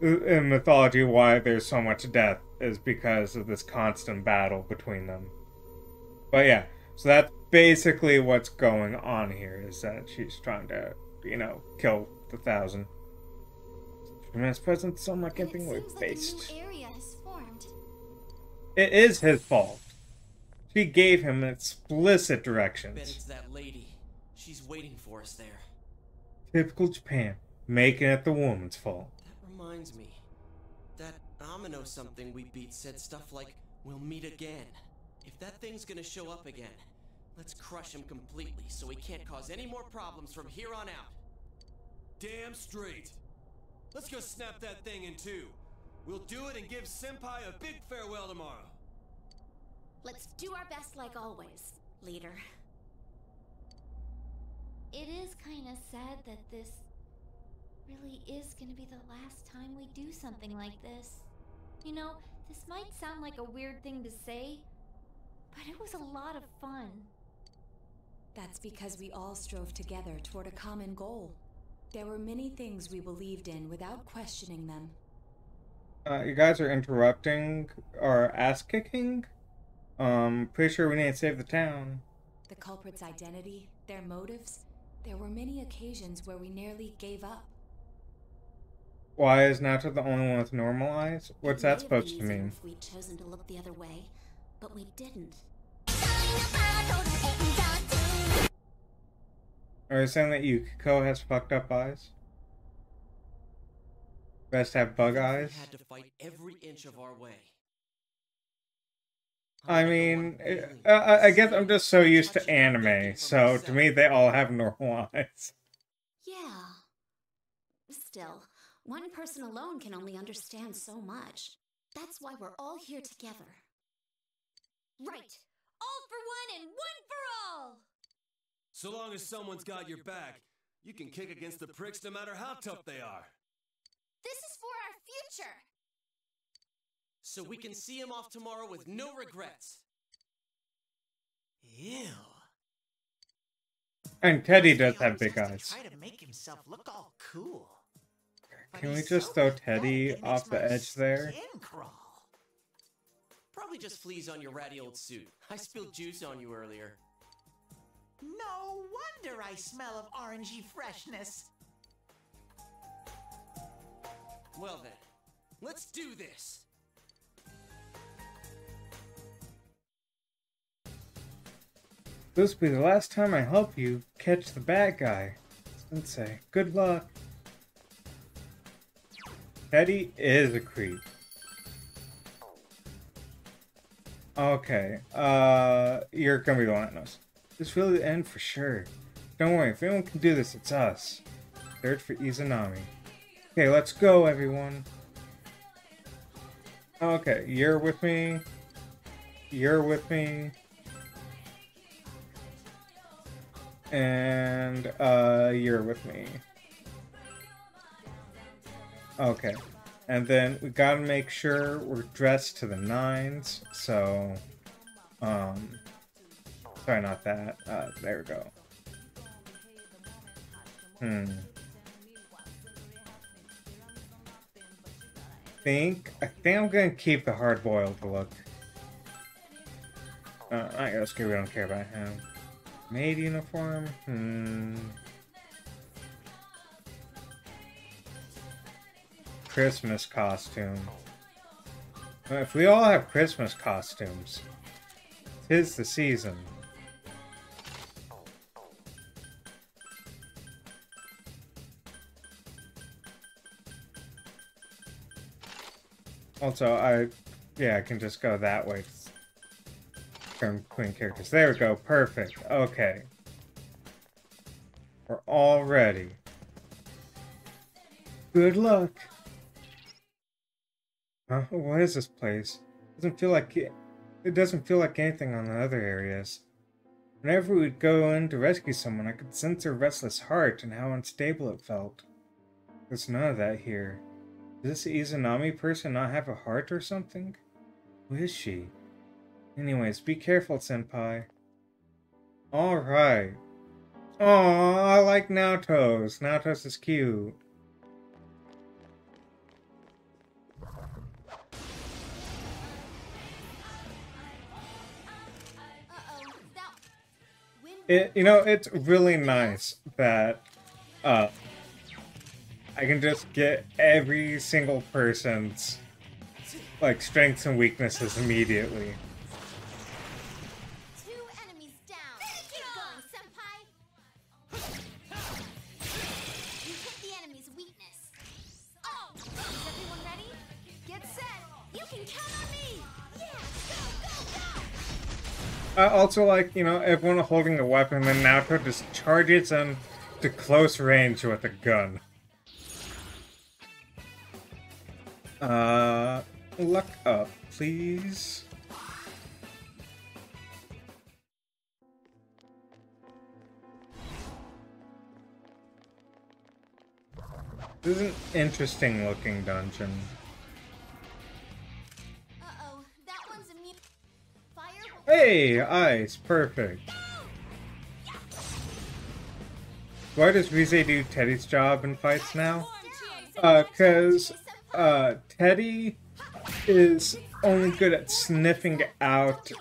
in mythology, why there's so much death is because of this constant battle between them. But yeah, so that's basically what's going on here, is that she's trying to, you know, kill the 1,000. Tremendous presence, so like everything we've faced. It is his fault. She gave him explicit directions. Bet it's that lady. She's waiting for us there. Typical Japan, making it the woman's fault. That reminds me. That Amino something we beat said stuff like, we'll meet again. If that thing's gonna show up again, let's crush him completely so he can't cause any more problems from here on out. Damn straight. Let's go snap that thing in two. We'll do it and give Senpai a big farewell tomorrow. Let's do our best like always, leader. It is kind of sad that this really is gonna be the last time we do something like this. You know, this might sound like a weird thing to say, but it was a lot of fun. That's because we all strove together toward a common goal. There were many things we believed in without questioning them. You guys are interrupting our ass-kicking? Pretty sure we need to save the town. The culprit's identity, their motives, there were many occasions where we nearly gave up. Why is Nato the only one with normal eyes? What's that supposed to mean? If we'd chosen to look the other way, but we didn't. Are you saying that Yukiko has fucked up eyes? Best have bug We eyes. had to fight every inch of our way. I mean, I guess I'm just so used to anime, so to me they all have normal eyes. Yeah. Still, one person alone can only understand so much. That's why we're all here together. Right. All for one and one for all. So long as someone's got your back, you can kick against the pricks no matter how tough they are. This is for our future. So we can see him off tomorrow with no regrets. Ew. And Teddy does have big eyes. Try to make himself look all cool. Can we just throw Teddy off the edge there? Skin crawl. Probably just fleas on your ratty old suit. I spilled juice on you earlier. No wonder I smell of orangey freshness. Well then, let's do this. This will be the last time I help you catch the bad guy. Sensei, good luck. Teddy is a creep. Okay, you're gonna be the one that knows. This is really the end for sure. Don't worry, if anyone can do this, it's us. Search for Izanami. Okay, let's go, everyone. Okay, you're with me. You're with me. And, you're with me. Okay. And then we gotta make sure we're dressed to the nines, so, sorry, not that. There we go. I think I'm gonna keep the hard-boiled look. I guess we don't care about him. Maid uniform? Christmas costume. If we all have Christmas costumes, 'tis the season. Also, I can just go that way. From between characters. There we go. Perfect. Okay. We're all ready. Good luck. Huh? What is this place? It doesn't feel like anything on the other areas. Whenever we'd go in to rescue someone, I could sense her restless heart and how unstable it felt. There's none of that here. Does this Izanami person not have a heart or something? Who is she? Anyways, be careful, senpai. Alright. Aww, I like Naotos. Naotos is cute. It's really nice that, I can just get every single person's, like, strengths and weaknesses immediately. I also like, everyone holding a weapon, and then Naoto just charges them to close range with a gun. Luck up, please. This is an interesting looking dungeon. Hey, ice, perfect. Why does Rize do Teddy's job in fights now? Cause, Teddy is only good at sniffing out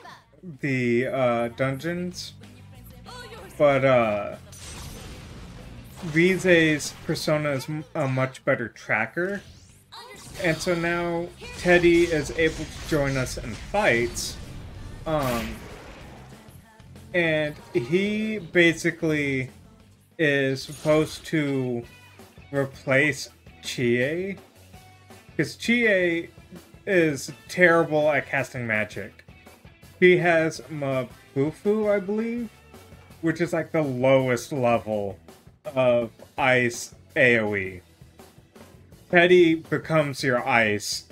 the, dungeons. But, Rize's persona is a much better tracker. And so now Teddy is able to join us in fights. And he basically is supposed to replace Chie Because Chie is terrible at casting magic. He has Mabufu, I believe, which is like the lowest level of ice AoE. Teddy becomes your ice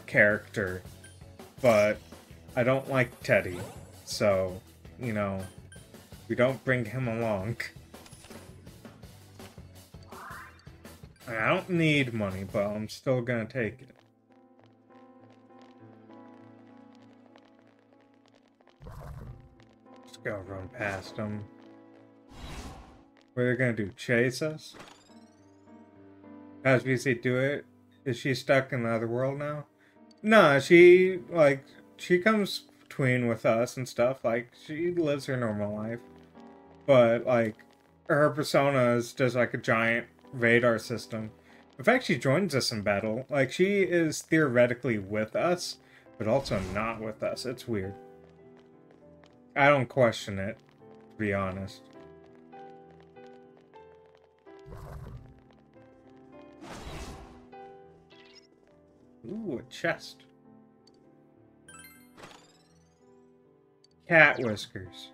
character, but I don't like Teddy, so, you know, we don't bring him along. I don't need money, but I'm still gonna take it. Just gotta run past them. What are they gonna do? Chase us? As we say, do it. Is she stuck in the other world now? Nah, she comes between with us and stuff. Like, she lives her normal life. But, like, her persona is just like a giant radar system. In fact, she joins us in battle. Like, she is theoretically with us, but also not with us. It's weird. I don't question it, to be honest. Ooh, a chest. Cat whiskers.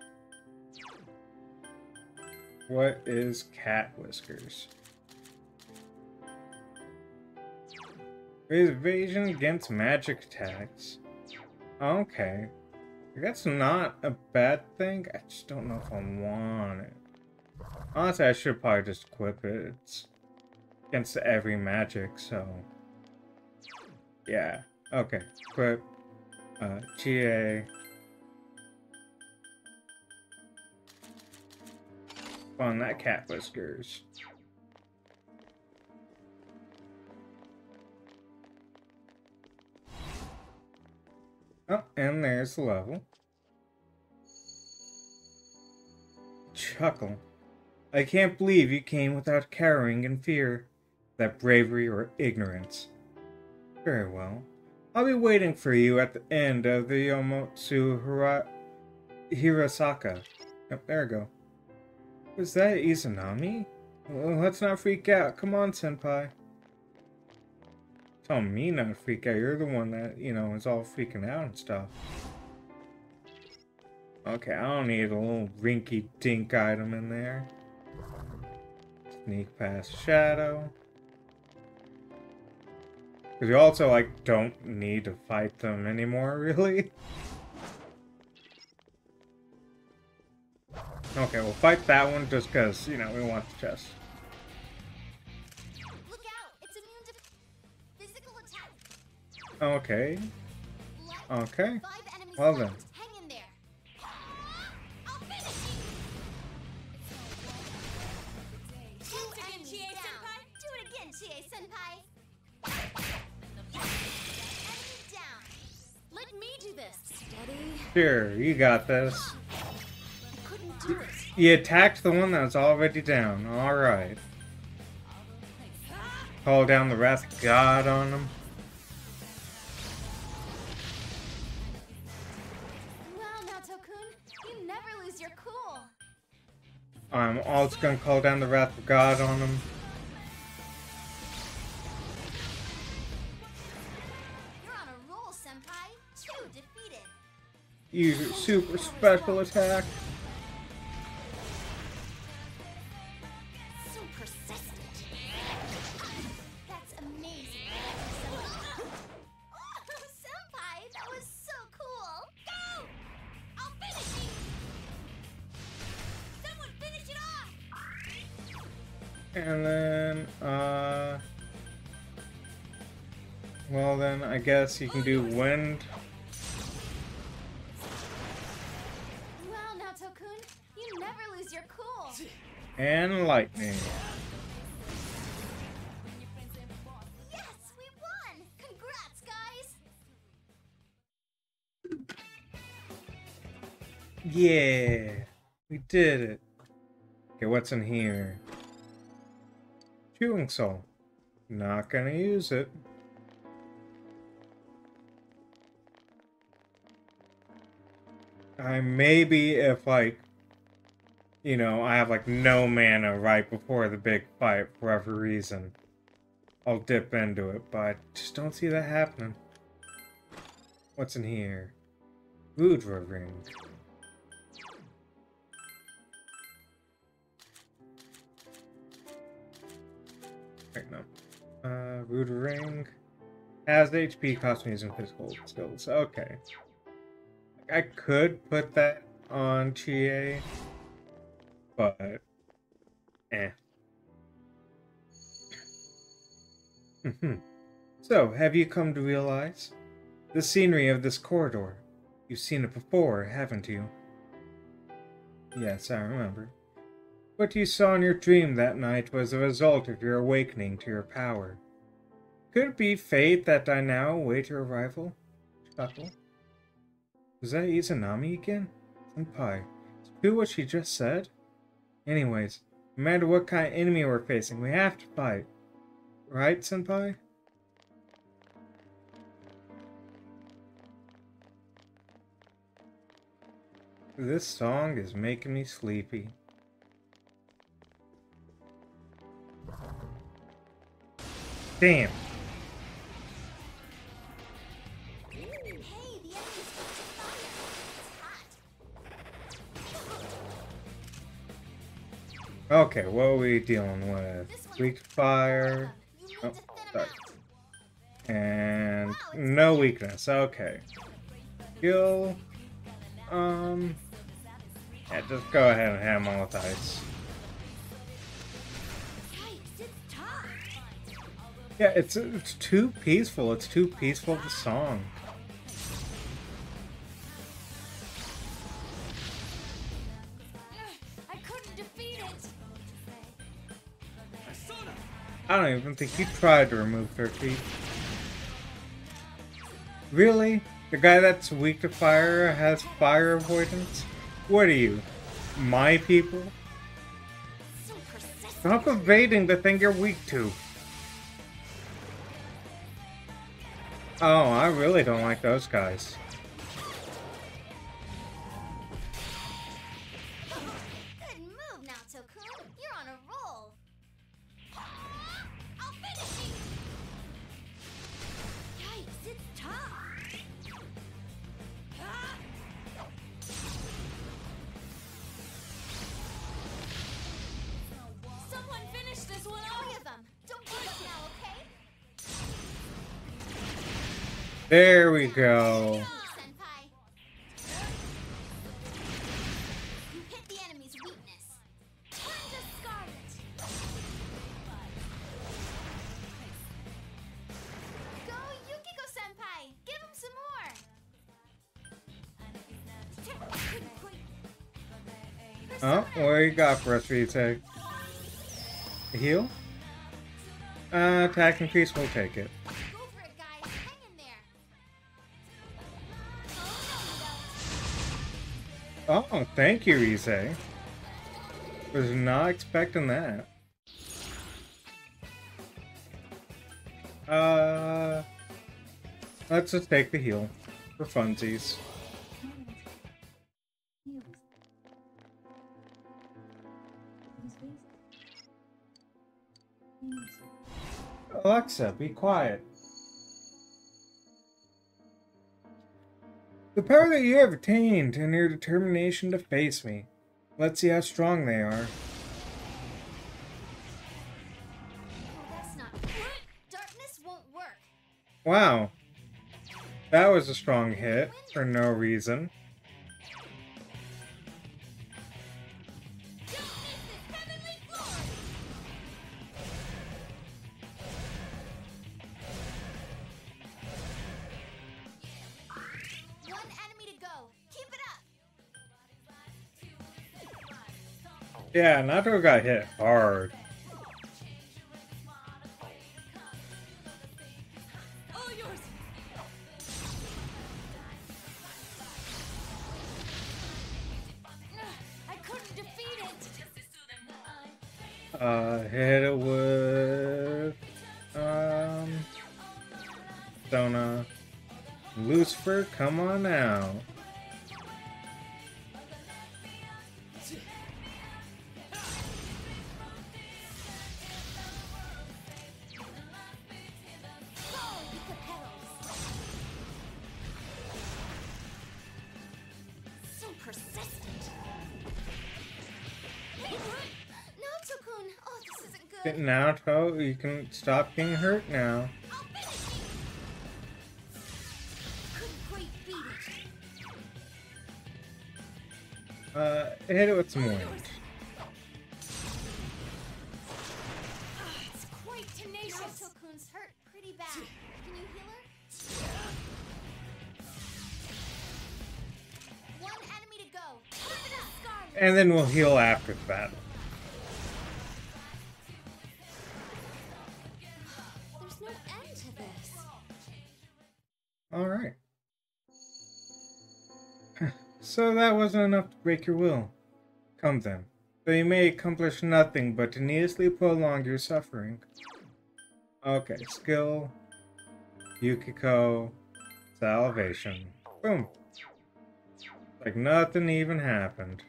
What is cat whiskers? Evasion against magic attacks. Okay. That's not a bad thing. I just don't know if I want it. Honestly, I should probably just equip it. It's against every magic, so... yeah. Okay. Equip. GA. On that cat whiskers. Oh, and there's the level. Chuckle. I can't believe you came without cowering in fear. That bravery or ignorance. Very well. I'll be waiting for you at the end of the Yomotsu Hirasaka. Oh, there we go. Was that Izanami? Well, let's not freak out. Come on, senpai. Tell me not to freak out. You're the one that, you know, is all freaking out and stuff. Okay, I don't need a little rinky-dink item in there. Sneak past Shadow. Because you also, like, don't need to fight them anymore, really. Okay, we'll fight that one just because, you know, we want the chest. Look out! It's immune to physical attack. Okay. Okay. Well then. Hang in there. Do it again, Chie-senpai. Do it again, Chie-senpai. Enemy down. Let me do this. Steady. Sure, you got this. Do it. You attacked the one that was already down. Alright. Call down the wrath of God on them. Wow, Nato-kun, you never lose your cool. I'm also gonna call down the wrath of God on them. You're on a roll, senpai. 2 defeated. Use your super special attack. So persistent. That's amazing. Oh, senpai, that was so cool. Go! I'll finish you. Someone finish it off. And then, well then, I guess you can do wind. Wow, Nato-kun, you never lose your cool. And lightning. Yes, we won! Congrats, guys! Yeah, we did it. Okay, what's in here? Chewing salt. Not gonna use it. Maybe if, like, you know, I have, like, no mana right before the big fight for whatever reason. I'll dip into it, but I just don't see that happening. What's in here? Rudra ring. Right, no. Rudra ring. Has HP, cost me using physical skills. Okay. I could put that on Chie, but eh. So, have you come to realize the scenery of this corridor? You've seen it before, haven't you? Yes, I remember. What you saw in your dream that night was a result of your awakening to your power. Could it be fate that I now await your arrival? Chuckle. Was that Izanami again? Senpai, is it true what she just said? Anyways, no matter what kind of enemy we're facing, we have to fight. Right, Senpai? This song is making me sleepy. Damn. Okay, what are we dealing with? Weak fire. Oh, sorry. And no weakness. Okay. Heal. Yeah, just go ahead and have him on with ice. Yeah, it's too peaceful. It's too peaceful of a song. I couldn't defeat it. I don't even think he tried to remove their feet. Really? The guy that's weak to fire has fire avoidance? What are you? My people? Stop evading the thing you're weak to. Oh, I really don't like those guys. Good move, Naoto-kun. You're on a roll. I'll finish you. Yikes, it's tough. Someone finish this one off. 3 of them. Don't give up now, okay? There we go. Senpai. You hit the enemy's weakness. Time to Scarlet. Go, Yukiko Senpai. Give him some more. Oh, what do you got for us, Rite? A heal? Attack increase, we'll take it. Oh, thank you, Rise. Was not expecting that. Let's just take the heal for funsies. Alexa, be quiet. The power that you have attained and your determination to face me. Let's see how strong they are. That's not. Darkness won't work. Wow. That was a strong hit for no reason. One enemy to go. Keep it up. Yeah, Nato got hit hard. All yours. I couldn't defeat it. Hit it with Sona. Lucifer, come on out. Getting out, oh, you can stop being hurt now. Hit it with some wind. It's quite tenacious. Naruto-kun's hurt pretty bad. Can you heal her? One enemy to go. Keep it up, Scarlet. And then we'll heal after the battle. There's no end to this. Alright. So that wasn't enough to break your will. Come then. Though you may accomplish nothing but to needlessly prolong your suffering. Okay, skill. Yukiko. Salvation. Boom. Like nothing even happened.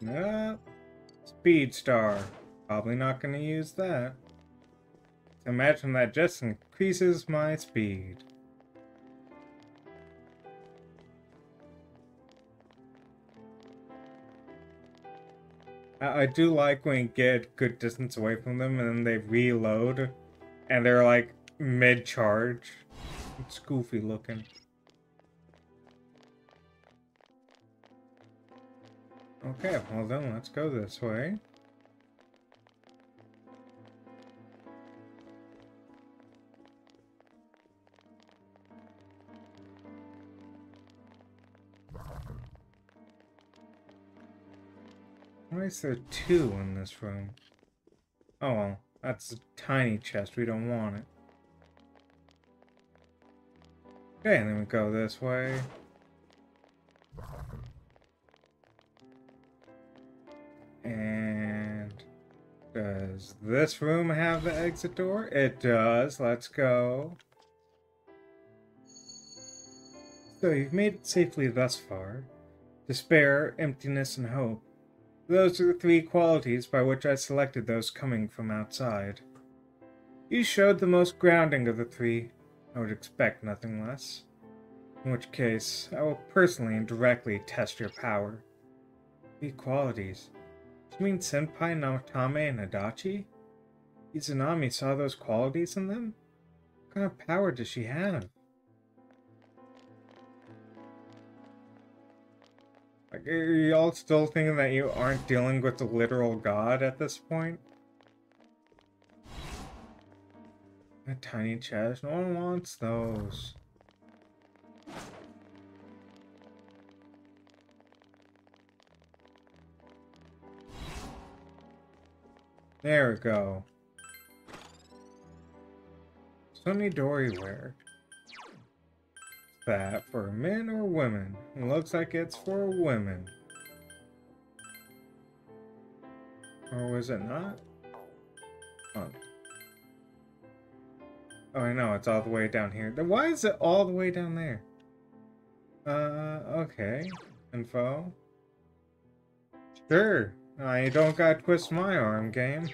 Nope. Speed Star. Probably not going to use that. Imagine that just increases my speed. I do like when you get good distance away from them and then they reload and they're like mid-charge. It's goofy looking. Okay, well then let's go this way. Why is there two in this room? Oh well, that's a tiny chest, we don't want it. Okay, and then we go this way. And does this room have the exit door? It does. Let's go. So you've made it safely thus far. Despair, emptiness, and hope. Those are the three qualities by which I selected those coming from outside. You showed the most grounding of the three. I would expect nothing less. In which case, I will personally and directly test your power. Three qualities. You mean Senpai, Naotame, and Adachi? Izanami saw those qualities in them? What kind of power does she have? Like, are y'all still thinking that you aren't dealing with the literal god at this point? A tiny chest, no one wants those. There we go. Sunidori wear. That for men or women? It looks like it's for women. Or was it not? Oh. Oh, I know, it's all the way down here. Then why is it all the way down there? Okay. Info. Sure. You don't gotta twist my arm, game.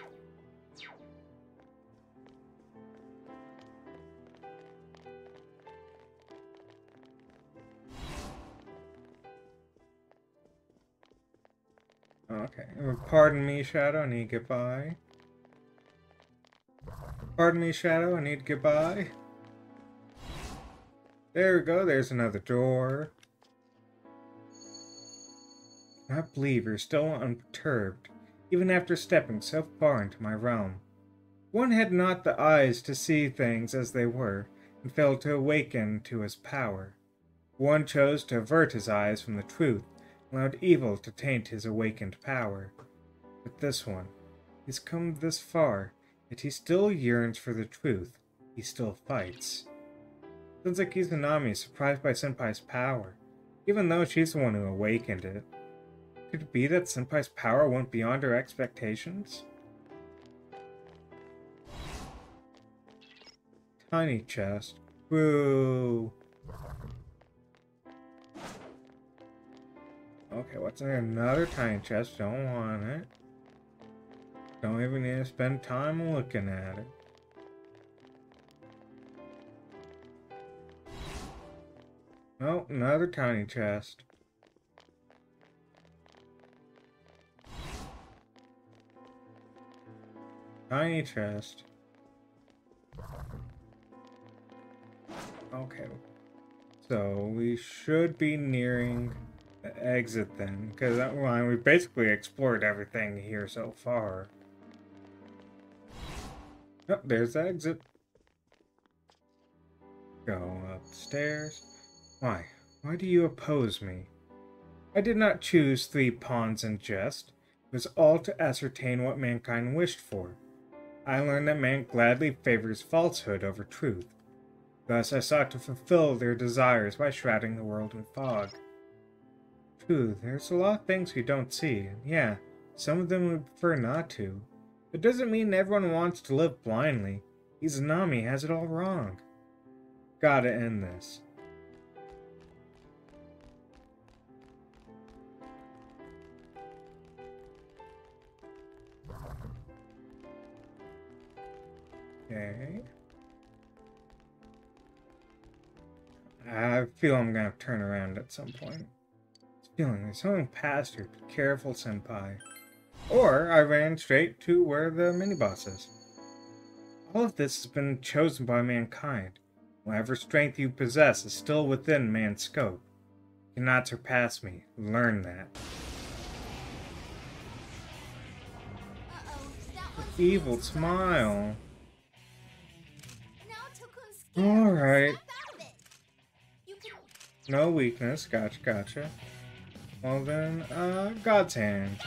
Okay. Pardon me, Shadow, I need to get by. Pardon me, Shadow, I need to get by. There we go, there's another door. I cannot believe you're still unperturbed, even after stepping so far into my realm. One had not the eyes to see things as they were, and failed to awaken to his power. One chose to avert his eyes from the truth, and allowed evil to taint his awakened power. But this one, he's come this far, yet he still yearns for the truth. He still fights. Sounds like Izanami is surprised by Senpai's power, even though she's the one who awakened it. Could it be that Senpai's power went beyond her expectations? Tiny chest. Boo. Okay, what's in there? Another tiny chest. Don't want it. Don't even need to spend time looking at it. Oh, another tiny chest. Tiny chest. Okay. So we should be nearing the exit then, because well, we basically explored everything here so far. Oh, there's the exit. Go up the stairs. Why? Why do you oppose me? I did not choose 3 pawns in jest. It was all to ascertain what mankind wished for. I learned that man gladly favors falsehood over truth. Thus I sought to fulfill their desires by shrouding the world in fog. True, there's a lot of things we don't see, and yeah, some of them we prefer not to. It doesn't mean everyone wants to live blindly. Izanami has it all wrong. Gotta end this. Okay. I feel I'm gonna turn around at some point. It's feeling there's something past here. Be careful, senpai. Or I ran straight to where the mini-boss is. All of this has been chosen by mankind. Whatever strength you possess is still within man's scope. You cannot surpass me. Learn that. Evil smile. Alright. No weakness. Gotcha, gotcha. Well then, God's hand.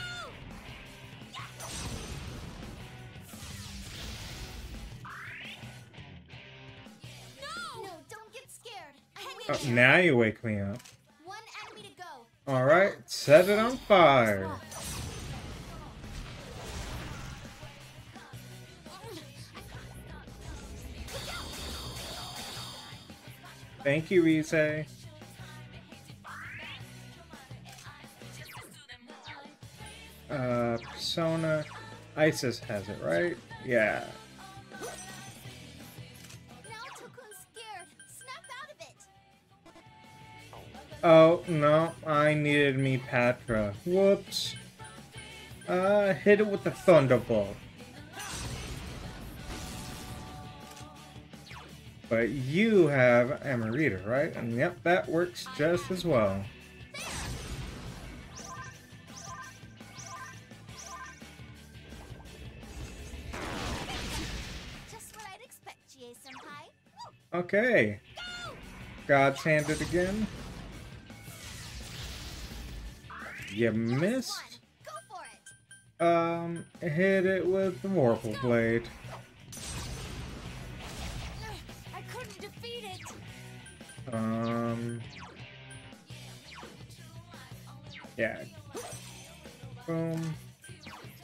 No, don't get scared. Oh, now you wake me up. Alright, set it on fire. Thank you, Rise. Persona. Isis has it, right? Yeah. Oh, no. I needed me Patra. Whoops. Hit it with the Thunderbolt. But you have Amarita, right? And yep, that works just as well. Just what I'd expect, GA-senpai. Okay. God's hand it again. You missed. Go for it. Hit it with the Vorpal Blade. I couldn't defeat it. Yeah. Boom.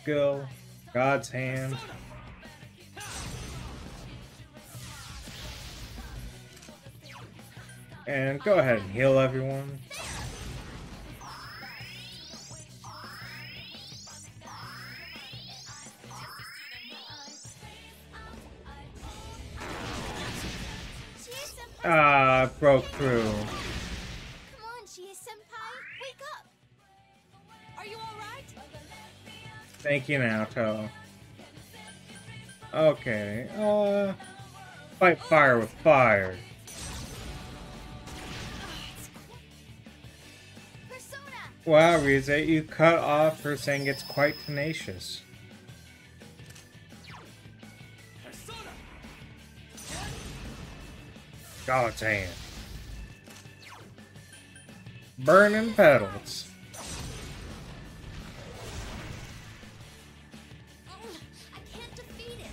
Skill. God's hand. And go ahead and heal everyone. Broke through. Come on, GA-senpai. Wake up. Are you alright? Thank you, Naoto. Okay, fight fire with fire. Wow, Rise, you cut off her saying it's quite tenacious. God's hand. Burning petals. I can't defeat it.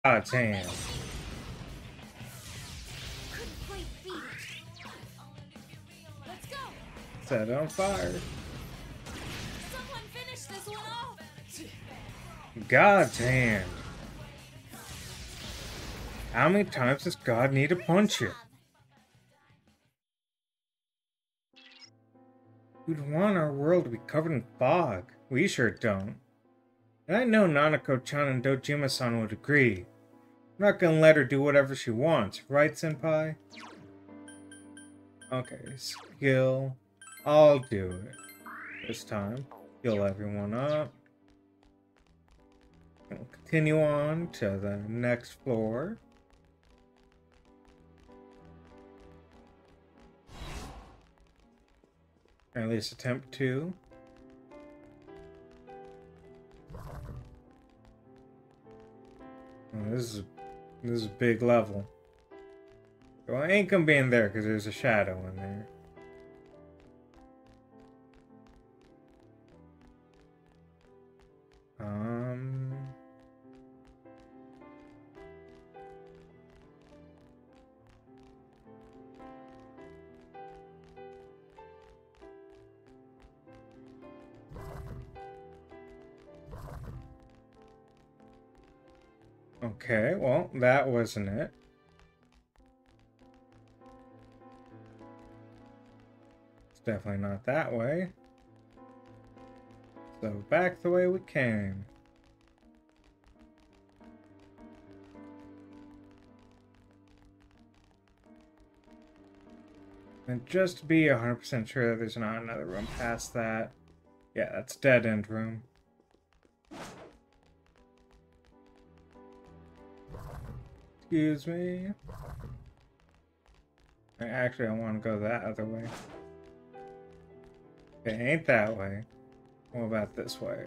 God's hand. Couldn't quite beat it. Let's go. Set it on fire. Someone finish this one off. God's hand. How many times does God need to punch you? We'd want our world to be covered in fog. We sure don't. And I know Nanako-chan and Dojima-san would agree. I'm not gonna let her do whatever she wants, right, Senpai? Okay, skill. I'll do it. This time. Heal everyone up. And continue on to the next floor. Or at least attempt to. Oh, this is a big level. Well, I ain't gonna be in there because there's a shadow in there. Okay, well, that wasn't it. It's definitely not that way. So, back the way we came. And just to be 100% sure that there's not another room past that. Yeah, that's dead end room. Excuse me. Actually, I want to go that other way. It ain't that way. What about this way?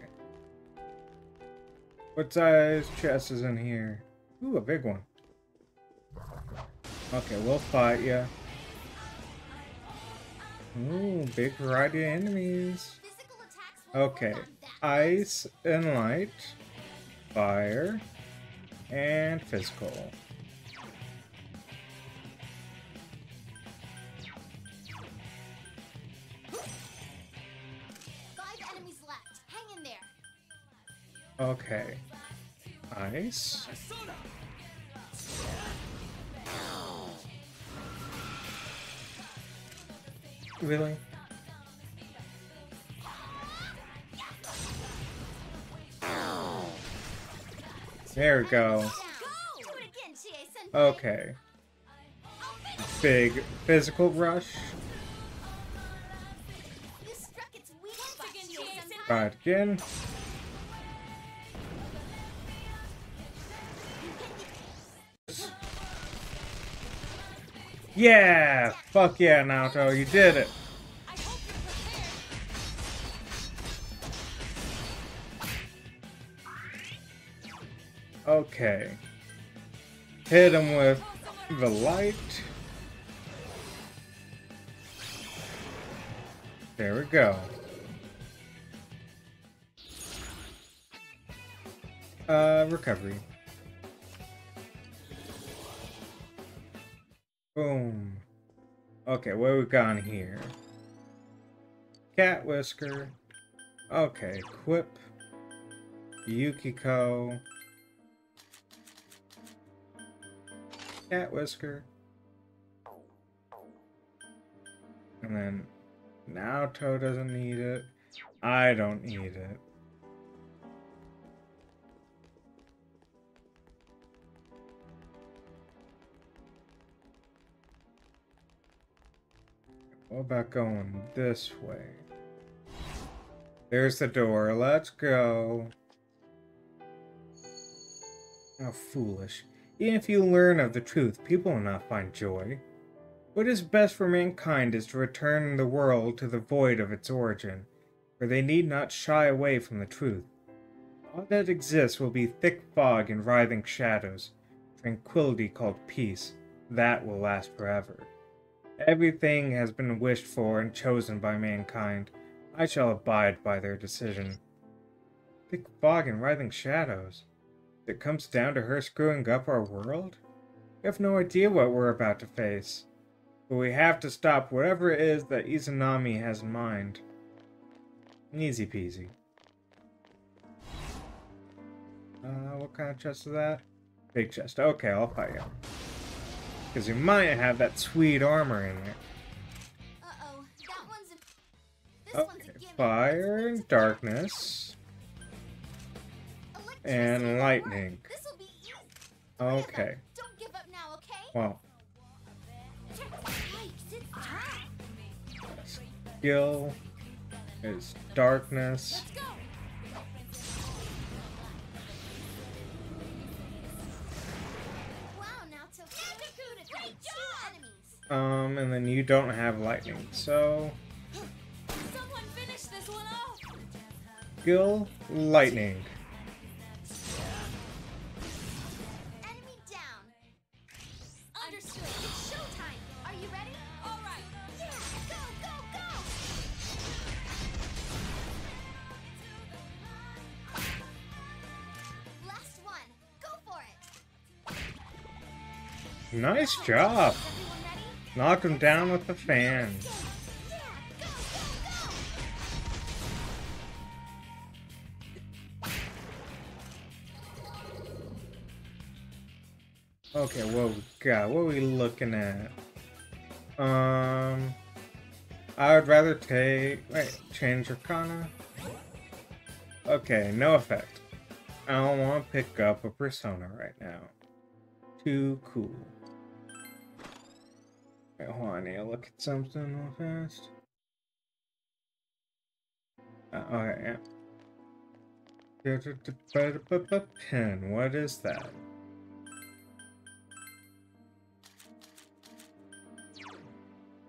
What size chest is in here? Ooh, a big one. Okay, we'll fight ya. Ooh, big variety of enemies. Okay, ice and light, fire, and physical. 5 enemies left. Hang in there. Okay. Ice. Really? There we go. Okay. Big physical rush. Try it again. Yeah! Fuck yeah, Naoto, you did it! Okay. Hit him with the light. There we go. Recovery. Boom. Okay, what we got here? Cat Whisker. Okay, Quip. Yukiko. Cat Whisker. And then Naoto doesn't need it. I don't need it. What about going this way? There's the door. Let's go. How foolish. Even if you learn of the truth, people will not find joy. What is best for mankind is to return the world to the void of its origin, for they need not shy away from the truth. All that exists will be thick fog and writhing shadows, tranquility called peace. That will last forever. Everything has been wished for and chosen by mankind. I shall abide by their decision. Thick fog and writhing shadows. It comes down to her screwing up our world? We have no idea what we're about to face. But we have to stop whatever it is that Izanami has in mind. Easy peasy. What kind of chest is that? Big chest. Okay, I'll fight you. Because you might have that sweet armor in there. Uh-oh, that one's a... This one's a Okay, gimme. fire and darkness. And lightning. This'll be easy. Okay. Don't give up now, okay? Well, Yikes, it's time. skill is darkness. Let's go. Wow, now till great job. And then you don't have lightning, so Someone finish this one off. skill lightning. Enemy down. Understood. It's showtime. Are you ready? All right. Yeah, go, go, go. Last one. Go for it. Nice job. Knock him down with the fan. Okay, what we got? What are we looking at? I would rather take... Wait, change Arcana? Okay, no effect. I don't want to pick up a Persona right now. Too cool. Wait, hold on, I need to look at something real fast. Okay, yeah. 10, what is that?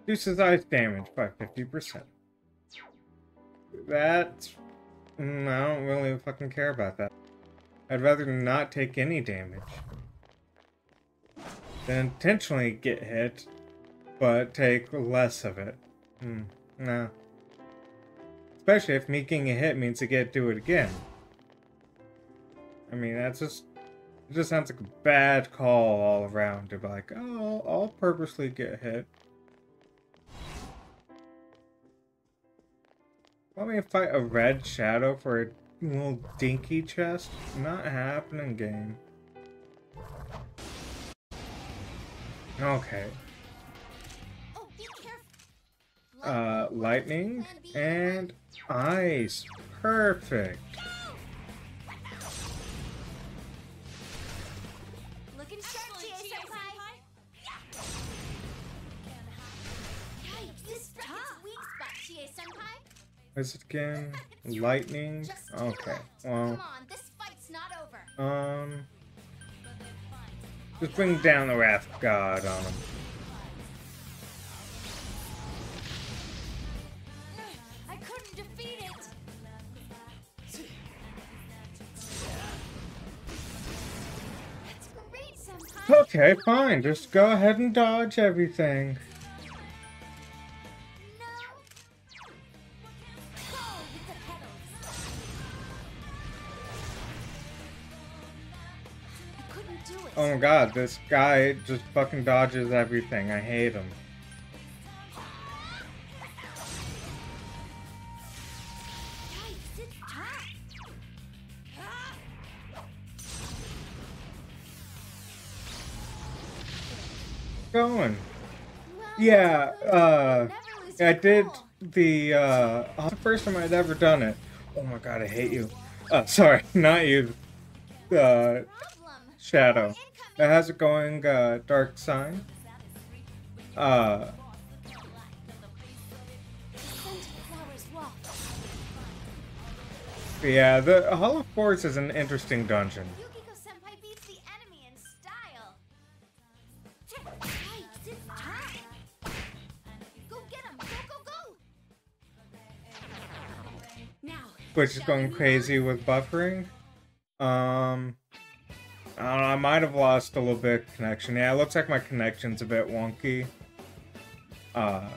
Reduces ice damage by 50%. That's... I don't really fucking care about that. I'd rather not take any damage than intentionally get hit, but take less of it. No. Especially if me getting a hit means I get to do it again. I mean, that's just... It just sounds like a bad call all around to be like, oh, I'll purposely get hit. Want me to fight a red shadow for a little dinky chest? Not happening, game. Okay. Oh, be careful. Lightning and ice. Perfect. Looking sharp, Chie-senpai. Yikes, this bracket's weak spot, Chie-senpai. Is it again? Lightning? Okay, well... Come on, this fight's not over. Just bring down the Wrath of God on him. I couldn't defeat it. That's great, senpai. Okay, fine. Just go ahead and dodge everything. Oh my god, this guy just fucking dodges everything. I hate him. Going. Yeah, I did the first time I'd ever done it. Oh my god, I hate you. Sorry, not you. Shadow. How's it going, Dark Sign? Yeah, the Hall of Force is an interesting dungeon. Yukiko-senpai beats the enemy in style. Yikes, it's time. Go get him. Go, go, go. Now. Which is going crazy with buffering. I don't know, I might have lost a little bit of connection. Yeah, it looks like my connection's a bit wonky. Because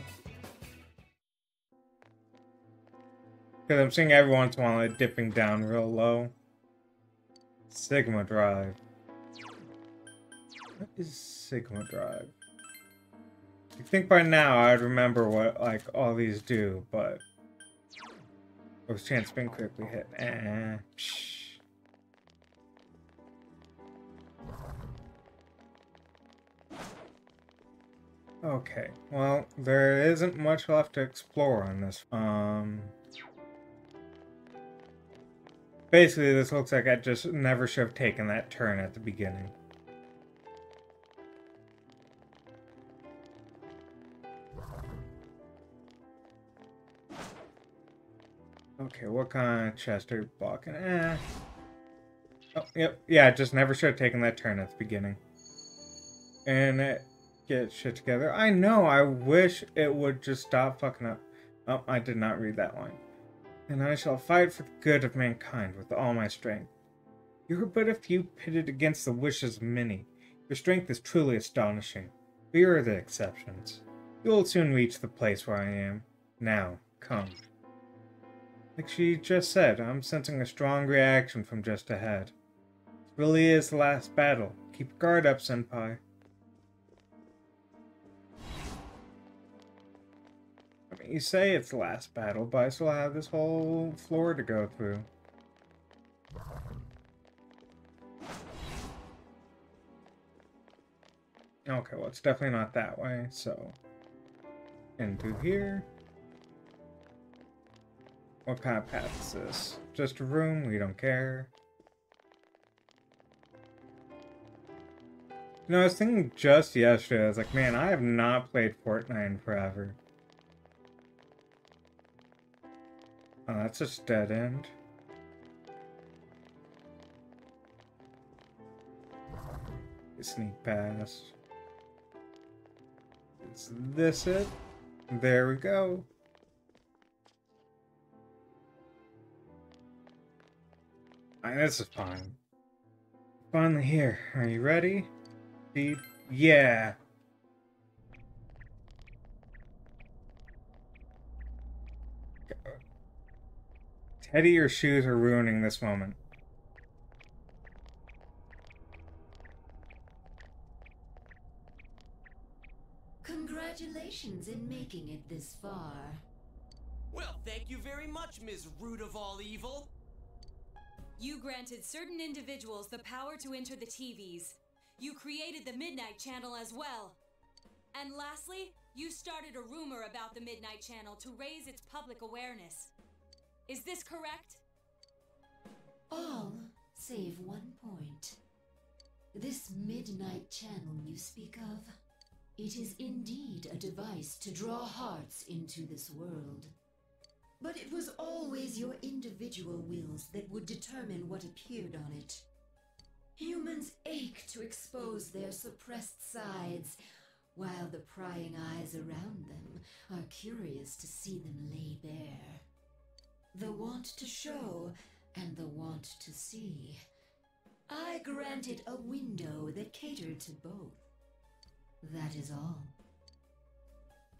I'm seeing every once in a while it dipping down real low. Sigma Drive. What is Sigma Drive? I think by now I'd remember what, like, all these do, but... Those chance being quickly hit. Okay, well, there isn't much left to explore on this. Basically, this looks like I just never should have taken that turn at the beginning. Okay, what kind of chest are you blocking? Oh, yep, yeah, just never should have taken that turn at the beginning. And get shit together. I know, I wish it would just stop fucking up. Oh, I did not read that line. And I shall fight for the good of mankind with all my strength. You are but a few pitted against the wishes of many. Your strength is truly astonishing. We are the exceptions. You will soon reach the place where I am. Now, come. Like she just said, I'm sensing a strong reaction from just ahead. This really is the last battle. Keep your guard up, Senpai. I mean, you say it's the last battle, but I still have this whole floor to go through. Okay, well, it's definitely not that way, so... in through here. What kind of path is this? Just a room? We don't care. You know, I was thinking just yesterday, I was like, man, I have not played Fortnite in forever. Oh, that's just dead end. Sneak past. Is this it? There we go. Alright, this is fine. Finally here. Are you ready? Yeah. Teddy, your shoes are ruining this moment. Congratulations in making it this far. Well, thank you very much, Ms. Root of all evil. You granted certain individuals the power to enter the TVs. You created the Midnight Channel as well. And lastly, you started a rumor about the Midnight Channel to raise its public awareness. Is this correct? All save one point. This Midnight Channel you speak of, it is indeed a device to draw hearts into this world. But it was always your individual wills that would determine what appeared on it. Humans ache to expose their suppressed sides, while the prying eyes around them are curious to see them lay bare. The want to show and the want to see. I granted a window that catered to both. That is all.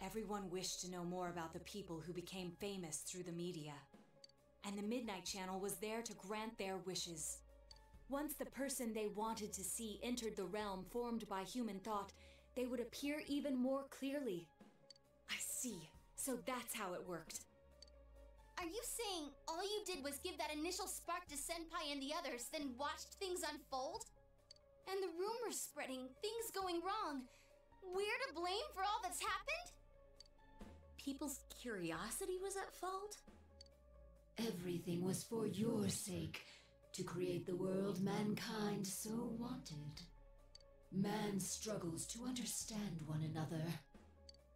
Everyone wished to know more about the people who became famous through the media. And the Midnight Channel was there to grant their wishes. Once the person they wanted to see entered the realm formed by human thought, they would appear even more clearly. I see. So that's how it worked. Are you saying all you did was give that initial spark to Senpai and the others, then watched things unfold? And the rumors spreading, things going wrong. We're to blame for all that's happened? People's curiosity was at fault? Everything was for your sake, to create the world mankind so wanted. Man struggles to understand one another.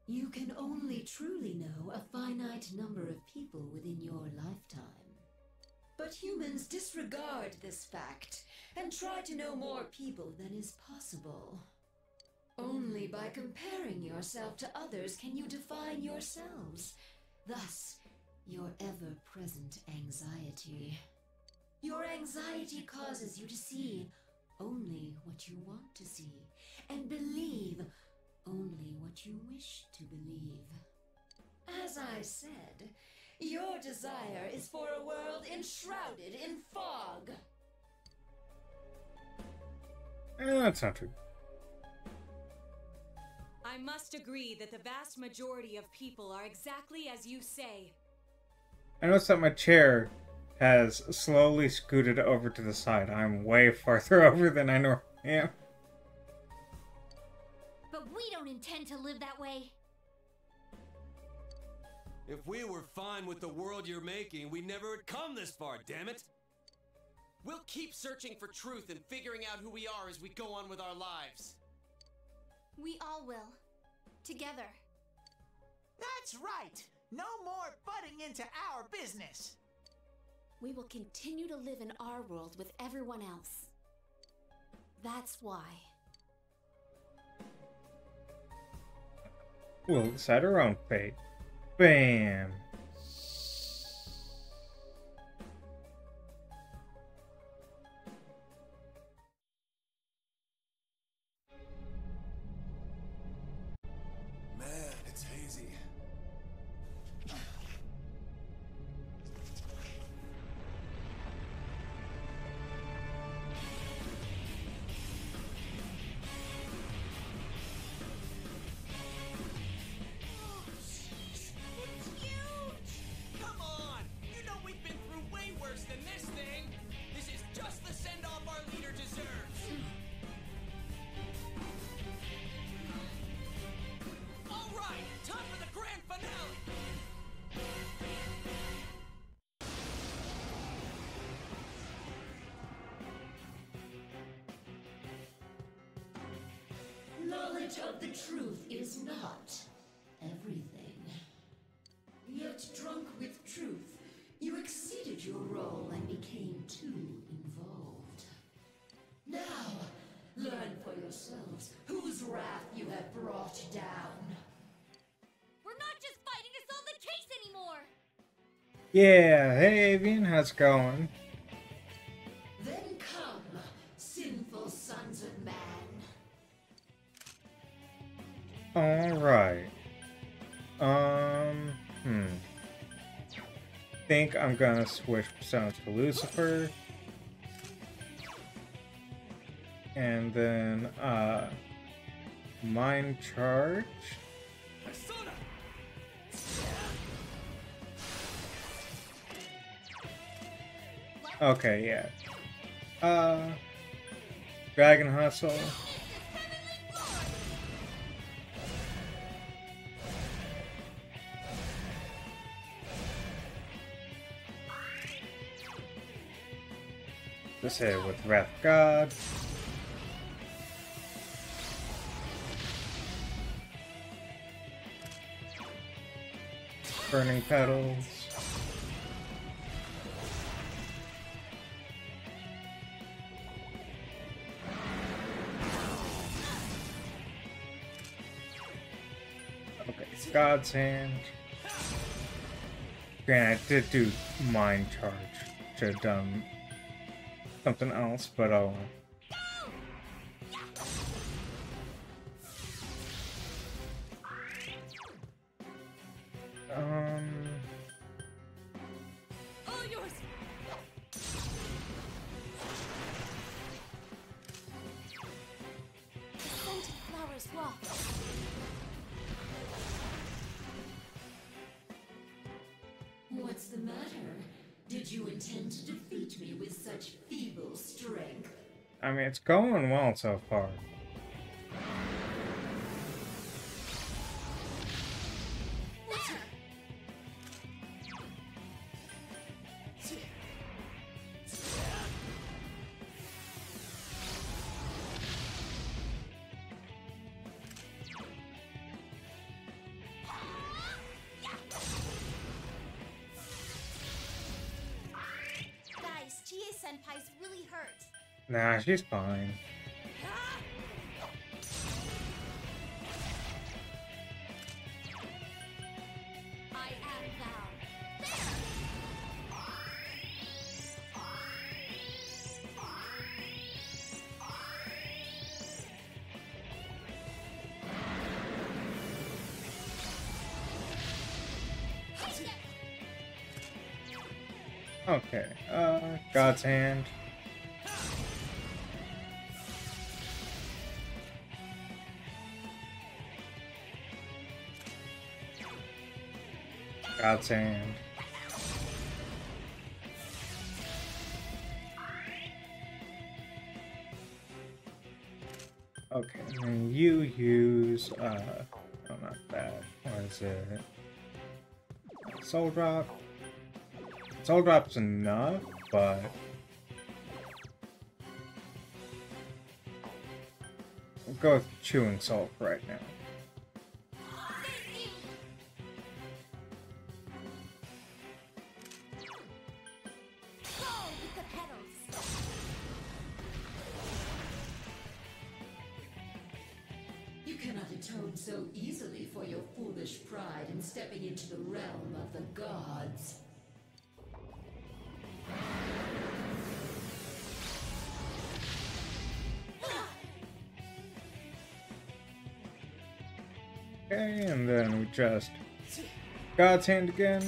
You can only truly know a finite number of people within your lifetime. But humans disregard this fact and try to know more people than is possible. Only by comparing yourself to others can you define yourselves. Thus, your ever-present anxiety. Your anxiety causes you to see only what you want to see, and believe only what you wish to believe. As I said, your desire is for a world enshrouded in fog. That's not true. I must agree that the vast majority of people are exactly as you say. I noticed that my chair has slowly scooted over to the side. I'm way farther over than I normally am. But we We don't intend to live that way. If we were fine with the world you're making, we never would come this far, damn it! We'll keep searching for truth and figuring out who we are as we go on with our lives. We all will. Together. That's right! No more butting into our business! We will continue to live in our world with everyone else. That's why. We'll decide our own fate. Bam! Man, it's hazy. Come on! You know we've been through way worse than this thing! This is just the send-off our leader deserves! Alright, time for the grand finale! Knowledge of the truth is not everything. Yet drunk with truth, you exceeded your role and became too involved. Now, learn for yourselves whose wrath you have brought down. We're not just fighting to solve the case anymore. Yeah, hey Avian, how's it going? Then come, sinful sons of man. Alright. Think I'm gonna switch personas to Lucifer. And then, Mind Charge. Okay, yeah. Dragon Hustle. Let's hit it with Wrath of God. Burning Petals. Okay, God's Hand. Granted, I did do Mind Charge. Should have done something else, but oh well. All yours. The scented flowers waft. What's the matter? Did you intend to defeat me with such feeble strength? I mean, it's going well so far. Guys, Chie-senpai's really hurt. Nah, she's fine. I am thou. Okay, God's Hand. God's Hand. Okay, and then you use, oh, not that. What is it? Soul Drop. Soul Drop's enough, but... we'll go with Chewing Salt right now. You cannot atone so easily for your foolish pride in stepping into the realm of the gods. Okay, and then we just God's Hand again.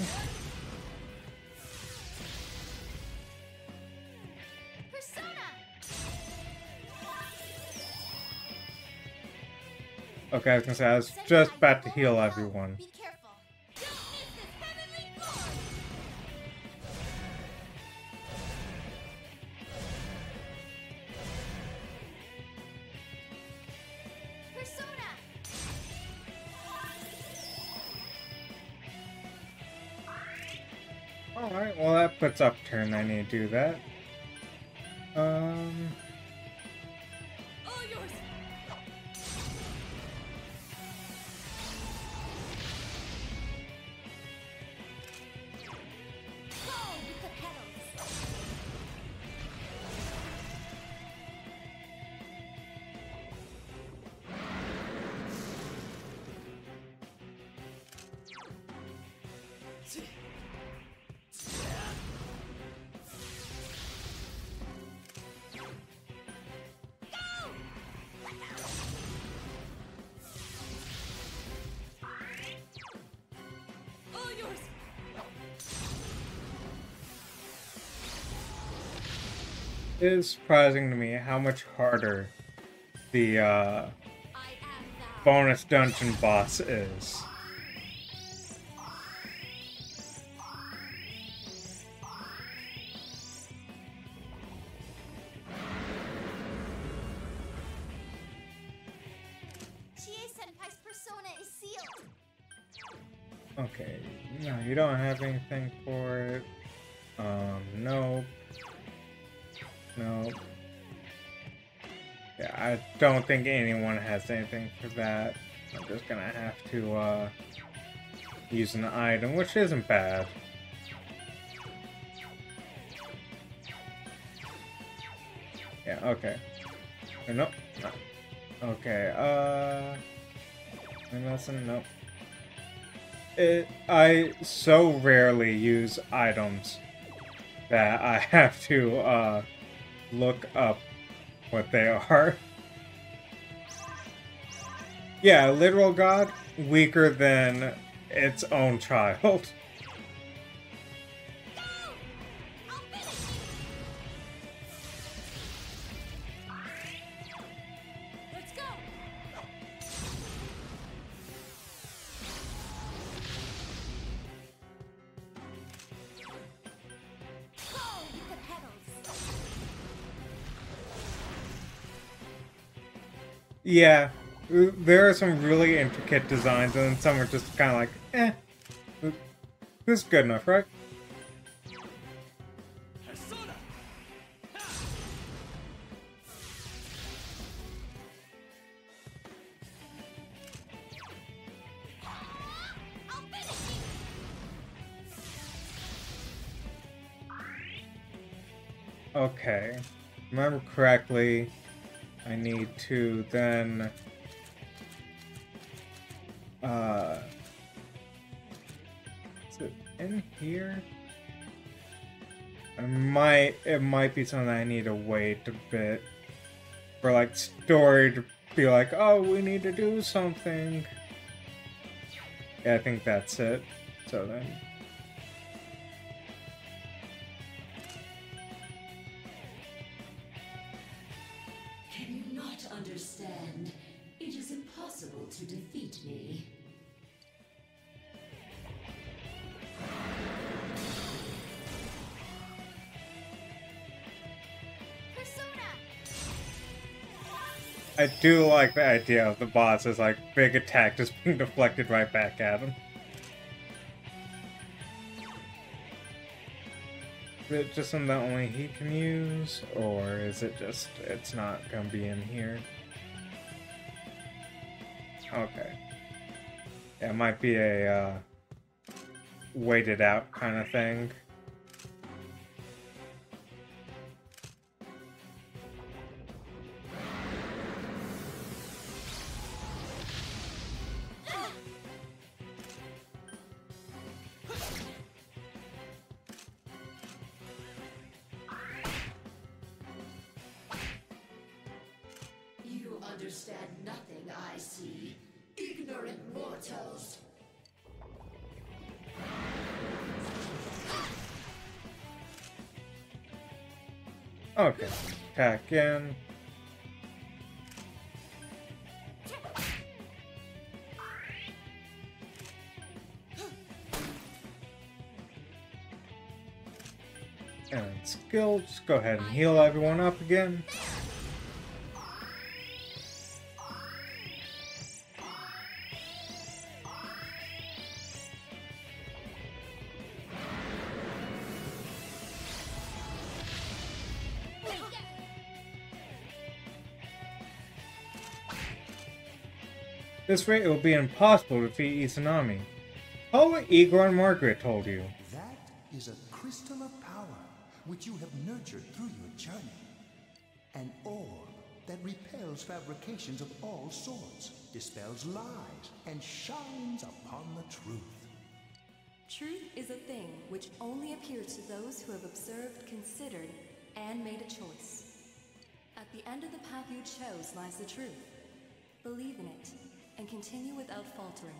Okay, I was gonna say, I was just about to heal everyone. Alright, well that puts up turn, I need to do that. It is surprising to me how much harder the bonus dungeon boss is. Chie-senpai's persona is sealed. Okay, no, you don't have anything for it. Nope. Nope. Yeah, I don't think anyone has anything for that. I'm just gonna have to, use an item, which isn't bad. Yeah, okay. Nope. No. Okay, am I messing? Nope. I so rarely use items that I have to, look up what they are. Yeah, literal god, weaker than its own child. Yeah, there are some really intricate designs, and some are just kind of like, eh. This is good enough, right? Okay, remember correctly, I need to then, is it in here? It might be something I need to wait a bit for, like, story to be like, oh, we need to do something. Yeah, I think that's it. So then. Understand, it is impossible to defeat me. Persona! I do like the idea of the boss as like big attack just being deflected right back at him. Is it just something that only he can use, or is it just it's not gonna be in here? Okay. Yeah, it might be a waited out kind of thing. You understand nothing, I see. Ignorant mortals. Okay, attack in. And skill, just go ahead and heal everyone up again. This rate it will be impossible to defeat Izanami. All what Igor and Margaret told you. That is a crystal of power, which you have nurtured through your journey. An orb that repels fabrications of all sorts, dispels lies, and shines upon the truth. Truth is a thing which only appears to those who have observed, considered, and made a choice. At the end of the path you chose lies the truth. Believe in it, and continue without faltering.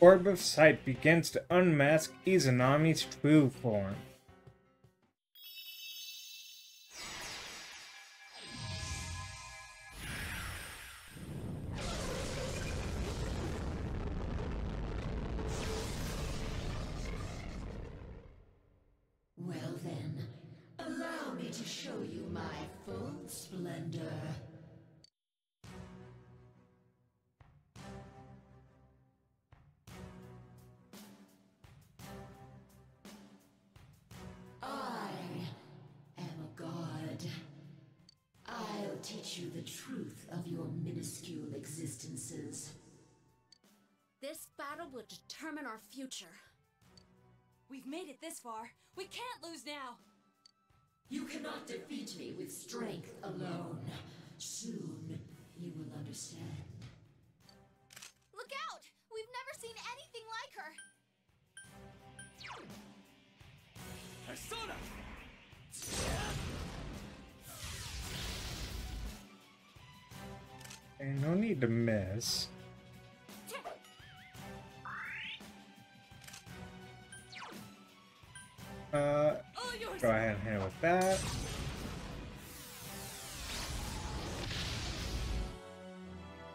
Orb of Sight begins to unmask Izanami's true form. Well then, allow me to show you my full splendor. I am a god. I'll teach you the truth of your minuscule existences. This battle will determine our future. We've made it this far. We can't lose now. You cannot defeat me with strength alone. Soon, you will understand. Look out! We've never seen anything like her. Persona! Okay, no need to miss. Go ahead and hit it with that.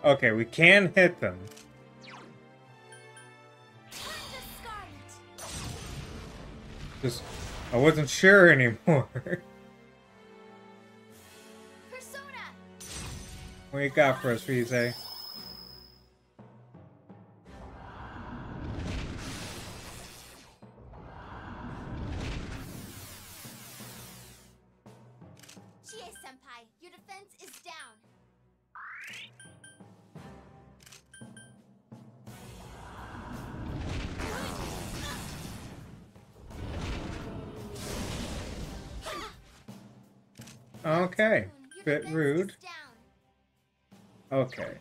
Okay, we can hit them. Just, I wasn't sure anymore. Persona! What you got for us, Rize? Chie-senpai, your defense is down. Okay, bit rude. Okay,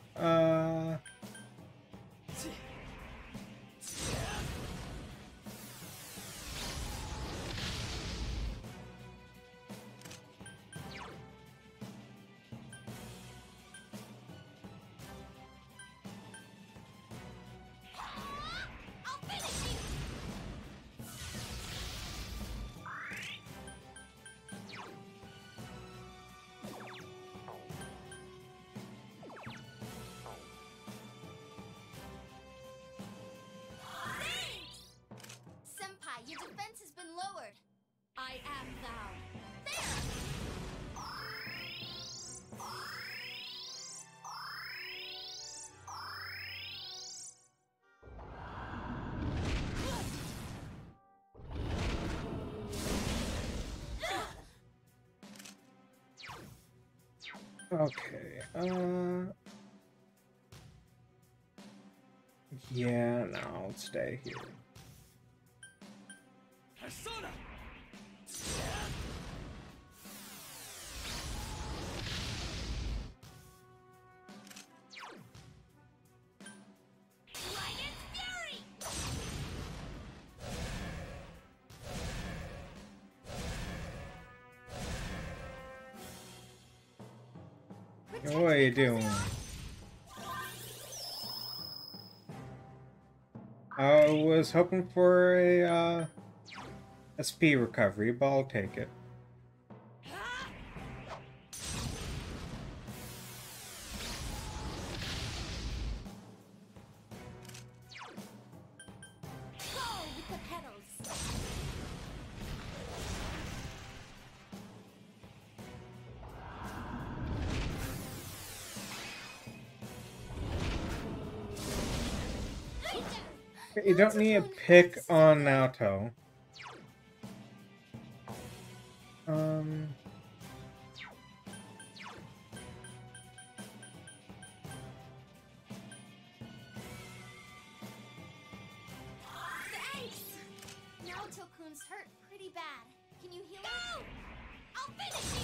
Okay, yeah, no, I'll stay here. Persona! What are you doing? I was hoping for a SP recovery, but I'll take it. You don't need a pick on Naoto. Thanks! Naoto-kun's hurt pretty bad. Can you heal him? I'll finish you!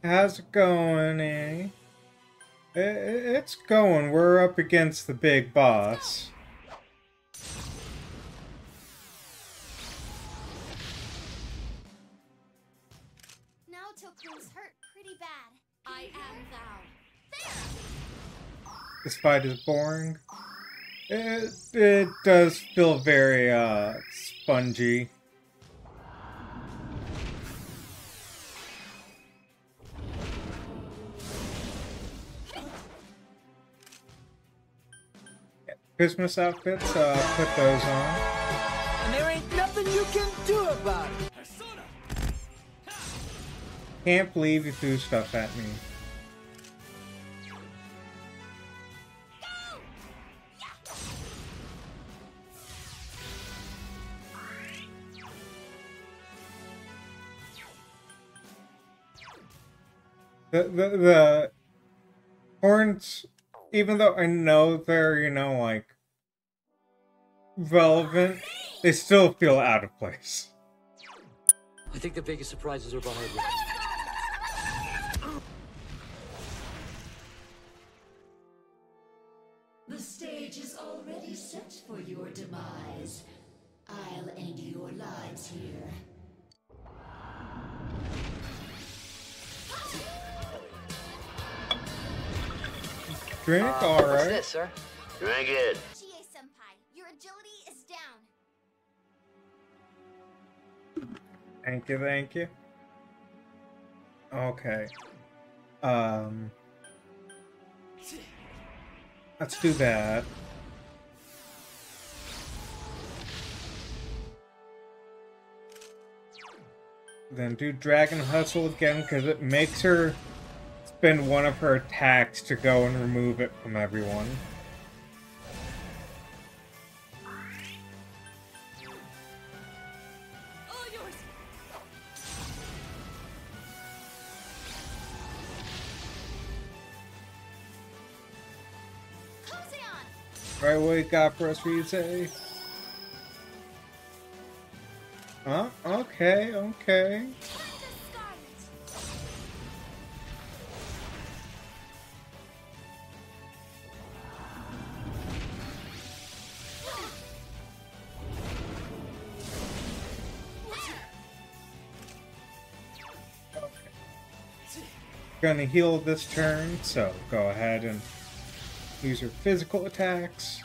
How's it going, eh? It's going. We're up against the big boss. Naoto-kun's hurt pretty bad. I am thou. There! This fight is boring. It does feel very spongy. Christmas outfits, put those on. And there ain't nothing you can do about it. Can't believe you threw stuff at me. The horns, even though I know they're, you know, like, relevant, they still feel out of place. I think the biggest surprises are behind me. The stage is already set for your demise. I'll end your lives here. Drink, alright. What's this, sir? Drink it. Chie-senpai, your agility is down. Thank you, thank you. Okay. Let's do that. Then do Dragon Hustle again, because it makes her spend one of her attacks to go and remove it from everyone. Right, what you got for us, Rize? Huh? Okay, okay. Gonna heal this turn, so go ahead and use your physical attacks.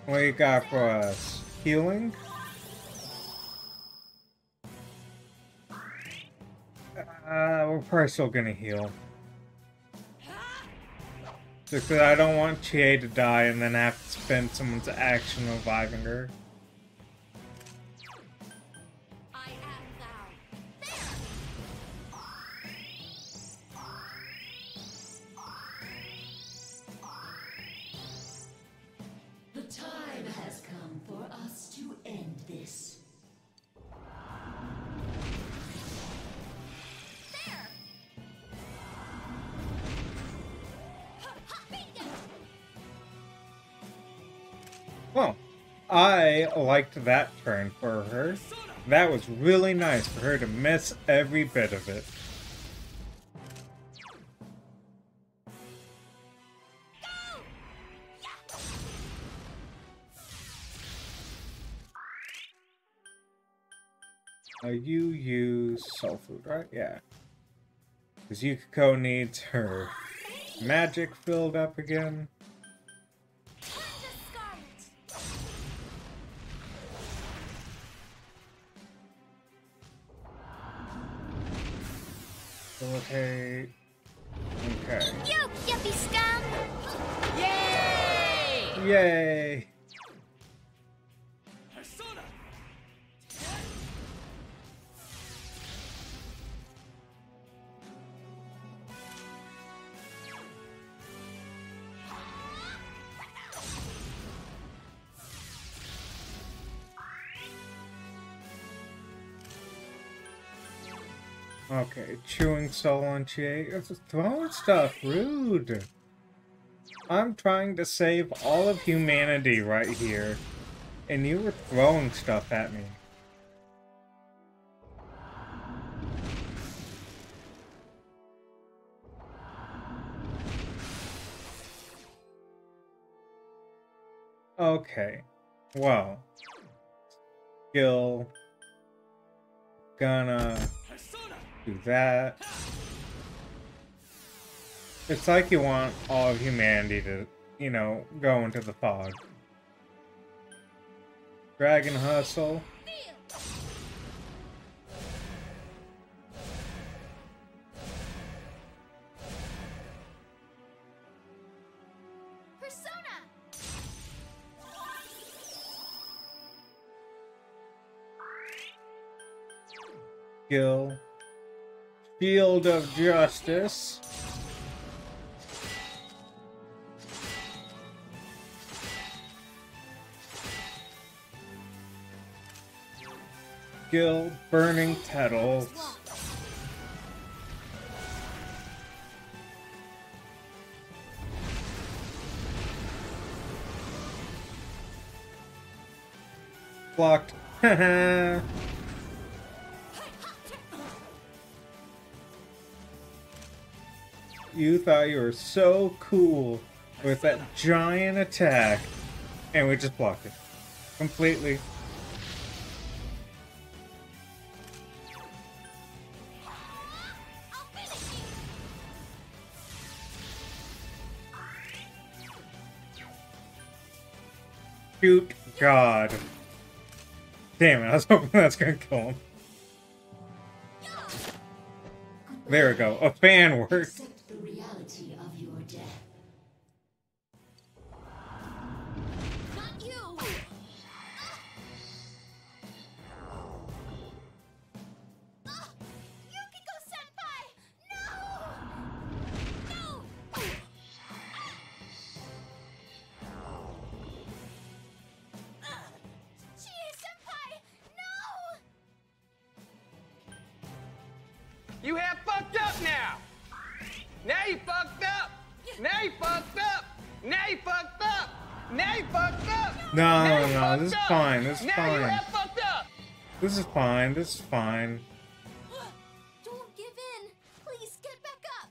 What you got for us? Healing? We're probably still gonna heal. Just because I don't want Chie to die and then have to spend someone's action reviving her. Well, I liked that turn for her. That was really nice for her to miss every bit of it. You use soul food, right? Yeah. Because Yukiko needs her magic filled up again. Facilitate. Okay. You yuppie scum! Yay! Yay! Okay, chewing soul on Chie. It's throwing stuff. Rude. I'm trying to save all of humanity right here. And you were throwing stuff at me. Okay. Well. Skill. Gonna do that. It's like you want all of humanity to, you know, go into the fog. Dragon Hustle. Persona! Skill. Field of Justice. Skill. Burning Petals. Blocked. You thought you were so cool with that giant attack, and we just blocked it completely. Shoot God. Damn it, I was hoping that's gonna kill him. There we go, a fan worked. Accept the reality of your death. Not you! Yukiko-senpai! No! No! Chie-senpai! No! You have fucked up now! Now you fucked up! Now you fucked up! Now you fucked up! Now you fucked up! No, this is fine, this is Now you fine. have fucked up! This is fine, this is fine. Don't give in! Please get back up!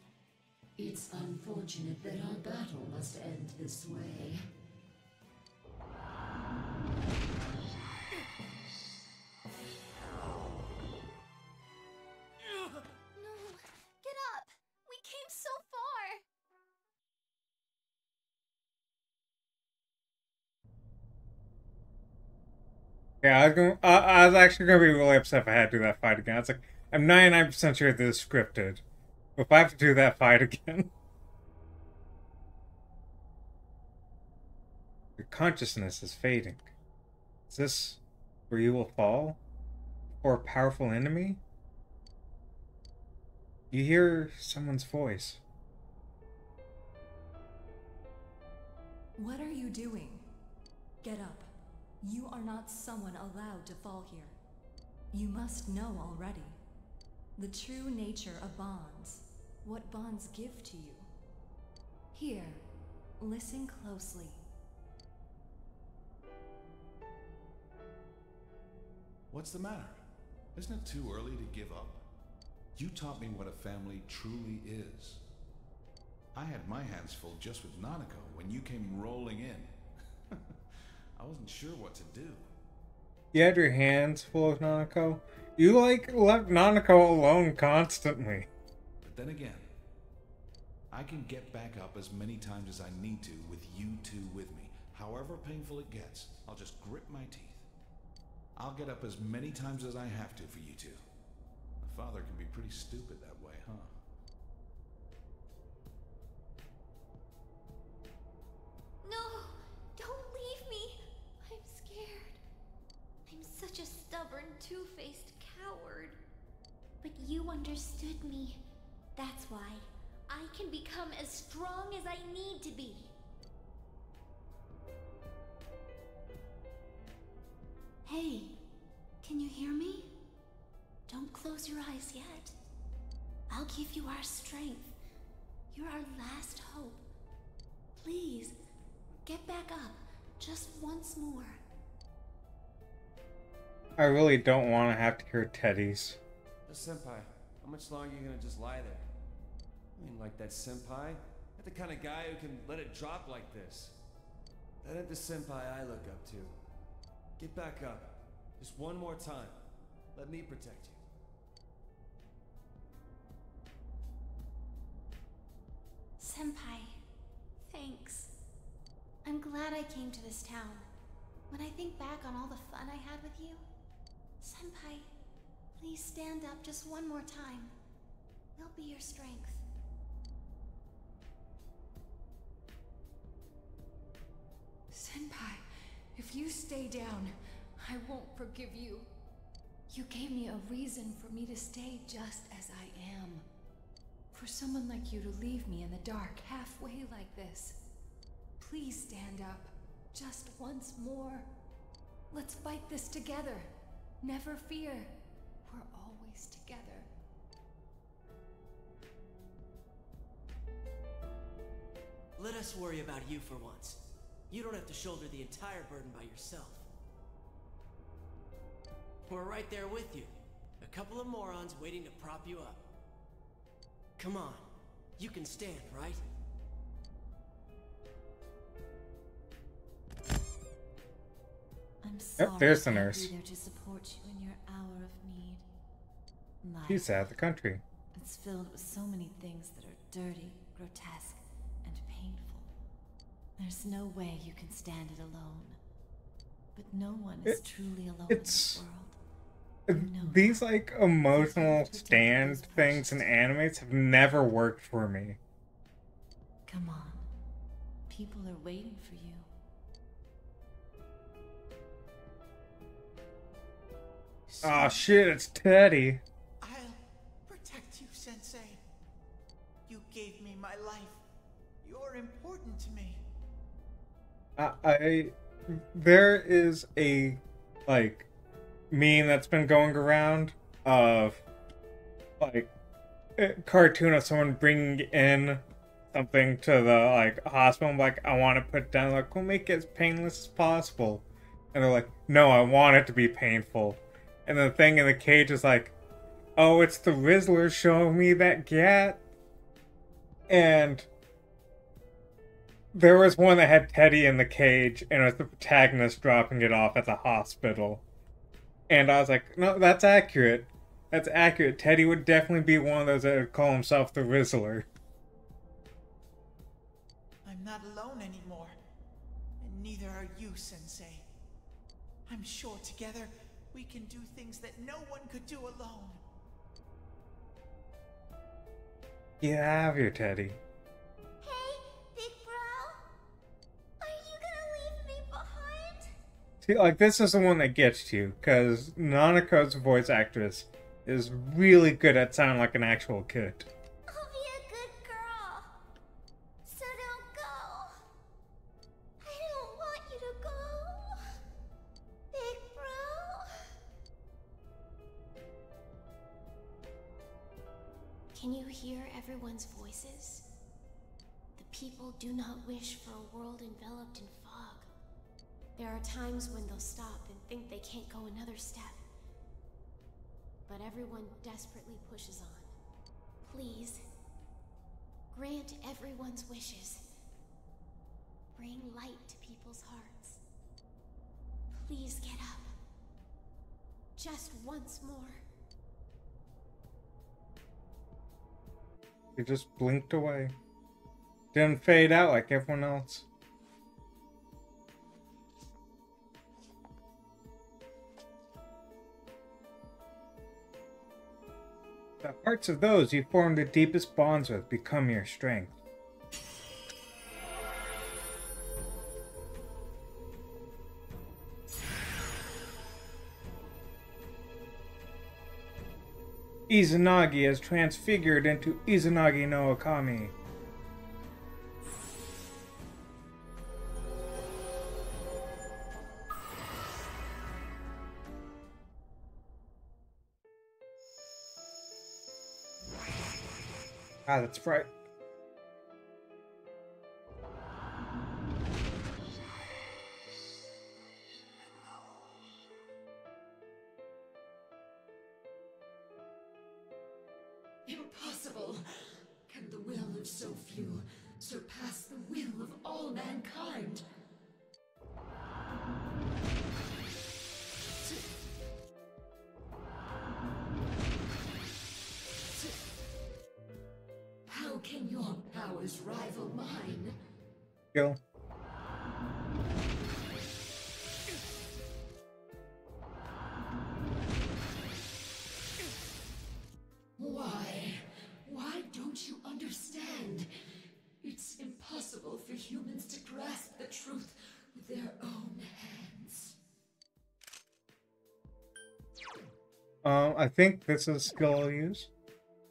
It's unfortunate that our battle must end this way. No, get up! We came so far! Yeah, I was actually gonna be really upset if I had to do that fight again. It's like, I'm 99% sure this is scripted. But if I have to do that fight again... Your consciousness is fading. Is this where you will fall? Or a powerful enemy? You hear someone's voice. What are you doing? Get up. You are not someone allowed to fall here. You must know already. The true nature of bonds. What bonds give to you. Here, listen closely. What's the matter? Isn't it too early to give up? You taught me what a family truly is. I had my hands full just with Nanako when you came rolling in. I wasn't sure what to do. You had your hands full of Nanako? You, like, left Nanako alone constantly. But then again, I can get back up as many times as I need to with you two with me. However painful it gets, I'll just grit my teeth. I'll get up as many times as I have to for you two. My father can be pretty stupid that way, huh? No! Don't leave me! I'm scared. I'm such a stubborn, two-faced coward. But you understood me. That's why I can become as strong as I need to be. Hey, can you hear me? Don't close your eyes yet. I'll give you our strength. You're our last hope. Please, get back up just once more. I really don't want to have to hear Teddy's. Senpai, how much longer are you gonna just lie there? I mean, like that senpai? Not the kind of guy who can let it drop like this. That ain't the senpai I look up to. Get back up. Just one more time. Let me protect you. Senpai, thanks. I'm glad I came to this town. When I think back on all the fun I had with you, Senpai, please stand up just one more time. We'll be your strength. Senpai, if you stay down, I won't forgive you. You gave me a reason for me to stay just as I am. For someone like you to leave me in the dark halfway like this. Please stand up, just once more. Let's fight this together. Never fear. We're always together. Let us worry about you for once. You don't have to shoulder the entire burden by yourself. We're right there with you. A couple of morons waiting to prop you up. Come on. You can stand, right? I'm sorry. Yep, there's the I can't nurse. be there to support you in your hour of need. Life, She's out of the country. it's filled with so many things that are dirty, grotesque, and painful. There's no way you can stand it alone. But no one is truly alone in this world. These, like, emotional stand things in animes have never worked for me. Come on. People are waiting for you. Oh shit, it's Teddy. I'll protect you, Sensei. You gave me my life. You're important to me. There is a, like, meme that's been going around of, like, a cartoon of someone bringing in something to the, like, hospital. I'm like, I want to put it down, like, we'll make it as painless as possible. And they're like, no, I want it to be painful. And the thing in the cage is like, oh, it's the Rizzler showing me that gat. And there was one that had Teddy in the cage, and it was the protagonist dropping it off at the hospital. And I was like, no, that's accurate. That's accurate. Teddy would definitely be one of those that would call himself the Rizzler. I'm not alone anymore. And neither are you, Sensei. I'm sure together we can do things that no one could do alone. Get out of here, Teddy. Big bro? Are you gonna leave me behind? See, like, this is the one that gets you, because Nanako's voice actress is really good at sounding like an actual kid. I'll be a good girl. So don't go. I don't want you to go. Big bro. Can you hear everyone's voices? The people do not wish for a world enveloped in fog. There are times when they'll stop and think they can't go another step, but everyone desperately pushes on. Please, grant everyone's wishes. Bring light to people's hearts. Please get up. Just once more. He just blinked away. Didn't fade out like everyone else. The hearts of those you form the deepest bonds with become your strength. Izanagi has transfigured into Izanagi no Okami. Ah, that's right. Impossible! Can the will of so few surpass the will of all mankind? How can your powers rival mine? Go. Why don't you understand? It's impossible for humans to grasp the truth with their own hands. I think this is a skill I'll use.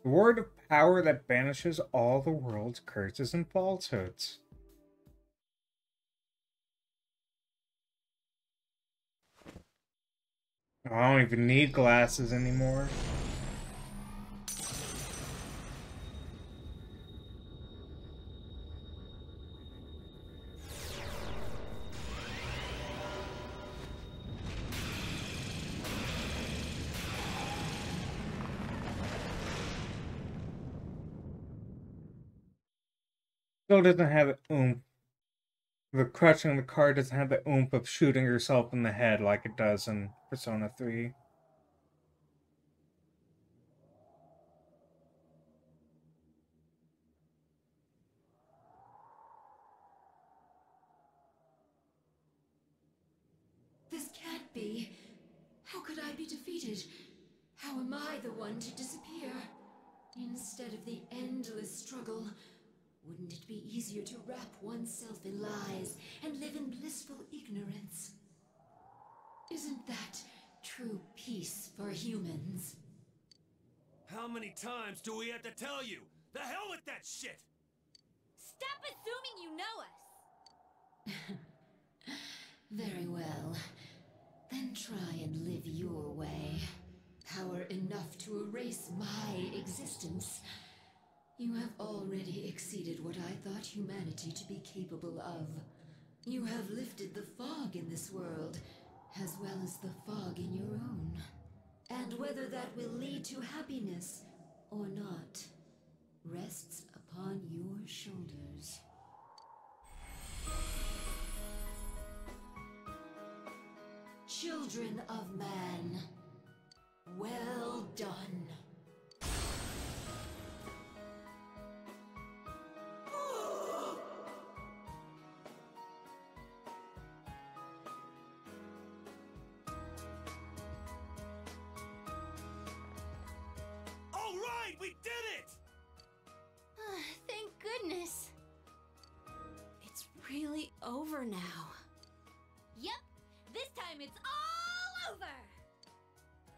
The word of power that banishes all the world's curses and falsehoods. I don't even need glasses anymore. Still doesn't have the oomph. The crushing the card doesn't have the oomph of shooting yourself in the head like it does in Persona 3. This can't be. How could I be defeated? How am I the one to disappear? Instead of the endless struggle, wouldn't it be easier to wrap oneself in lies and live in blissful ignorance? Isn't that true peace for humans? How many times do we have to tell you? The hell with that shit! Stop assuming you know us! Very well. Then try and live your way. Power enough to erase my existence. You have already exceeded what I thought humanity to be capable of. You have lifted the fog in this world, as well as the fog in your own. And whether that will lead to happiness or not, rests upon your shoulders. Children of man, well done. All right, we did it! Thank goodness. It's really over now. Yep, this time it's all over!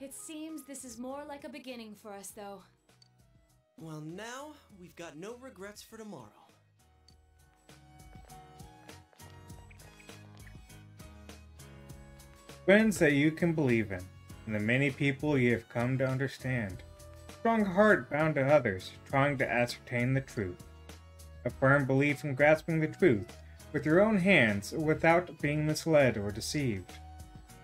It seems this is more like a beginning for us, though. Well, now we've got no regrets for tomorrow. Friends that you can believe in, and the many people you have come to understand. Strong heart bound to others, trying to ascertain the truth. A firm belief in grasping the truth with your own hands without being misled or deceived.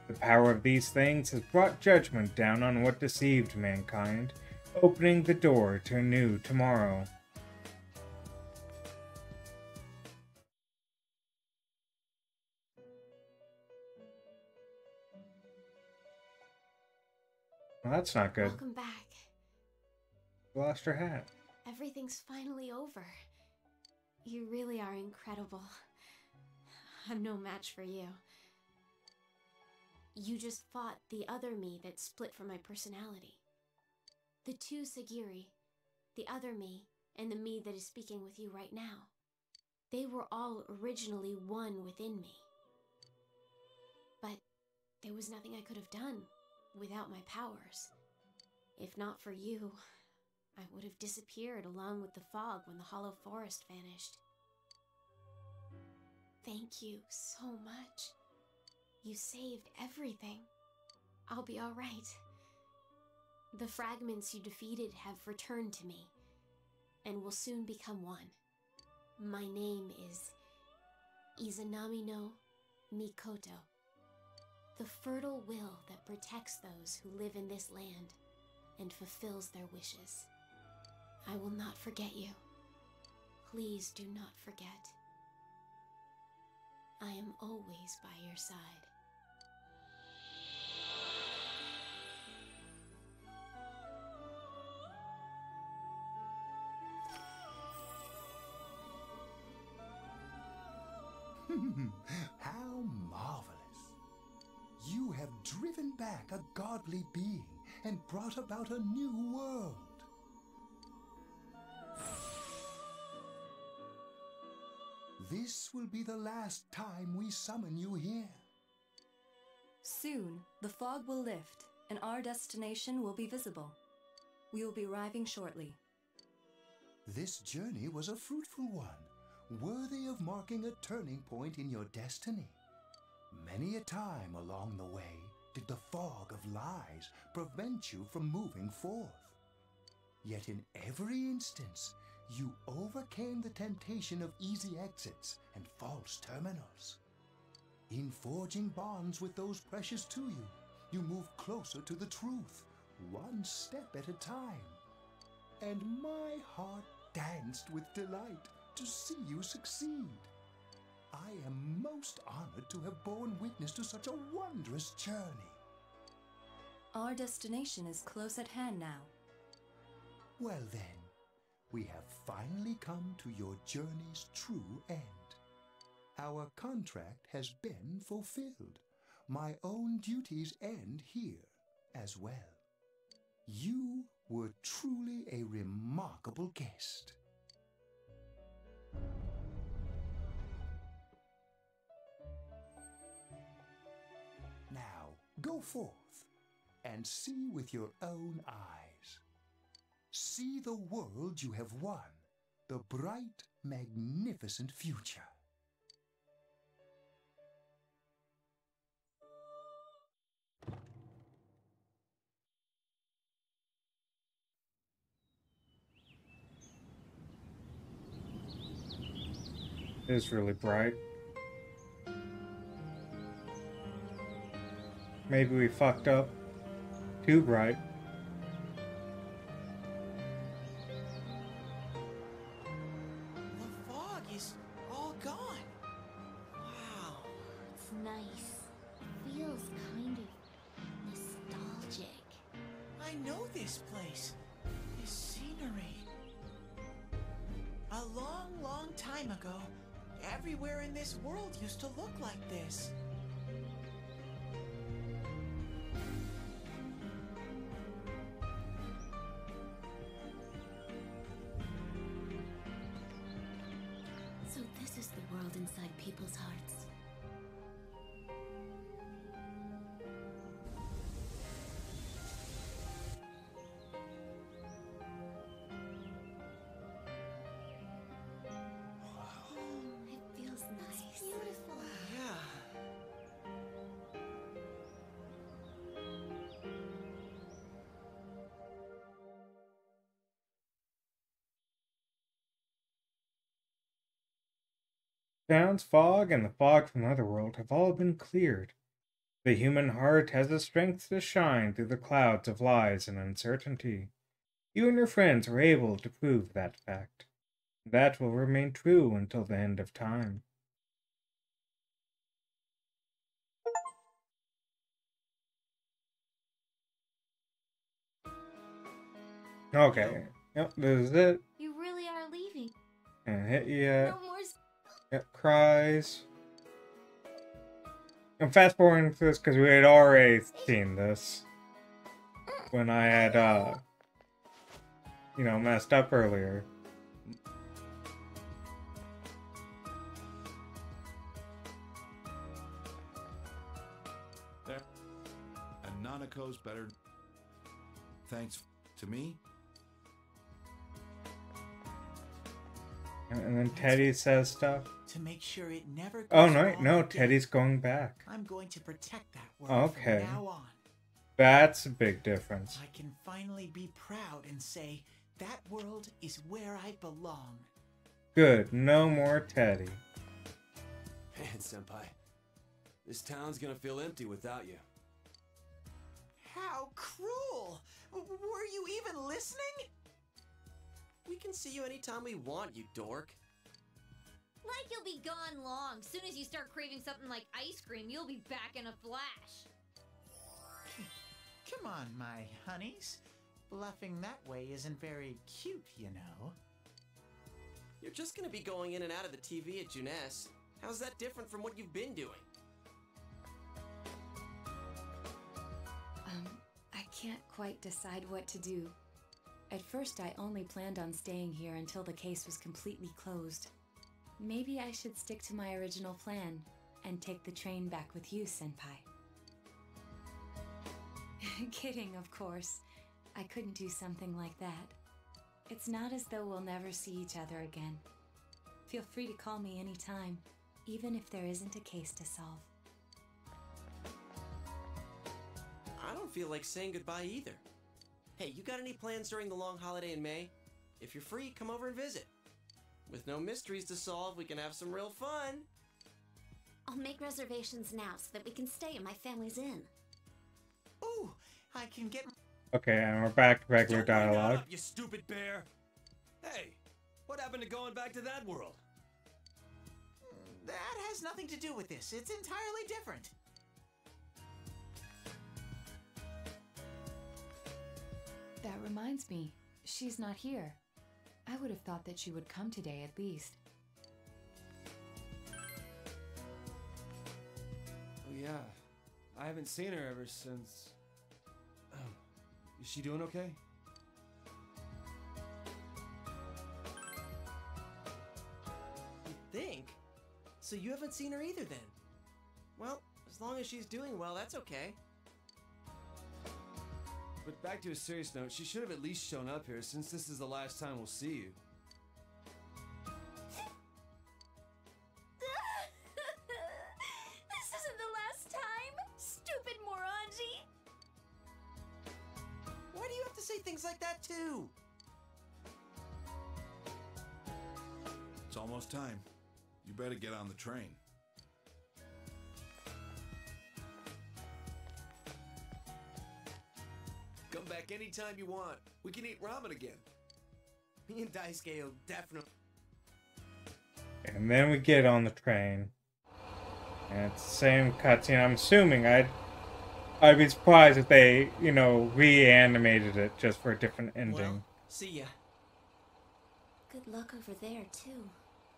The power of these things has brought judgment down on what deceived mankind, opening the door to a new tomorrow. Well, that's not good. Welcome back. You lost her hat. Everything's finally over. You really are incredible. I'm no match for you. You just fought the other me that split from my personality. The two Sagiri, the other me, and the me that is speaking with you right now. They were all originally one within me. But there was nothing I could have done without my powers. If not for you, I would have disappeared along with the fog when the Hollow Forest vanished. Thank you so much. You saved everything. I'll be all right. The fragments you defeated have returned to me, and will soon become one. My name is Izanami no Mikoto, the fertile will that protects those who live in this land and fulfills their wishes. I will not forget you. Please do not forget. I am always by your side. How marvelous! You have driven back a godly being and brought about a new world. This will be the last time we summon you here. Soon, the fog will lift, and our destination will be visible. We will be arriving shortly. This journey was a fruitful one, worthy of marking a turning point in your destiny. Many a time along the way did the fog of lies prevent you from moving forth. Yet in every instance, you overcame the temptation of easy exits and false terminals. In forging bonds with those precious to you, you move closer to the truth, one step at a time. And my heart danced with delight to see you succeed. I am most honored to have borne witness to such a wondrous journey. Our destination is close at hand now. Well then, we have finally come to your journey's true end. Our contract has been fulfilled. My own duties end here as well. You were truly a remarkable guest. Now, go forth and see with your own eyes. See the world you have won, the bright, magnificent future. It is really bright. Maybe we fucked up. Too bright. The fog is all gone. Wow. It's nice. It feels kind of nostalgic. I know this place. This scenery. A long, long time ago, everywhere in this world used to look like this. So this is the world inside people's hearts. It feels nice. It's beautiful. Yeah. Sounds, fog, and the fog from Otherworld have all been cleared. The human heart has the strength to shine through the clouds of lies and uncertainty. You and your friends were able to prove that fact. That will remain true until the end of time. Okay. Yep, this is it. You really are leaving. And hit you. No more. Yep, cries. I'm fast forwarding through this because we had already seen this when I had, messed up earlier. There. And Nanako's better. Thanks to me. And then Teddy says stuff. To make sure it never goes Oh, no, wrong no, again. Teddy's going back. I'm going to protect that world Okay. from now on. That's a big difference. I can finally be proud and say that world is where I belong. Good, no more Teddy. Man, Senpai. This town's gonna feel empty without you. How cruel! Were you even listening? We can see you anytime we want, you dork. Like you'll be gone long. Soon as you start craving something like ice cream, you'll be back in a flash. Come on, my honeys. Bluffing that way isn't very cute, you know. You're just gonna be going in and out of the TV at Junes. How's that different from what you've been doing? I can't quite decide what to do. At first, I only planned on staying here until the case was completely closed. Maybe I should stick to my original plan and take the train back with you, Senpai. Kidding, of course. I couldn't do something like that. It's not as though we'll never see each other again. Feel free to call me anytime, even if there isn't a case to solve. I don't feel like saying goodbye either. Hey, you got any plans during the long holiday in May? If you're free, come over and visit. With no mysteries to solve, we can have some real fun. I'll make reservations now so that we can stay in my family's inn. Ooh, I can get... Okay, and we're back to regular dialogue. You stupid bear! Hey, what happened to going back to that world? That has nothing to do with this. It's entirely different. That reminds me, she's not here. I would have thought that she would come today at least. Oh yeah, I haven't seen her ever since... Is she doing okay? You think? So you haven't seen her either then? Well, as long as she's doing well, that's okay. But back to a serious note, she should have at least shown up here since this is the last time we'll see you. This isn't the last time, stupid Morangi. Why do you have to say things like that too? It's almost time. You better get on the train. Come back anytime you want. We can eat ramen again. Me and Daisuke will definitely... And then we get on the train. And it's the same cutscene. I'm assuming I'd be surprised if they, reanimated it just for a different ending. Well, see ya. Good luck over there, too.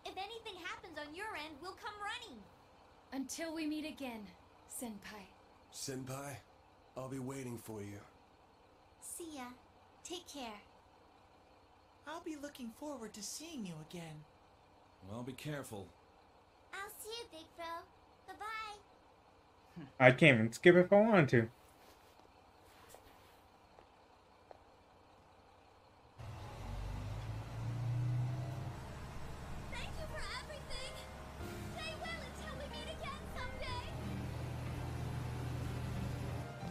If anything happens on your end, we'll come running. Until we meet again, Senpai. Senpai, I'll be waiting for you. See ya. Take care. I'll be looking forward to seeing you again. Well, be careful. I'll see you, Big Bro. Bye-bye. I can't even skip if I wanted to. Thank you for everything. Stay well until we meet again someday.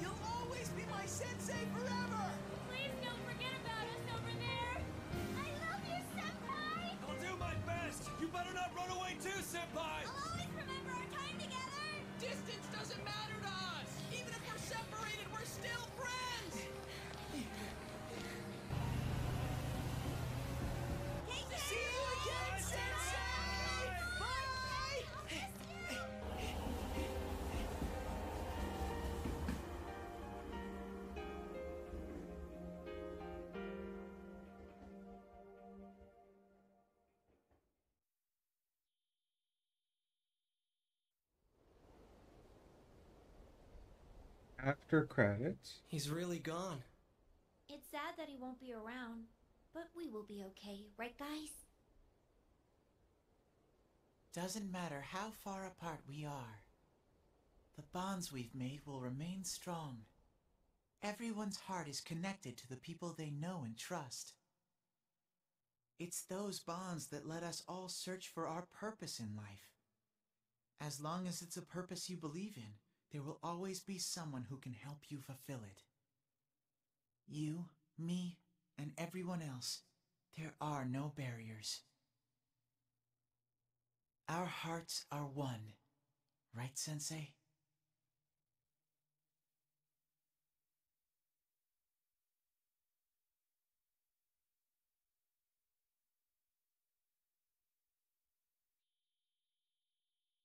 You'll always be my sensei forever! Please don't forget about us over there. I love you, Senpai. I'll do my best. You better not run away too, Senpai. I'll always remember our time together. Distance doesn't matter to us! After credits. He's really gone. It's sad that he won't be around, but we will be okay, right guys? Doesn't matter how far apart we are. The bonds we've made will remain strong. Everyone's heart is connected to the people they know and trust. It's those bonds that let us all search for our purpose in life. As long as it's a purpose you believe in, there will always be someone who can help you fulfill it. You, me, and everyone else. There are no barriers. Our hearts are one. Right, Sensei?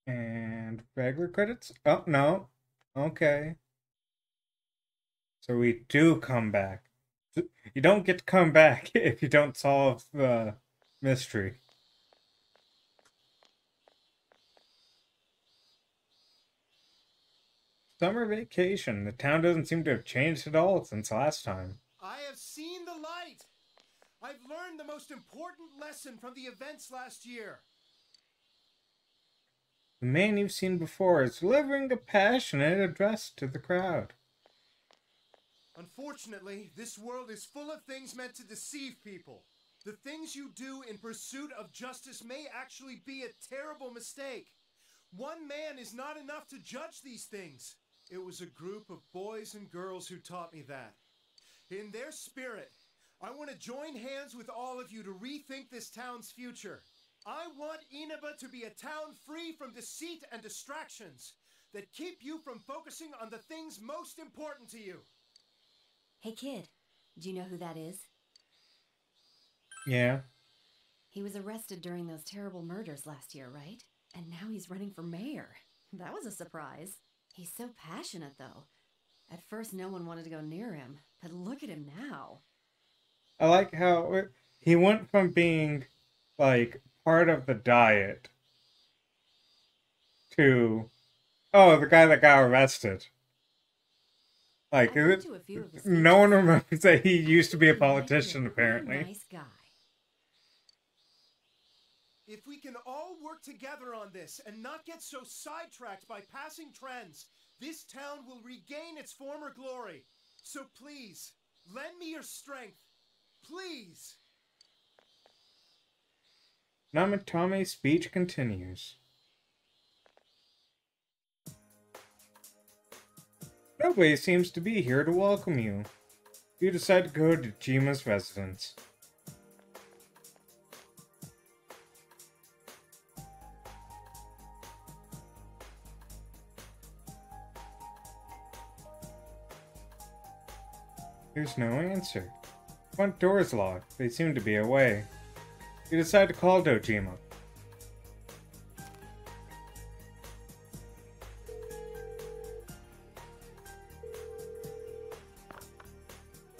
And regular credits? Oh, no. Okay. So we do come back. You don't get to come back if you don't solve the mystery. Summer vacation. The town doesn't seem to have changed at all since last time. I have seen the light! I've learned the most important lesson from the events last year. The man you've seen before is delivering a passionate address to the crowd. Unfortunately, this world is full of things meant to deceive people. The things you do in pursuit of justice may actually be a terrible mistake. One man is not enough to judge these things. It was a group of boys and girls who taught me that. In their spirit, I want to join hands with all of you to rethink this town's future. I want Inaba to be a town free from deceit and distractions that keep you from focusing on the things most important to you. Hey kid, do you know who that is? Yeah. He was arrested during those terrible murders last year, right? And now he's running for mayor. That was a surprise. He's so passionate, though. At first, no one wanted to go near him, but look at him now. I like how he went from being, like, part of the diet to, oh, the guy that got arrested. Like, no one remembers that he used to be a politician, apparently. Nice guy. If we can all work together on this and not get so sidetracked by passing trends, this town will regain its former glory. So please, lend me your strength. Please. Namatome's speech continues. Nobody seems to be here to welcome you. You decide to go to Jima's residence. There's no answer. Front door is locked. They seem to be away. You decide to call Dojima.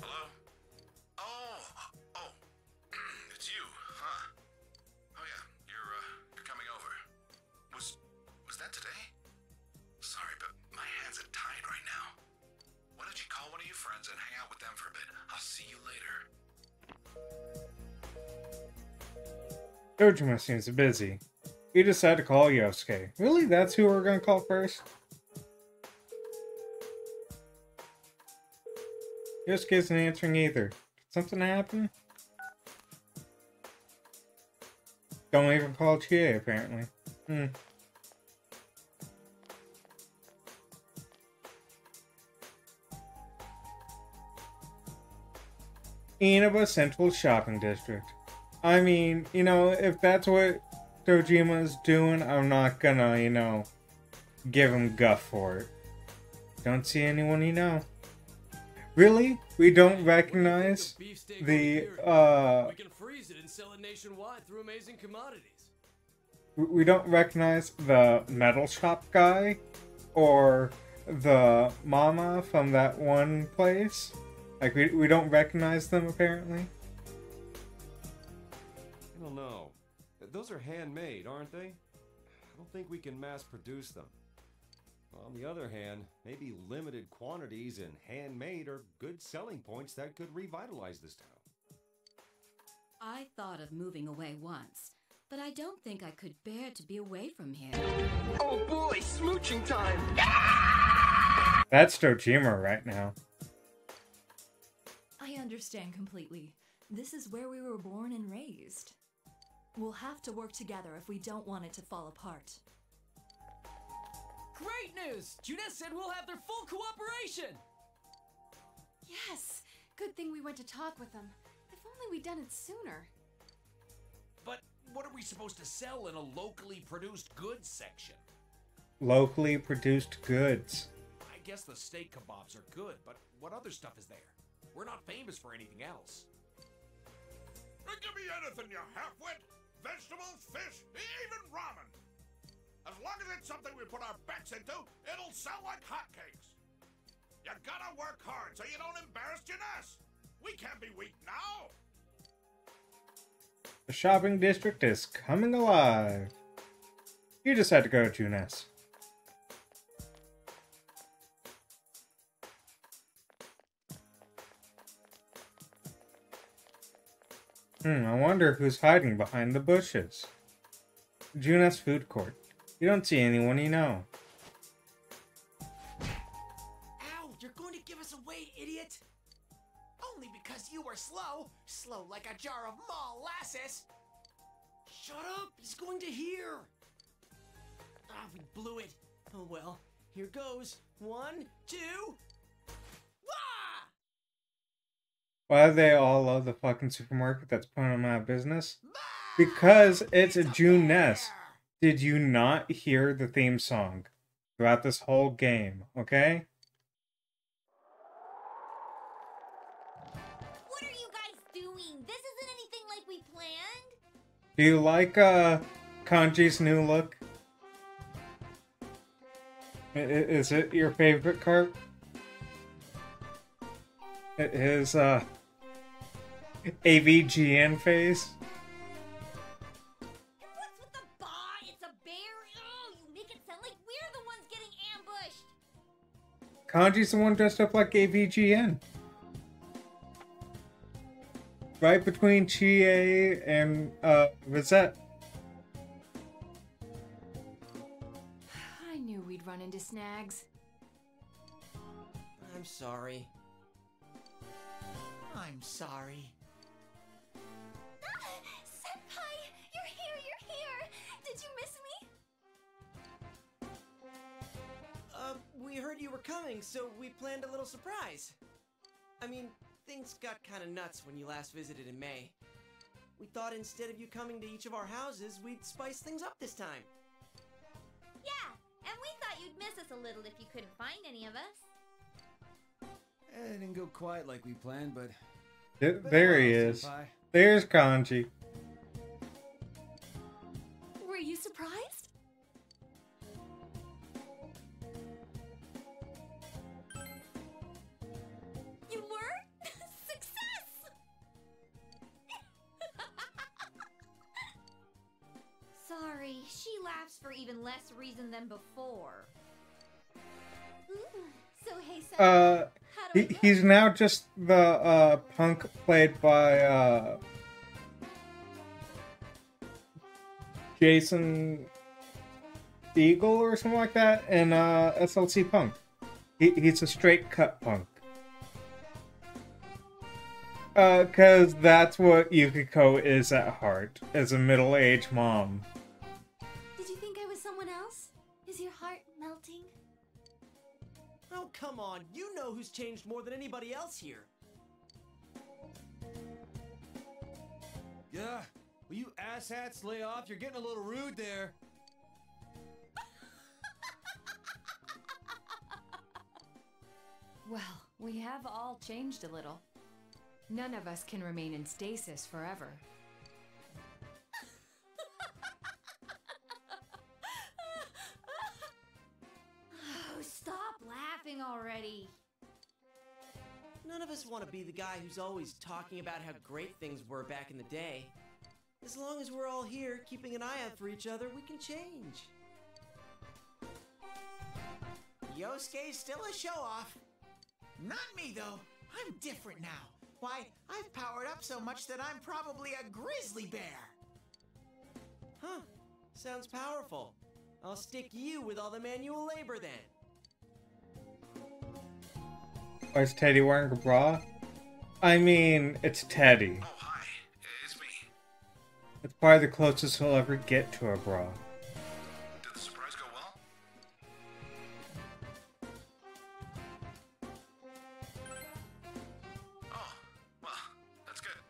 Hello? Oh, it's you, huh? Oh yeah, you're coming over. Was that today? Sorry, but my hands are tied right now. Why don't you call one of your friends and hang out with them for a bit? I'll see you later. Dojima seems busy. You decide to call Yosuke. Really? That's who we're gonna call first? Yosuke isn't answering either. Did something happen? Don't even call Chie, apparently. Inaba Central Shopping District. I mean, you know, if that's what Dojima's doing, I'm not gonna, you know, give him guff for it. Don't see anyone you know. Really? We don't recognize the, We can freeze it and sell it nationwide through Amazing Commodities. We don't recognize the metal shop guy? Or the mama from that one place? Like, we don't recognize them, apparently? I don't know. Those are handmade, aren't they? I don't think we can mass produce them. On the other hand, maybe limited quantities and handmade are good selling points that could revitalize this town. I thought of moving away once, but I don't think I could bear to be away from here. Oh boy, smooching time! That's Dojima right now. I understand completely. This is where we were born and raised. We'll have to work together if we don't want it to fall apart. Great news! Junes said we'll have their full cooperation! Yes! Good thing we went to talk with them. If only we'd done it sooner. But what are we supposed to sell in a locally produced goods section? Locally produced goods. I guess the steak kebabs are good, but what other stuff is there? We're not famous for anything else. Give me anything, you half-wit. Vegetables, fish, even ramen. As long as it's something we put our backs into, it'll sell like hotcakes. You gotta work hard so you don't embarrass Junes. We can't be weak now. The shopping district is coming alive. You just had to go to Junes. I wonder who's hiding behind the bushes. Junes food court. You don't see anyone you know. Ow! You're going to give us away, idiot! Only because you were slow. Slow like a jar of molasses. Shut up! He's going to hear! Ah, we blew it. Oh well. Here goes. 1, 2... Why do they all love the fucking supermarket that's putting them out of business? Because it's a Junes. Did you not hear the theme song throughout this whole game, okay? What are you guys doing? This isn't anything like we planned. Do you like Kanji's new look? Is it your favorite cart? His AVGN face? What's with the bah? It's a bear. Oh, you make it sound like we're the ones getting ambushed. Kanji's the one dressed up like AVGN. Right between Chie and Rosette. I knew we'd run into snags. I'm sorry. I'm sorry. Senpai, you're here. Did you miss me? We heard you were coming, so we planned a little surprise. I mean, things got kind of nuts when you last visited in May. We thought instead of you coming to each of our houses, we'd spice things up this time. Yeah, and we thought you'd miss us a little if you couldn't find any of us. It didn't go quite like we planned, but... There he is. There's Kanji. Were you surprised? You were? Success! Sorry, she laughs for even less reason than before. So hey, Senpai, he's now just the punk played by Jason Eagle or something like that in SLC Punk. He's a straight cut punk. Cause that's what Yukiko is at heart, as a middle-aged mom. Did you think I was someone else? Is your heart melting? Oh, come on. You know who's changed more than anybody else here. Yeah, will you asshats lay off? You're getting a little rude there. Well, we have all changed a little. None of us can remain in stasis forever. Oh, stop laughing already. None of us want to be the guy who's always talking about how great things were back in the day. As long as we're all here, keeping an eye out for each other, we can change. Yosuke's still a show-off. Not me, though. I'm different now. Why, I've powered up so much that I'm probably a grizzly bear. Huh. Sounds powerful. I'll stick you with all the manual labor then. Why is Teddy wearing a bra? I mean, it's Teddy. Oh, hi. It's me. It's probably the closest he'll ever get to a bra. Did the surprise go well? Oh, well, that's good.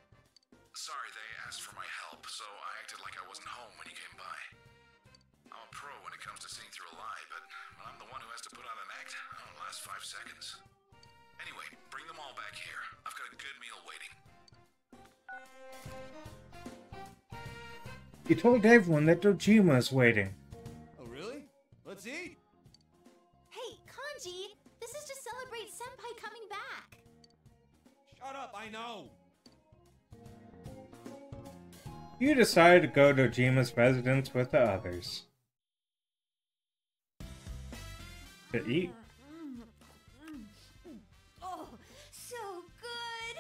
Sorry, they asked for my help, so I acted like I wasn't home when you came by. I'm a pro when it comes to seeing through a lie, but when I'm the one who has to put on an act, I don't last 5 seconds. Anyway, bring them all back here. I've got a good meal waiting. You told everyone that Dojima is waiting. Oh, really? Let's eat. Hey, Kanji! This is to celebrate Senpai coming back! Shut up, I know! You decided to go to Dojima's residence with the others. To eat. Oh, so good!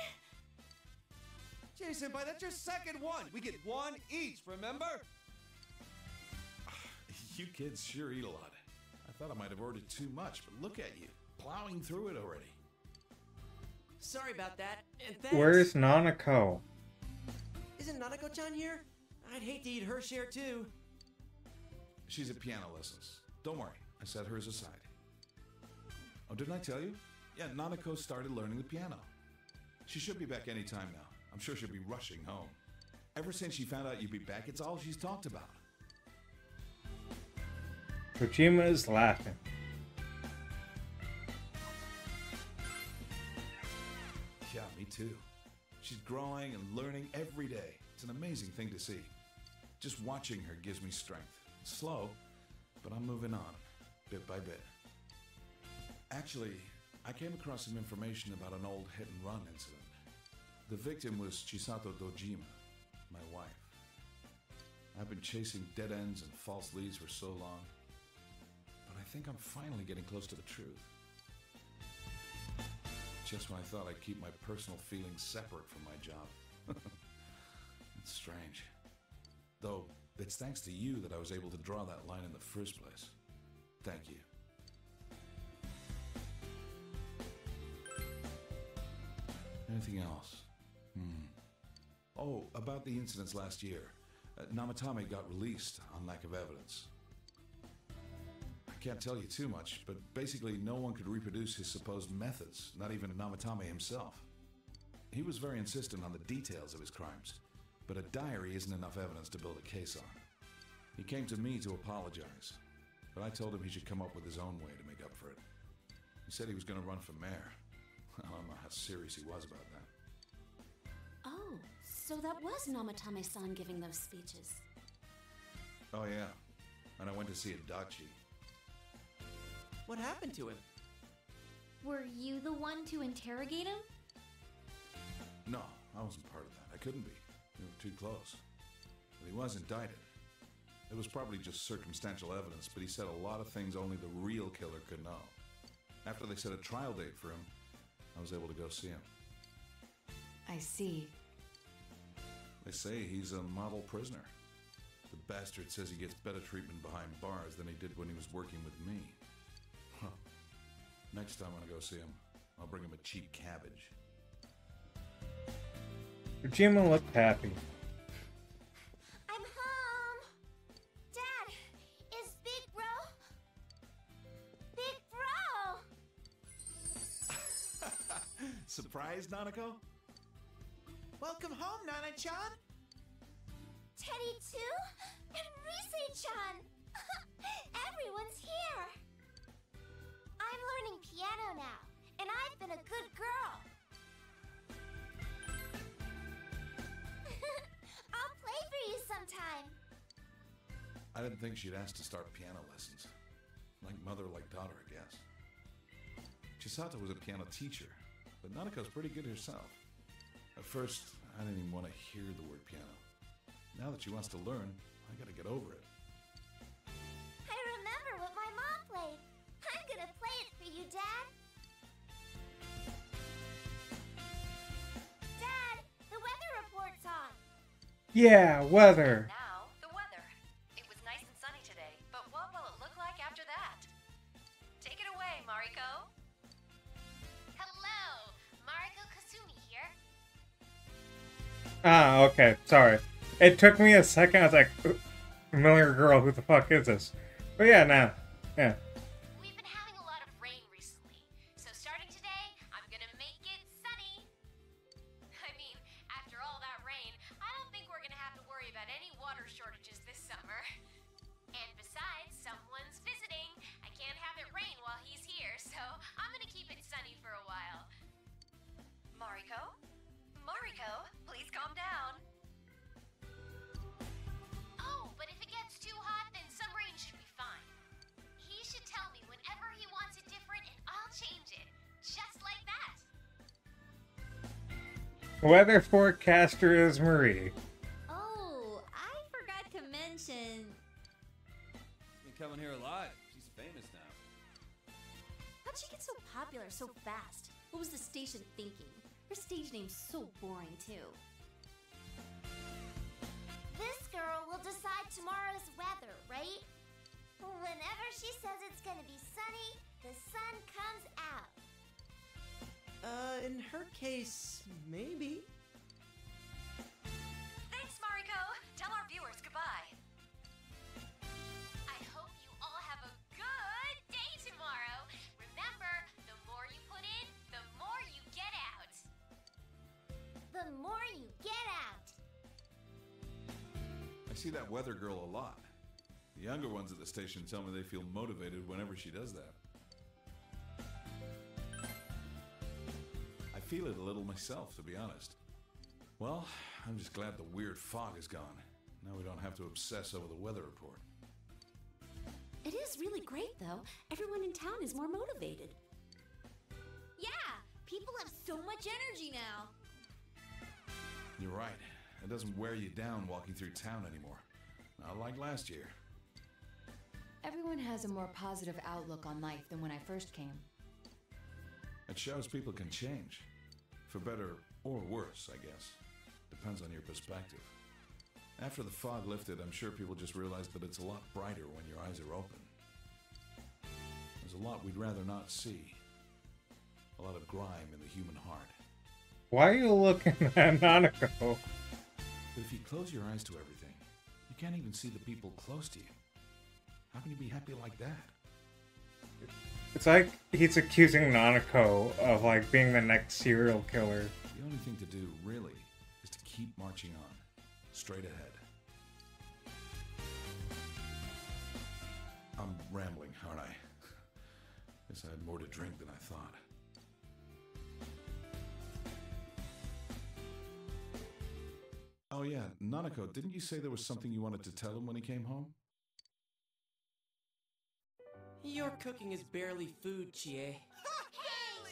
Senpai, that's your second one. We get one each, remember? You kids sure eat a lot. I thought I might have ordered too much, but look at you, plowing through it already. Sorry about that, and thanks. Where's Nanako? Isn't Nanako-chan here? I'd hate to eat her share too. She's at piano lessons. Don't worry, I set hers aside. Oh, didn't I tell you? Yeah, Nanako started learning the piano. She should be back any time now. I'm sure she'll be rushing home. Ever since she found out you'd be back, it's all she's talked about. Dojima is laughing. Yeah, me too. She's growing and learning every day. It's an amazing thing to see. Just watching her gives me strength. It's slow, but I'm moving on, bit by bit. Actually, I came across some information about an old hit-and-run incident. The victim was Chisato Dojima, my wife. I've been chasing dead ends and false leads for so long, but I think I'm finally getting close to the truth. Just when I thought I'd keep my personal feelings separate from my job. It's strange. Though, it's thanks to you that I was able to draw that line in the first place. Thank you. Anything else? Oh, about the incidents last year. Namatame got released on lack of evidence. I can't tell you too much, but basically no one could reproduce his supposed methods, not even Namatame himself. He was very insistent on the details of his crimes, but a diary isn't enough evidence to build a case on. He came to me to apologize, but I told him he should come up with his own way to make up for it. He said he was going to run for mayor. I don't know how serious he was about that. Oh, so that was Namatame-san giving those speeches. Oh yeah, and I went to see Adachi. What happened to him? Were you the one to interrogate him? No, I wasn't part of that. I couldn't be. We were too close. But he was indicted. It was probably just circumstantial evidence, but he said a lot of things only the real killer could know. After they set a trial date for him, I was able to go see him. I see. They say he's a model prisoner. The bastard says he gets better treatment behind bars than he did when he was working with me. Huh. Next time when I go see him, I'll bring him a cheap cabbage. Dojima looked happy. I'm home! Dad, is Big Bro? Big Bro! Surprised, Nanako? Welcome home, Nana-chan! Teddy too? And Rise-chan! Everyone's here! I'm learning piano now, and I've been a good girl. I'll play for you sometime. I didn't think she'd ask to start piano lessons. Like mother, like daughter, I guess. Chisato was a piano teacher, but Nanako's pretty good herself. At first, I didn't even want to hear the word piano. Now that she wants to learn, I gotta get over it. I remember what my mom played. I'm gonna play it Yeah, weather. Now, the weather. It was nice and sunny today, but what will it look like after that? Take it away, Mariko. Hello, Mariko Kasumi here. Ah, okay, sorry. It took me a second, I was like, familiar girl, who the fuck is this? But yeah, now, yeah. We've been having a lot of rain recently, so starting today, I'm gonna make it sunny. I mean, after all that rain, I don't think we're gonna have to worry about any water shortages this summer. And besides, someone's visiting. I can't have it rain while he's here, so I'm gonna keep it sunny for a while. Mariko? Mariko, please calm down. Oh, but if it gets too hot, then some rain should be fine. He should tell me whenever he wants it different, and I'll change it. Just like that. Weather forecaster is Marie. Oh, I forgot to mention. Been coming here a lot. She's famous now. How'd she get so popular so fast? What was the station thinking? Her stage name's so boring, too. This girl will decide tomorrow's weather, right? Whenever she says it's gonna be sunny, the sun comes out. In her case, maybe. Thanks, Mariko. Tell our viewers goodbye. I hope you all have a good day tomorrow. Remember, the more you put in, the more you get out. The more you get out. I see that weather girl a lot. The younger ones at the station tell me they feel motivated whenever she does that. I feel it a little myself, to be honest. Well, I'm just glad the weird fog is gone. Now we don't have to obsess over the weather report. It is really great, though. Everyone in town is more motivated. Yeah, people have so much energy now. You're right. It doesn't wear you down walking through town anymore. Not like last year. Everyone has a more positive outlook on life than when I first came. It shows people can change. For better or worse, I guess. Depends on your perspective. After the fog lifted, I'm sure people just realized that it's a lot brighter when your eyes are open. There's a lot we'd rather not see. A lot of grime in the human heart. Why are you looking at Nanako? But if you close your eyes to everything, you can't even see the people close to you. How can you be happy like that? It's like he's accusing Nanako of like being the next serial killer. The only thing to do, really, is to keep marching on. Straight ahead. I'm rambling, aren't I? Guess I had more to drink than I thought. Oh yeah, Nanako, didn't you say there was something you wanted to tell him when he came home? Your cooking is barely food, Chie. Hey,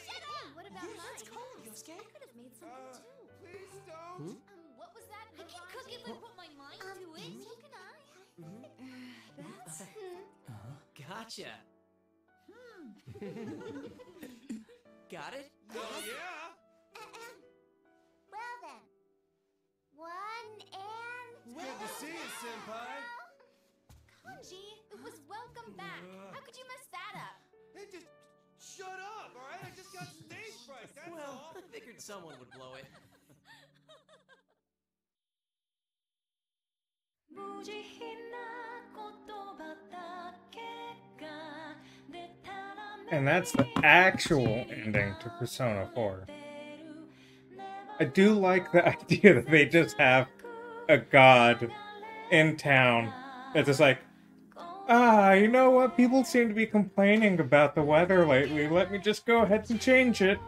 shut up! What about mine? Let's go, Yosuke. I could have made something too. Please don't. What was that? I can cook if I put my mind to it. So can I. That's... Gotcha. Got it? Oh yeah. Well then. 1 and... Good to see you, Senpai. Kanji, it was welcome back. How could you mess that up? Hey, just shut up, all right? I just got stage fright. That's Well, all. I figured someone would blow it. And that's the actual ending to Persona 4. I do like the idea that they just have a god in town that's just like, you know what? People seem to be complaining about the weather lately. Let me just go ahead and change it.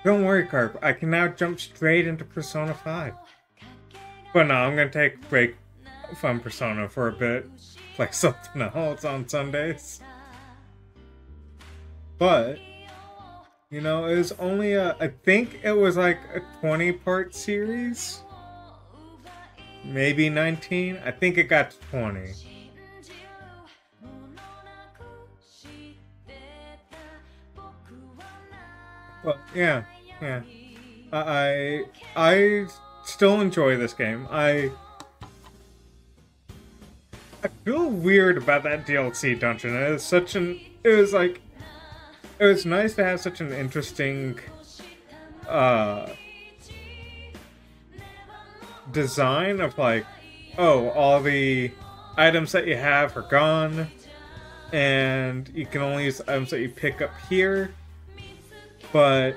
Don't worry, Carp. I can now jump straight into Persona 5. But no, I'm gonna take a break from Persona for a bit. Play something else on Sundays. But, you know, it was only I think it was like a 20-part series. Maybe 19? I think it got to 20. Well, yeah, yeah. I still enjoy this game. I feel weird about that DLC dungeon. It was nice to have such an interesting design of like, oh, all the items that you have are gone, and you can only use items that you pick up here. But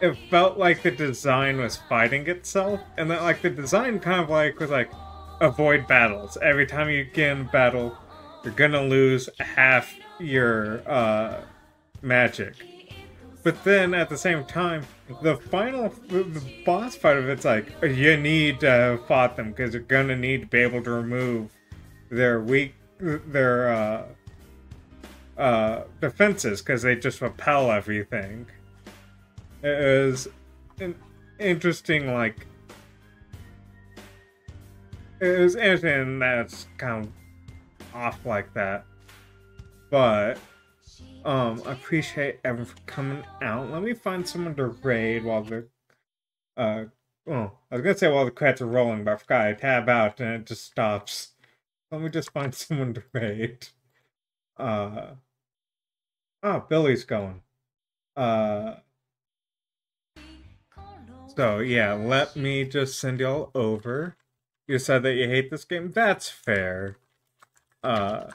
it felt like the design was fighting itself, and that like the design kind of like was like, avoid battles. Every time you get in battle, you're gonna lose half your magic. But then at the same time, the boss fight of it's like, you need to have fought them because you're gonna need to be able to remove their defenses because they just repel everything. It was an interesting, like, it was interesting that's kind of off like that. But I appreciate everyone for coming out. Let me find someone to raid while the well, I was gonna say while the credits are rolling, but I forgot I tab out and it just stops. Let me just find someone to raid. Oh, Billy's going. So yeah, let me just send y'all over. You said that you hate this game? That's fair. I'm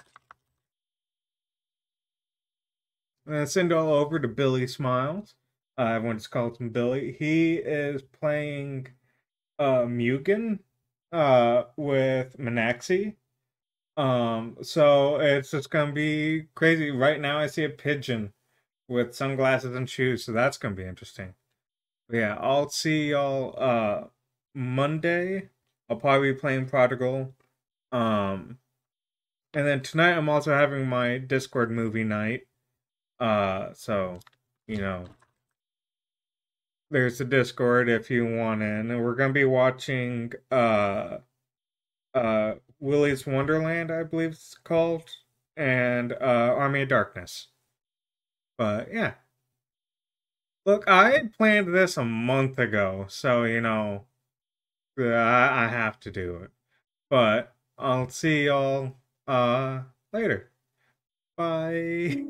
gonna send all over to Billy Smiles. Everyone just calls him Billy. He is playing Mugen with Manaxi. So it's just gonna be crazy. Right now I see a pigeon with sunglasses and shoes, so that's gonna be interesting. But yeah, I'll see y'all Monday. I'll probably be playing Prodigal. And then tonight I'm also having my Discord movie night. So, you know, there's the Discord if you want in. And we're gonna be watching Willy's Wonderland, I believe it's called, and Army of Darkness. But yeah. Look, I had planned this a month ago, so you know, I have to do it. But I'll see y'all later. Bye.